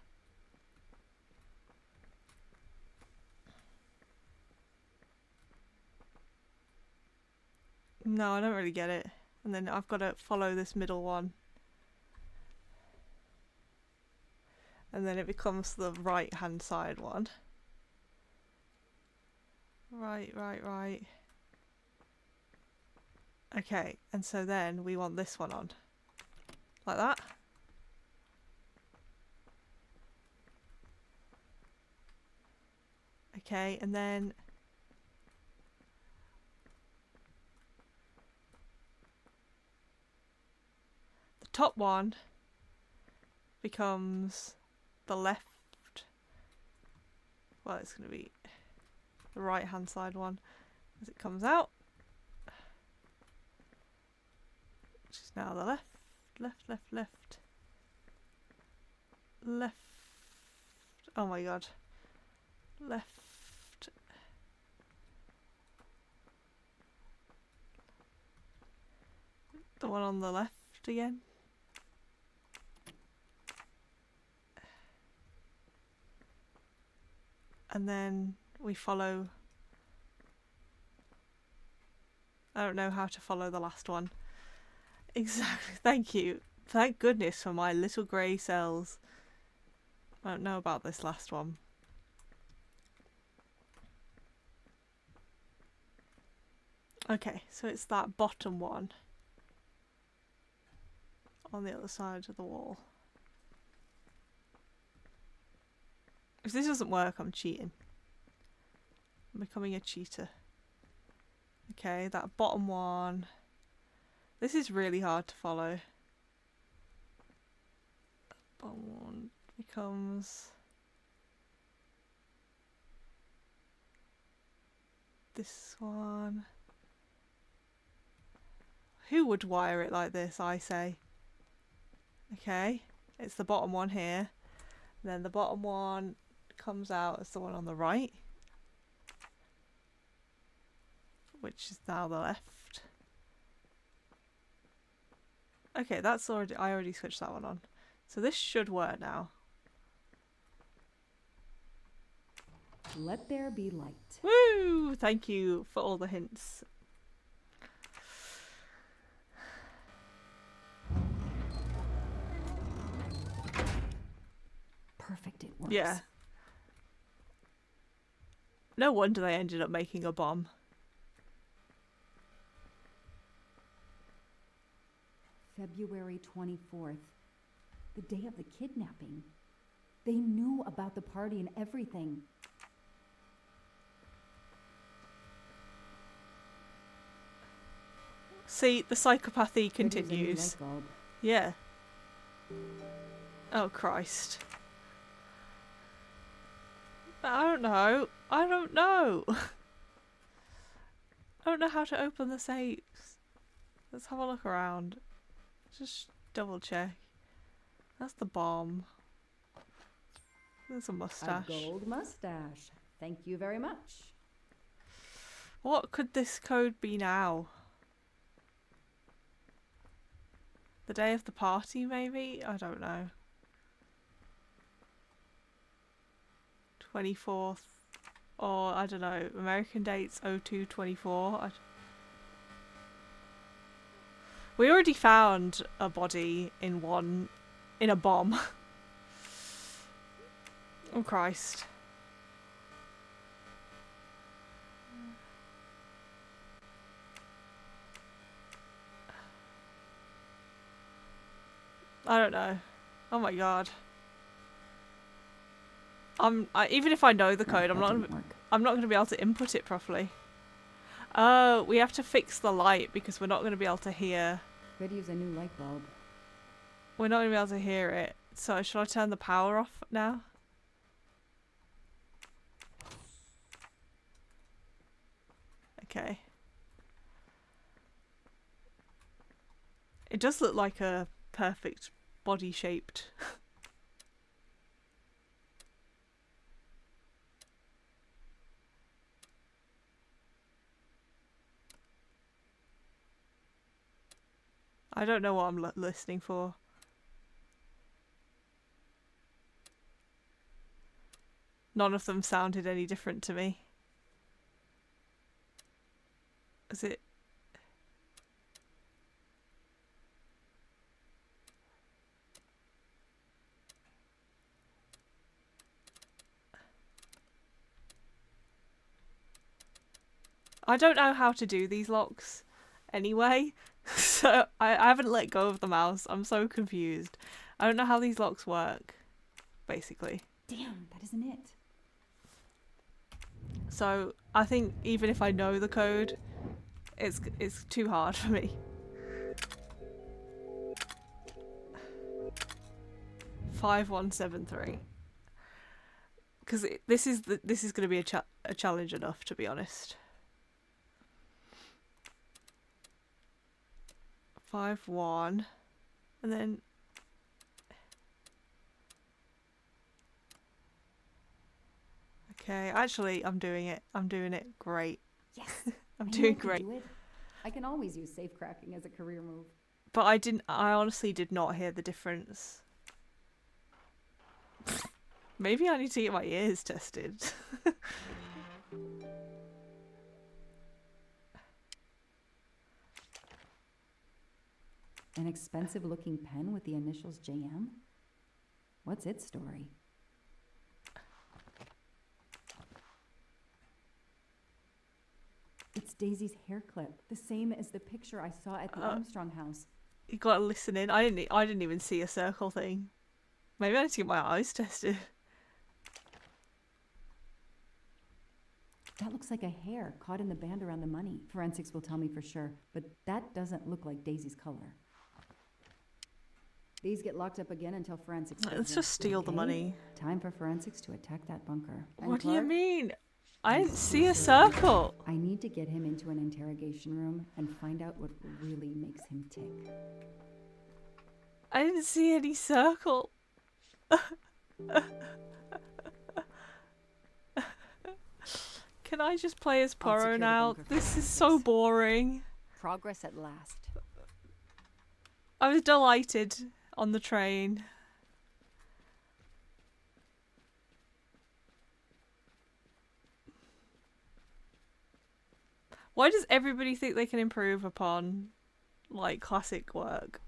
No, I don't really get it. And then I've got to follow this middle one. And then it becomes the right hand side one. Right. Okay, and so then we want this one on. Like that. Okay, and then the top one becomes the left. Well, it's going to be the right hand side one as it comes out. Which is now the left. Oh my god. Left. The one on the left again. And then we follow. I don't know how to follow the last one. Exactly. Thank you. Thank goodness for my little grey cells. I don't know about this last one. Okay, so it's that bottom one on the other side of the wall. If this doesn't work, I'm cheating. I'm becoming a cheater. Okay, that bottom one. This is really hard to follow. Bottom one becomes this one. Who would wire it like this, I say? Okay, it's the bottom one here. And then the bottom one comes out as the one on the right, which is now the left. Okay, that's already, I already switched that one on. So this should work now. Let there be light. Woo! Thank you for all the hints. Perfect, it works. Yeah. No wonder they ended up making a bomb. February 24th, the day of the kidnapping. They knew about the party and everything. See, the psychopathy Could use a new continues. light bulb. Yeah. Oh, Christ. I don't know. I don't know. I don't know how to open the safes. Let's have a look around. Just double check. That's the bomb. There's a mustache. A gold mustache. Thank you very much. What could this code be now? The day of the party, maybe? I don't know. 24th. Or, I don't know, American dates 0224. We already found a body in a bomb. Oh, Christ. I don't know. Oh my god. Even if I know the code, I'm not going to be able to input it properly. Oh, we have to fix the light because we're not going to be able to hear. Could use a new light bulb. We're not going to be able to hear it. So should I turn the power off now? Okay. It does look like a perfect body shaped. I don't know what I'm listening for. None of them sounded any different to me. Is it? I don't know how to do these locks anyway, so I haven't let go of the mouse. I'm so confused. I don't know how these locks work, basically. Damn, that isn't it. So I think even if I know the code, it's too hard for me. 5173. Because this is going to be a challenge enough, to be honest. 5-1, and then okay. Actually, I'm doing it. I'm doing it great. Yes, I'm I doing know I can great. do it. I can always use safe cracking as a career move. But I didn't. I honestly did not hear the difference. Maybe I need to get my ears tested. An expensive-looking pen with the initials JM? What's its story? It's Daisy's hair clip, the same as the picture I saw at the Armstrong house. You gotta listen in. I didn't even see a circle thing. Maybe I need to get my eyes tested. That looks like a hair caught in the band around the money. Forensics will tell me for sure, but that doesn't look like Daisy's color. These get locked up again until forensics. Let's just steal the money. Time for forensics to attack that bunker. And What do you Clark? mean? I didn't see a circle. I need to get him into an interrogation room and find out what really makes him tick. I didn't see any circle. Can I just play as I'll secure Poirot the now? bunker for This is forensics. so boring. Progress at last. I was delighted on the train. Why does everybody think they can improve upon, like, classic work?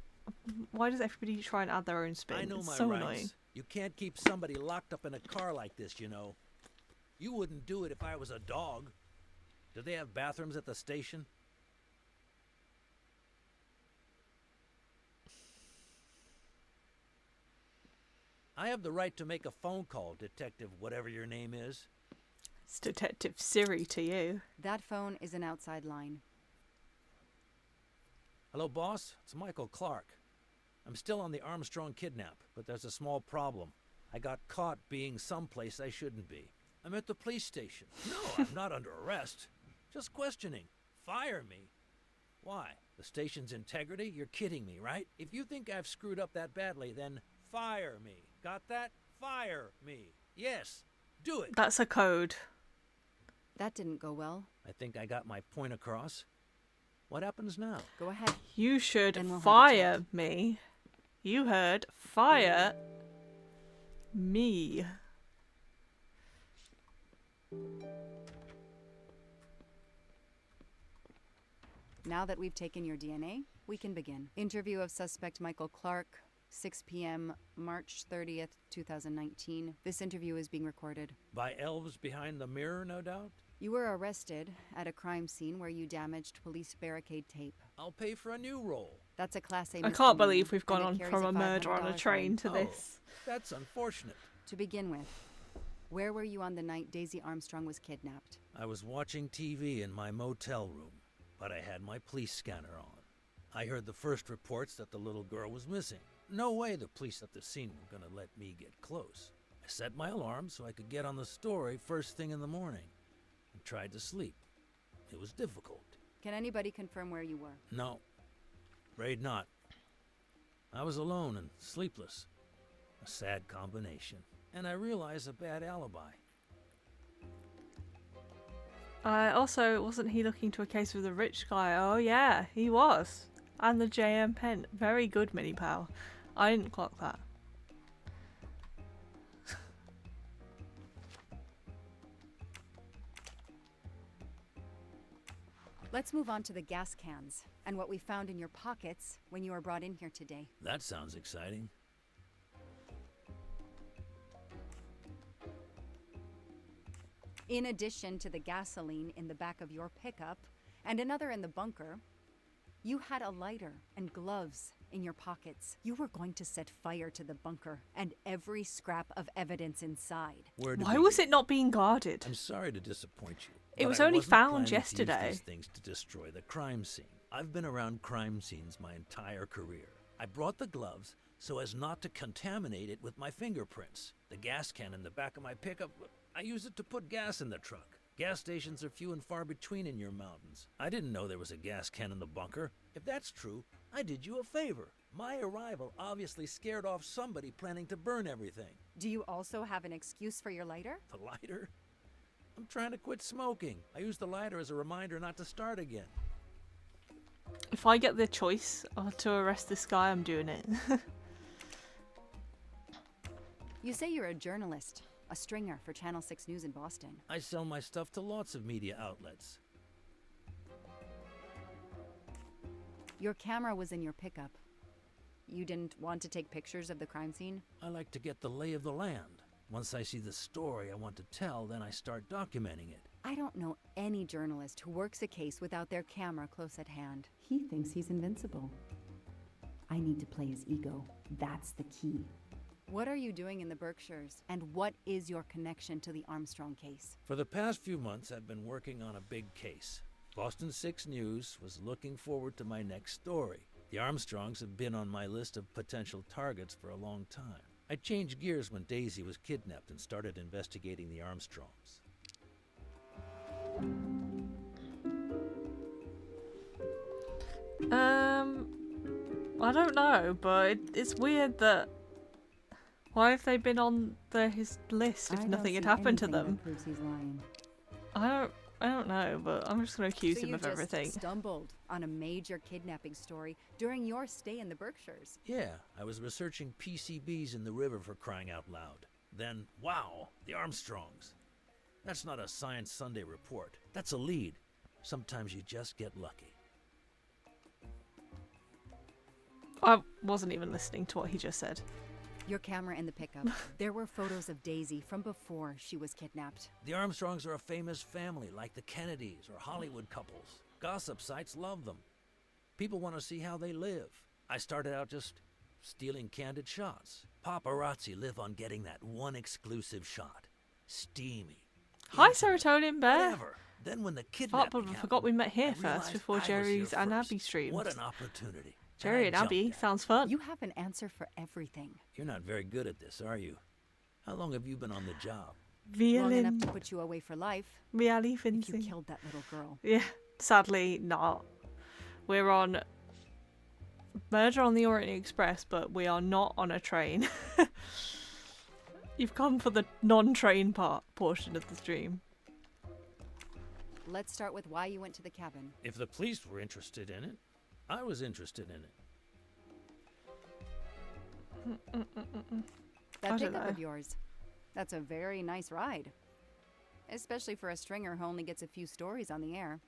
Why does everybody try and add their own spin? I know It's my so rights. annoying. You can't keep somebody locked up in a car like this, you know. You wouldn't do it if I was a dog. Do they have bathrooms at the station? I have the right to make a phone call, Detective whatever your name is. It's Detective Siri to you. That phone is an outside line. Hello, boss. It's Michael Clark. I'm still on the Armstrong kidnap, but there's a small problem. I got caught being someplace I shouldn't be. I'm at the police station. No, I'm not under arrest. Just questioning. Fire me. Why? The station's integrity? You're kidding me, right? If you think I've screwed up that badly, then fire me. Got that? Fire me. Yes. Do it. That's a code. That didn't go well. I think I got my point across. What happens now? Go ahead. You should Then we'll have a fire me. You heard fire me. Now that we've taken your DNA, we can begin. Interview of suspect Michael Clark, 6 p.m., March 30th, 2019. This interview is being recorded. By elves behind the mirror, no doubt? You were arrested at a crime scene where you damaged police barricade tape. I'll pay for a new role. That's a Class A I can't misdemeanor, believe we've and gone it on carries from a murder on a $500 train to Oh, this. That's unfortunate. To begin with, where were you on the night Daisy Armstrong was kidnapped? I was watching TV in my motel room, but I had my police scanner on. I heard the first reports that the little girl was missing. No way the police at the scene were gonna let me get close. I set my alarm so I could get on the story first thing in the morning and tried to sleep. It was difficult. Can anybody confirm where you were? No, afraid not. I was alone and sleepless. A sad combination. And I realized a bad alibi. Also, wasn't he looking to a case with a rich guy? Oh yeah, he was. And the JM pen. Very good, Mini Pal. I didn't clock that. Let's move on to the gas cans and what we found in your pockets when you were brought in here today. That sounds exciting. In addition to the gasoline in the back of your pickup and another in the bunker, you had a lighter and gloves in your pockets. You were going to set fire to the bunker and every scrap of evidence inside. Why was it not being guarded? I'm sorry to disappoint you. It was but I only wasn't found planning to use yesterday. these things to destroy the crime scene. I've been around crime scenes my entire career. I brought the gloves so as not to contaminate it with my fingerprints. The gas can in the back of my pickup, I use it to put gas in the truck. Gas stations are few and far between in your mountains. I didn't know there was a gas can in the bunker. If that's true, I did you a favor. My arrival obviously scared off somebody planning to burn everything. Do you also have an excuse for your lighter? The lighter? I'm trying to quit smoking. I use the lighter as a reminder not to start again. If I get the choice to arrest this guy, I'm doing it. You say you're a journalist, a stringer for Channel 6 News in Boston. I sell my stuff to lots of media outlets. Your camera was in your pickup. You didn't want to take pictures of the crime scene? I like to get the lay of the land. Once I see the story I want to tell, then I start documenting it. I don't know any journalist who works a case without their camera close at hand. He thinks he's invincible. I need to play his ego. That's the key. What are you doing in the Berkshires? And what is your connection to the Armstrong case? For the past few months, I've been working on a big case. Boston 6 News was looking forward to my next story. The Armstrongs have been on my list of potential targets for a long time. I changed gears when Daisy was kidnapped and started investigating the Armstrongs. I don't know, but it's weird that... Why have they been on his list if nothing had happened to them? Proves he's lying. I don't know, but I'm just gonna accuse him of So you everything. just stumbled on a major kidnapping story during your stay in the Berkshires. Yeah, I was researching PCBs in the river for crying out loud. Then, wow, the Armstrongs. That's not a Science Sunday report. That's a lead. Sometimes you just get lucky. I wasn't even listening to what he just said. Your camera in the pickup. There were photos of Daisy from before she was kidnapped. The Armstrongs are a famous family, like the Kennedys or Hollywood couples. Gossip sites love them. People want to see how they live. I started out just stealing candid shots. Paparazzi live on getting that one exclusive shot. Steamy. Hi, Serotonin Bear. Whatever. Then when the Fuck, kidnapping but I happened, forgot we met here I first realized before I was here Jerry's and first. Abby streams. What an opportunity. Jerry I and jumped Abby at it. sounds fun. You have an answer for everything. You're not very good at this, are you? How long have you been on the job? Long enough to put you away for life. Really, If Vinci. you killed that little girl. Yeah, sadly not. We're on Murder on the Orient Express, but we are not on a train. You've come for the non-train portion of the stream. Let's start with why you went to the cabin. If the police were interested in it, I was interested in it. That I don't pickup know. of yours. That's a very nice ride. Especially for a stringer who only gets a few stories on the air.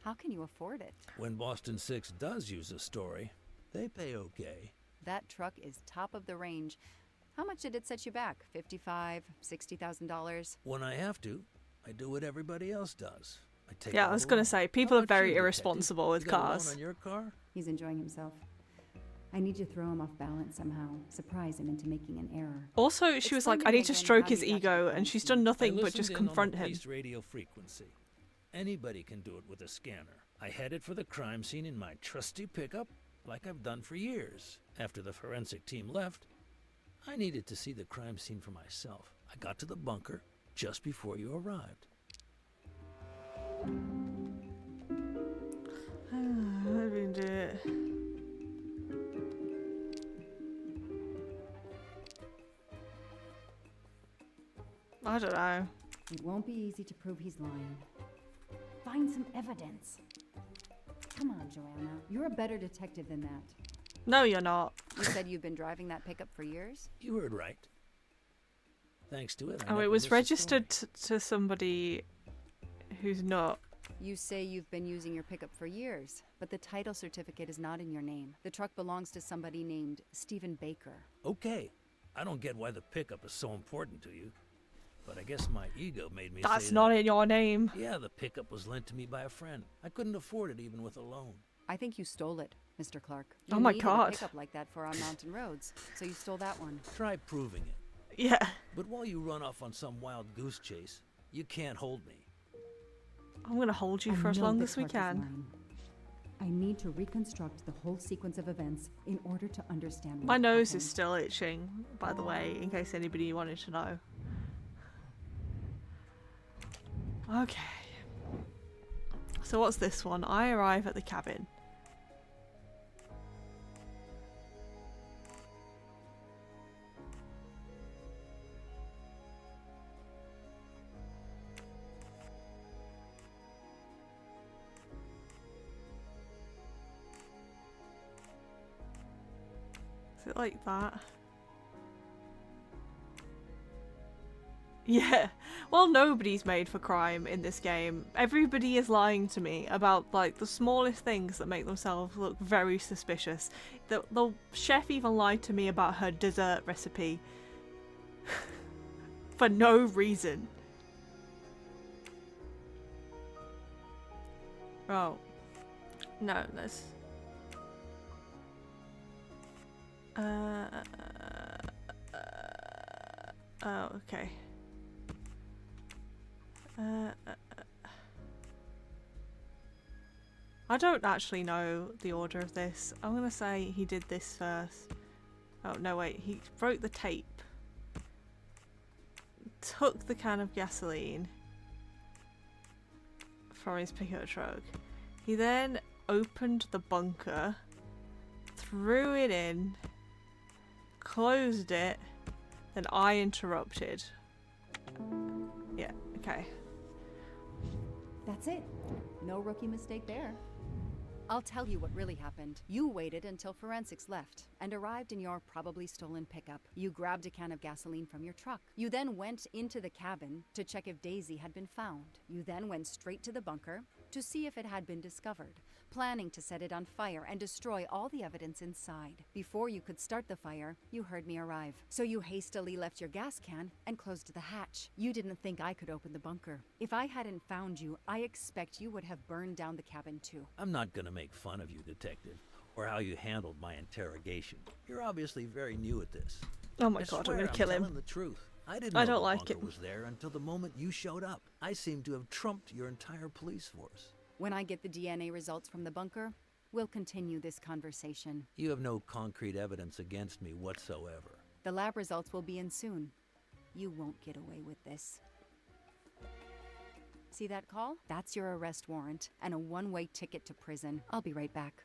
How can you afford it? When Boston 6 does use a story, they pay okay. That truck is top of the range. How much did it set you back? $55,000, $60,000? When I have to, I do what everybody else does. I take Yeah, out I was a gonna loan. say, How people are about very you, detective? irresponsible with You got a loan cars. on your car? He's enjoying himself. I need to throw him off balance somehow. Surprise him into making an error. Also, she was like, I Explain to me need to again stroke how his you got to ego, the and she's crime done nothing I but listened just in confront on the him. police radio frequency. Anybody can do it with a scanner. I headed for the crime scene in my trusty pickup, like I've done for years. After the forensic team left, I needed to see the crime scene for myself. I got to the bunker just before you arrived. I didn't do it. I don't know. It won't be easy to prove he's lying. Find some evidence. Come on, Joanna. You're a better detective than that. No, you're not. You said you've been driving that pickup for years? You heard right. Thanks to it, I Oh, never it was missed a registered story. to somebody who's not. You say you've been using your pickup for years, but the title certificate is not in your name. The truck belongs to somebody named Stephen Baker. Okay, I don't get why the pickup is so important to you, but I guess my ego made me That's say not that. in your name. Yeah, the pickup was lent to me by a friend. I couldn't afford it even with a loan. I think you stole it, Mr. Clark. Oh You my needed God. a pickup like that for our mountain roads, so you stole that one. Try proving it. Yeah. But while you run off on some wild goose chase, you can't hold me. I'm gonna hold you I for as know long that as we Clark is can. lying. I need to reconstruct the whole sequence of events in order to understand what My nose happened. is still itching, by the way, in case anybody wanted to know. Okay. So what's this one? I arrive at the cabin. Is it like that? Yeah. Well, nobody's made for crime in this game. Everybody is lying to me about like the smallest things that make themselves look very suspicious. The chef even lied to me about her dessert recipe for no reason. Oh. No, let's... oh, okay. I don't actually know the order of this. I'm gonna say he did this first. Oh, no, wait. He broke the tape. Took the can of gasoline from his pickup truck. He then opened the bunker, threw it in, closed it, then I interrupted. Yeah, okay. That's it. No rookie mistake there. I'll tell you what really happened. You waited until forensics left and arrived in your probably stolen pickup. You grabbed a can of gasoline from your truck. You then went into the cabin to check if Daisy had been found. You then went straight to the bunker to see if it had been discovered, planning to set it on fire and destroy all the evidence inside. Before you could start the fire, you heard me arrive. So you hastily left your gas can and closed the hatch. You didn't think I could open the bunker. If I hadn't found you, I expect you would have burned down the cabin too. I'm not gonna make fun of you, detective, or how you handled my interrogation. You're obviously very new at this. Oh my I god, I'm swear gonna kill him. telling the truth. I didn't I know don't the like bunker it. was there until the moment you showed up. I seem to have trumped your entire police force. When I get the DNA results from the bunker, we'll continue this conversation. You have no concrete evidence against me whatsoever. The lab results will be in soon. You won't get away with this. See that call? That's your arrest warrant and a one-way ticket to prison. I'll be right back.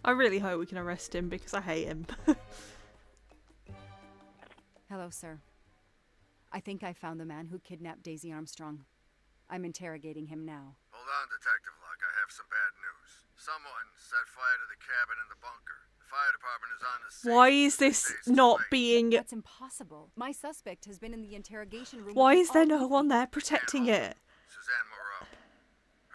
I really hope we can arrest him because I hate him. Hello, sir. I think I found the man who kidnapped Daisy Armstrong. I'm interrogating him now. Hold on, Detective Locke. I have some bad news. Someone set fire to the cabin in the bunker. The fire department is on the scene. Why is this not being... That's impossible. My suspect has been in the interrogation room. Why with is there all- no one there protecting it? Suzanne Moreau.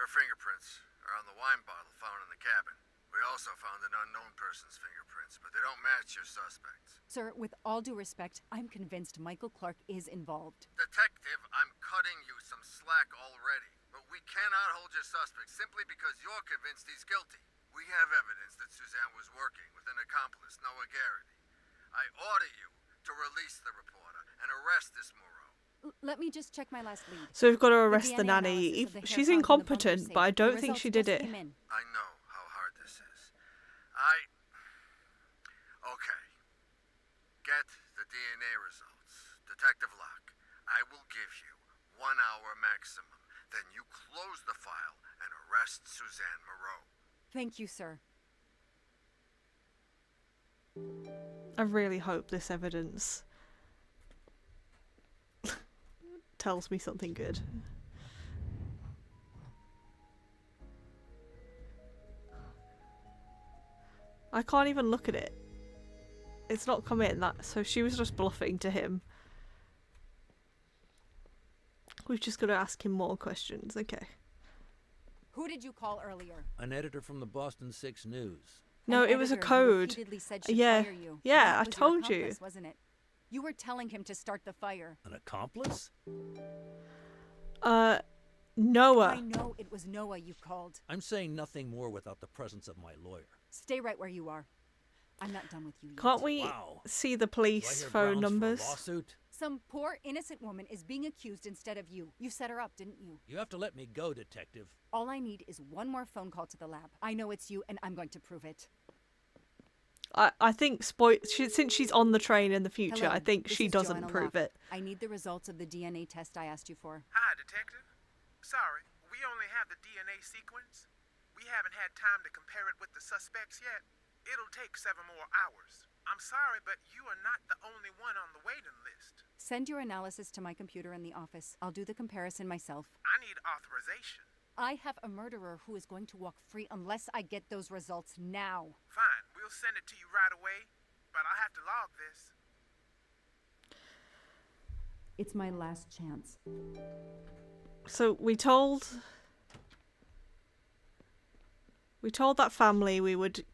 Her fingerprints are on the wine bottle found in the cabin. We also found an unknown person's fingerprints, but they don't match your suspects. Sir, with all due respect, I'm convinced Michael Clark is involved. Detective, I'm cutting you some slack already. But we cannot hold your suspect simply because you're convinced he's guilty. We have evidence that Suzanne was working with an accomplice, Noah Garrity. I order you to release the reporter and arrest this Moreau. Let me just check my last lead. So we've got to arrest the DNA nanny. analysis of the hair She's found in the bunker incompetent, safe. but I The don't think she results did just it. came in. I know how hard this is. Okay. Get the DNA results. Detective Locke, I will give you 1 hour maximum. Then you close the file and arrest Suzanne Moreau. Thank you, sir. I really hope this evidence tells me something good. I can't even look at it. It's not come in. So she was just bluffing to him. We've just got to ask him more questions. Okay. Who did you call earlier? An editor from the Boston 6 News. No, An it was a editor who code. repeatedly said she'd Yeah. fire you. Yeah, That I was your told you. accomplice, wasn't it? You were telling him to start the fire. An accomplice? Noah. I know it was Noah you called. I'm saying nothing more without the presence of my lawyer. Stay right where you are. I'm not done with you yet. Can't we see the police phone numbers? Lawsuit? Some poor innocent woman is being accused instead of you. You set her up, didn't you? You have to let me go, detective. All I need is one more phone call to the lab. I know it's you, and I'm going to prove it. I think since she's on the train in the future, Hello, I think this she is doesn't Joanna prove Locke. it. I need the results of the DNA test I asked you for. Hi, Detective. Sorry, we only have the DNA sequence. We haven't had time to compare it with the suspects yet. It'll take 7 more hours. I'm sorry, but you are not the only one on the waiting list. Send your analysis to my computer in the office. I'll do the comparison myself. I need authorization. I have a murderer who is going to walk free unless I get those results now. Fine, we'll send it to you right away, but I'll have to log this. It's my last chance. So we told that family we would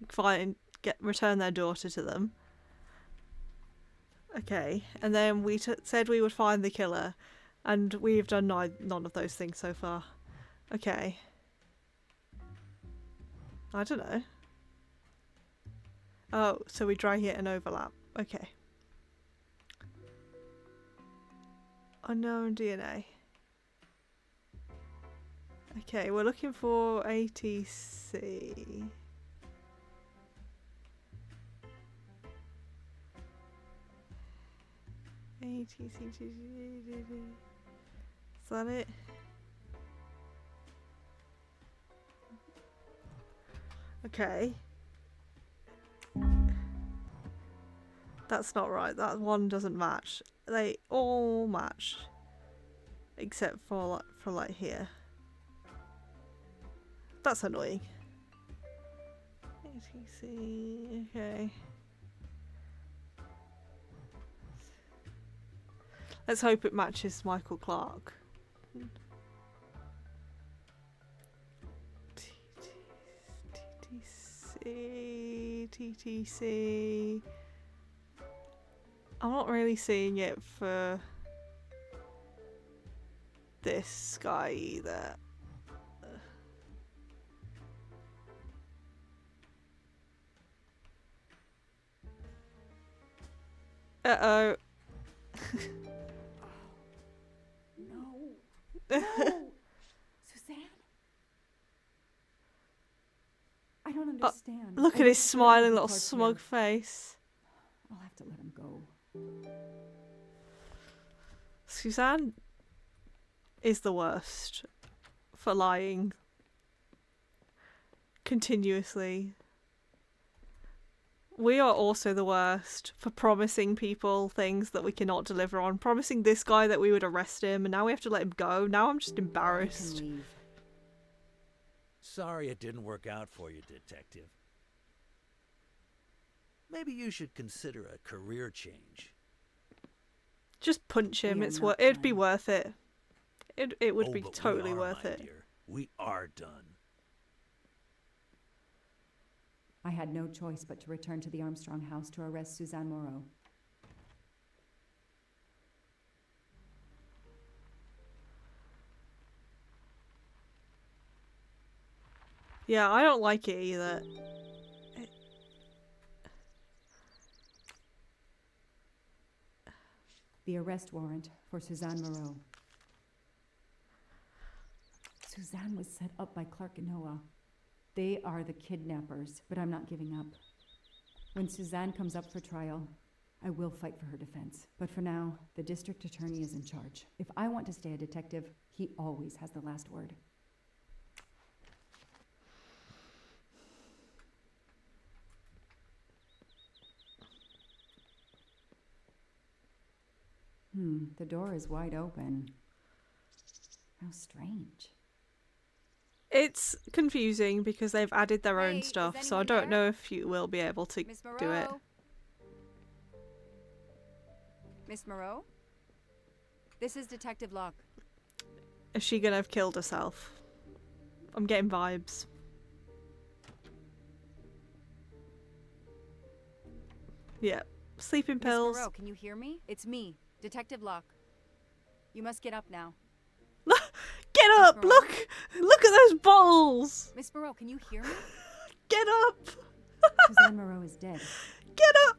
return their daughter to them. Okay, and then we said we would find the killer, and we've done none of those things so far. Okay. I don't know. Oh, so we drag it and overlap. Okay. Unknown DNA. Okay, we're looking for ATC. ATC. Is that it? Okay. That's not right. That one doesn't match. They all match. Except for like here. That's annoying. ATC, okay. Let's hope it matches Michael Clark. TTC. I'm not really seeing it for this guy either. Uh-oh. No. No. Suzanne? I don't understand. Look I at his was smiling certain little Clark smug here. face. I'll have to let him go. Suzanne is the worst for lying continuously. We are also the worst for promising people things that we cannot deliver on. Promising this guy that we would arrest him, and now we have to let him go. Now I'm just embarrassed. You can leave. Sorry it didn't work out for you, detective. Maybe you should consider a career change. Just punch him. We are It's not it'd be done. worth it. It would be but totally we are, worth my it. dear. We are done. I had no choice but to return to the Armstrong house to arrest Suzanne Moreau. Yeah, I don't like it either. The arrest warrant for Suzanne Moreau. Suzanne was set up by Clark and Noah. They are the kidnappers, but I'm not giving up. When Suzanne comes up for trial, I will fight for her defense. But for now, the district attorney is in charge. If I want to stay a detective, he always has the last word. The door is wide open. How strange. It's confusing because they've added their Hey, own is stuff, so I anyone don't there? know if you will be able to Miss do it. Moreau? Miss Moreau? This is Detective Locke. Is she gonna have killed herself? I'm getting vibes. Yeah. Sleeping Miss pills. Moreau, can you hear me? It's me, Detective Locke. You must get up now. Get up! Moreau? Look at those balls! Miss Moreau, can you hear me? Get up! Suzanne Moreau is dead. Get up!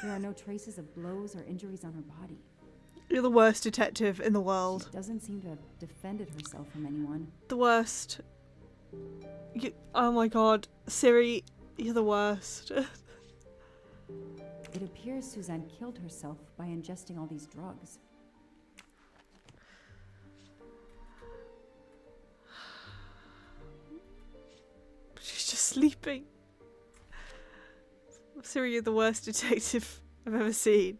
There are no traces of blows or injuries on her body. You're the worst detective in the world. She doesn't seem to have defended herself from anyone. The worst. Oh my god. Siri, you're the worst. It appears Suzanne killed herself by ingesting all these drugs. She's just sleeping. Siri, you're the worst detective I've ever seen.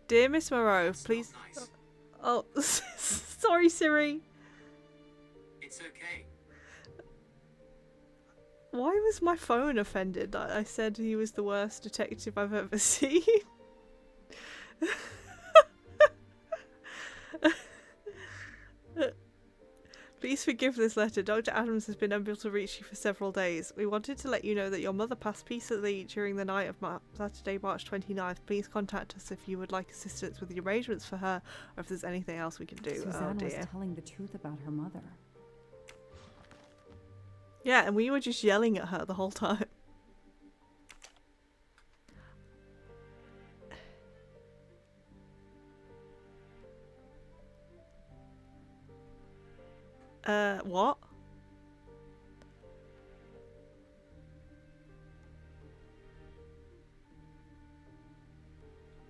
Dear Miss Moreau, please. Nice. Oh, sorry, Siri. It's okay. Why was my phone offended that I said he was the worst detective I've ever seen? Please forgive this letter. Dr. Adams has been unable to reach you for several days. We wanted to let you know that your mother passed peacefully during the night of Saturday, March 29th. Please contact us if you would like assistance with the arrangements for her or if there's anything else we can do. Suzanne Oh was dear. telling the truth about her mother. Yeah, and we were just yelling at her the whole time. What?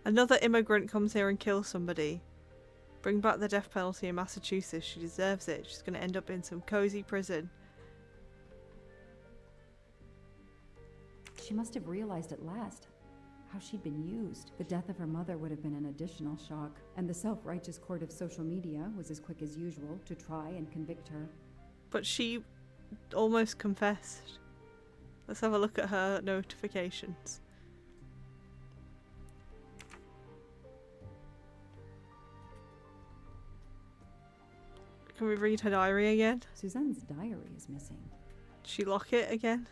Another immigrant comes here and kills somebody. Bring back the death penalty in Massachusetts. She deserves it. She's going to end up in some cozy prison. She must have realized at last how she'd been used. The death of her mother would have been an additional shock, and the self-righteous court of social media was as quick as usual to try and convict her. But she almost confessed. Let's have a look at her notifications. Can we read her diary again? Suzanne's diary is missing. Did she lock it again?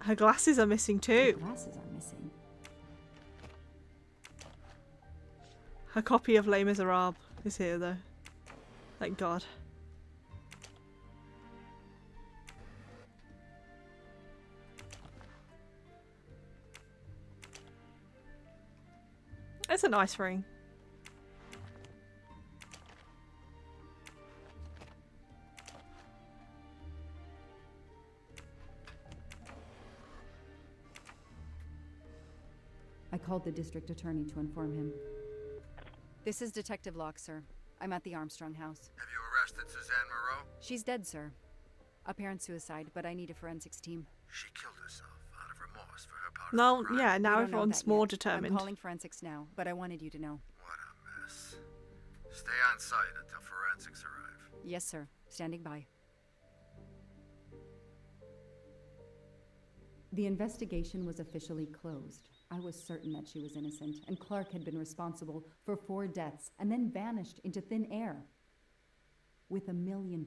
Her glasses are missing too. Her glasses are missing. Her copy of Les Miserables is here though. Thank God. It's a nice ring. I called the district attorney to inform him. This is Detective Locke, sir. I'm at the Armstrong house. Have you arrested Suzanne Moreau? She's dead, sir. Apparent suicide, but I need a forensics team. She killed herself out of remorse for her part No, of the crime. yeah, We now don't know everyone's that more yet. determined. I'm calling forensics now, but I wanted you to know. What a mess. Stay on site until forensics arrive. Yes, sir. Standing by. The investigation was officially closed. I was certain that she was innocent, and Clark had been responsible for 4 deaths and then vanished into thin air. With $1 million.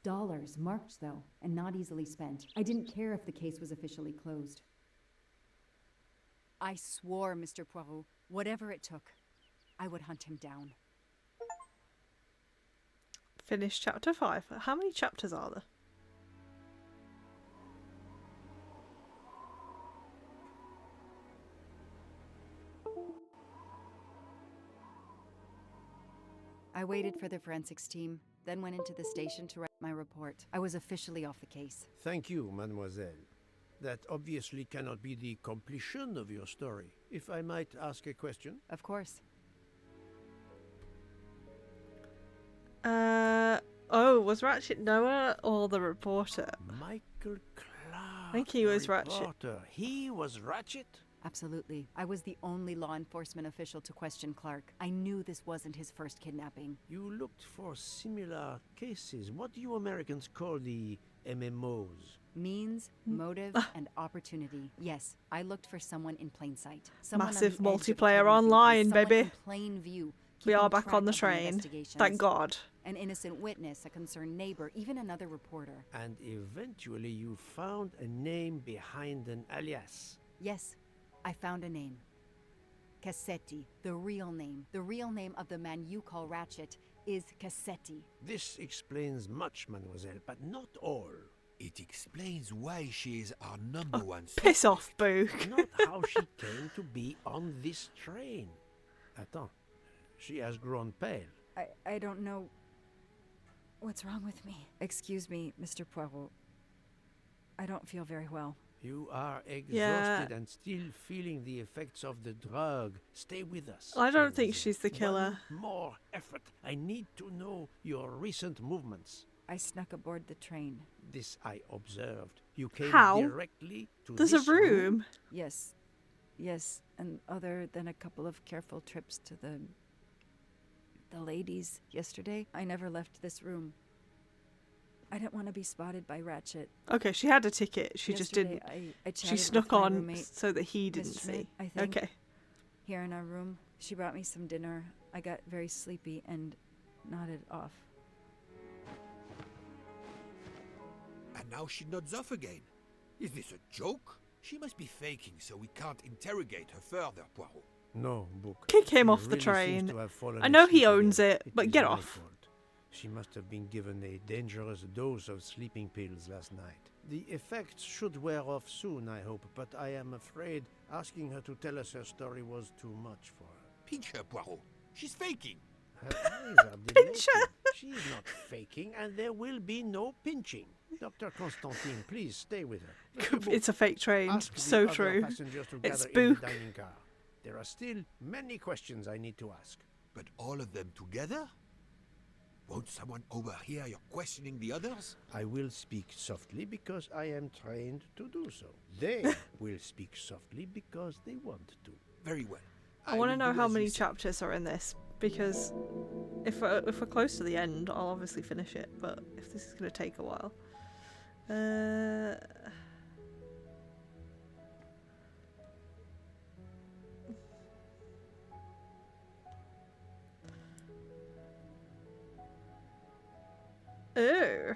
Dollars marked, though, and not easily spent. I didn't care if the case was officially closed. I swore, Mr. Poirot, whatever it took, I would hunt him down. Finish chapter 5. How many chapters are there? I waited for the forensics team, then went into the station to write my report. I was officially off the case. Thank you, mademoiselle. That obviously cannot be the completion of your story. If I might ask a question? Of course. Oh, was Ratchet Noah or the reporter? Michael Clark. I think he was the Ratchet. reporter. He was Ratchet? Absolutely. I was the only law enforcement official to question Clark. I knew this wasn't his first kidnapping. You looked for similar cases. What do you Americans call the MMOs? Means, motive, and opportunity. Yes, I looked for someone in plain sight. Someone on Massive the edge of multiplayer kidnapping, online, someone baby. in plain view. We are keeping back track on the of train. investigations. Thank God. An innocent witness, a concerned neighbor, even another reporter. And eventually you found a name behind an alias. Yes, I found a name. Cassetti, the real name. The real name of the man you call Ratchet is Cassetti. This explains much, mademoiselle, but not all. It explains why she is our number one Piss off, Book. Not how she came to be on this train. Attends, she has grown pale. I don't know what's wrong with me. Excuse me, Mr. Poirot. I don't feel very well. You are exhausted Yeah. and still feeling the effects of the drug. Stay with us. I don't think she's the killer. One more effort. I need to know your recent movements. I snuck aboard the train. This I observed. You came How? directly to There's a this room. Yes. Yes, and other than a couple of careful trips to the ladies yesterday, I never left this room. I didn't want to be spotted by Ratchet. Okay, she had a ticket. She just Yesterday, didn't. I She chatted snuck with my on roommate, so that he didn't Miss Schmidt, see. I think. Okay. Here in our room, she brought me some dinner. I got very sleepy and nodded off. And now she nods off again. Is this a joke? She must be faking, so we can't interrogate her further, Poirot. No, Book. Kick him She off the really seems train. to have fallen I know he asleep owns again. it, but is get my off. fault. She must have been given a dangerous dose of sleeping pills last night. The effects should wear off soon, I hope, but I am afraid asking her to tell us her story was too much for her. Pinch her, Poirot. She's faking. Her eyes are dilated. She is not faking, and there will be no pinching. Dr. Constantine, please stay with her. Mr. Book, It's a fake train. ask the So other true. passengers to It's gather in the Book. dining car. There are still many questions I need to ask. But all of them together? Won't someone overhear your questioning the others? I will speak softly because I am trained to do so. They will speak softly because they want to. Very well. I want to will know do how as you many say. chapters are in this, because if we're close to the end, I'll obviously finish it. But if this is going to take a while, oh,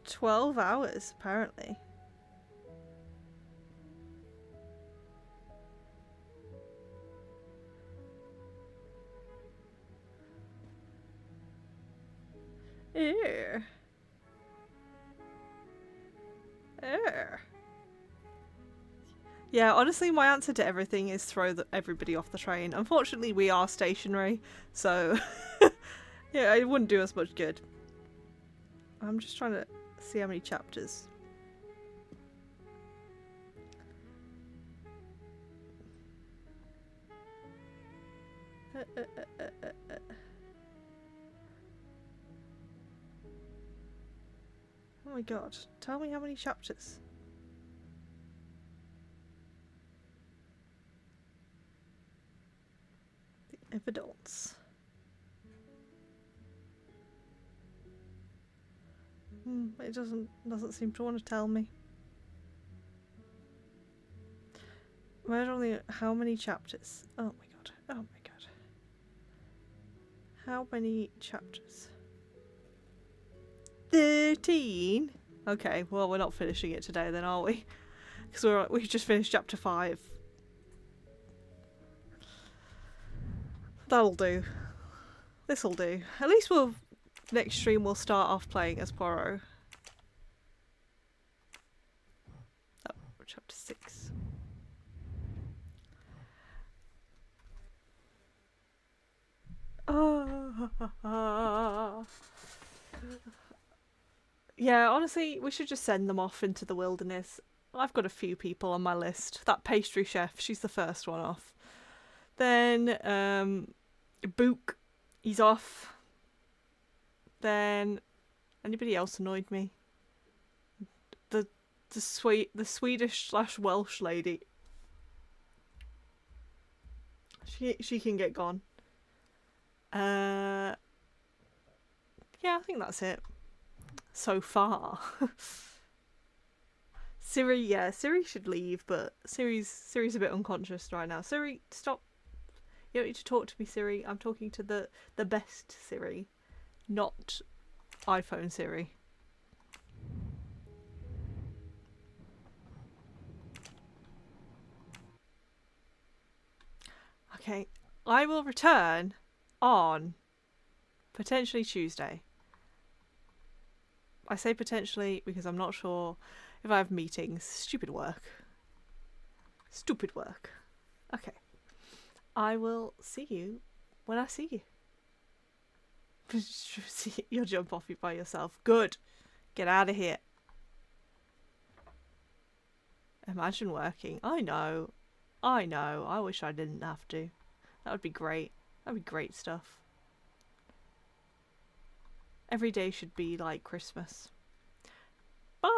12 hours apparently. Ew. Yeah, honestly, my answer to everything is throw everybody off the train. Unfortunately, we are stationary, so yeah, it wouldn't do us much good. I'm just trying to see how many chapters. Oh my god, tell me how many chapters. The evidence. It doesn't seem to want to tell me. Where only how many chapters? Oh my god. Oh my god. How many chapters? 13. Okay, well, we're not finishing it today then, are we? Because we just finished chapter 5. That'll do. This'll do. At least next stream we'll start off playing as Poirot. Oh, we're chapter 6. Oh. Yeah, honestly, we should just send them off into the wilderness. I've got a few people on my list. That pastry chef, she's the first one off. Then, Book, he's off. Then, anybody else annoyed me? The Swedish/Welsh lady. she can get gone. Yeah, I think that's it so far. Siri, yeah, Siri should leave, but Siri's a bit unconscious right now. Siri, stop. You don't need to talk to me, Siri. I'm talking to the best Siri, not iPhone Siri. Okay, I will return on potentially Tuesday. I say potentially because I'm not sure if I have meetings. Stupid work. Stupid work. Okay. I will see you when I see you. You'll jump off by yourself. Good. Get out of here. Imagine working. I know. I wish I didn't have to. That would be great. That would be great stuff. Every day should be like Christmas. Bye!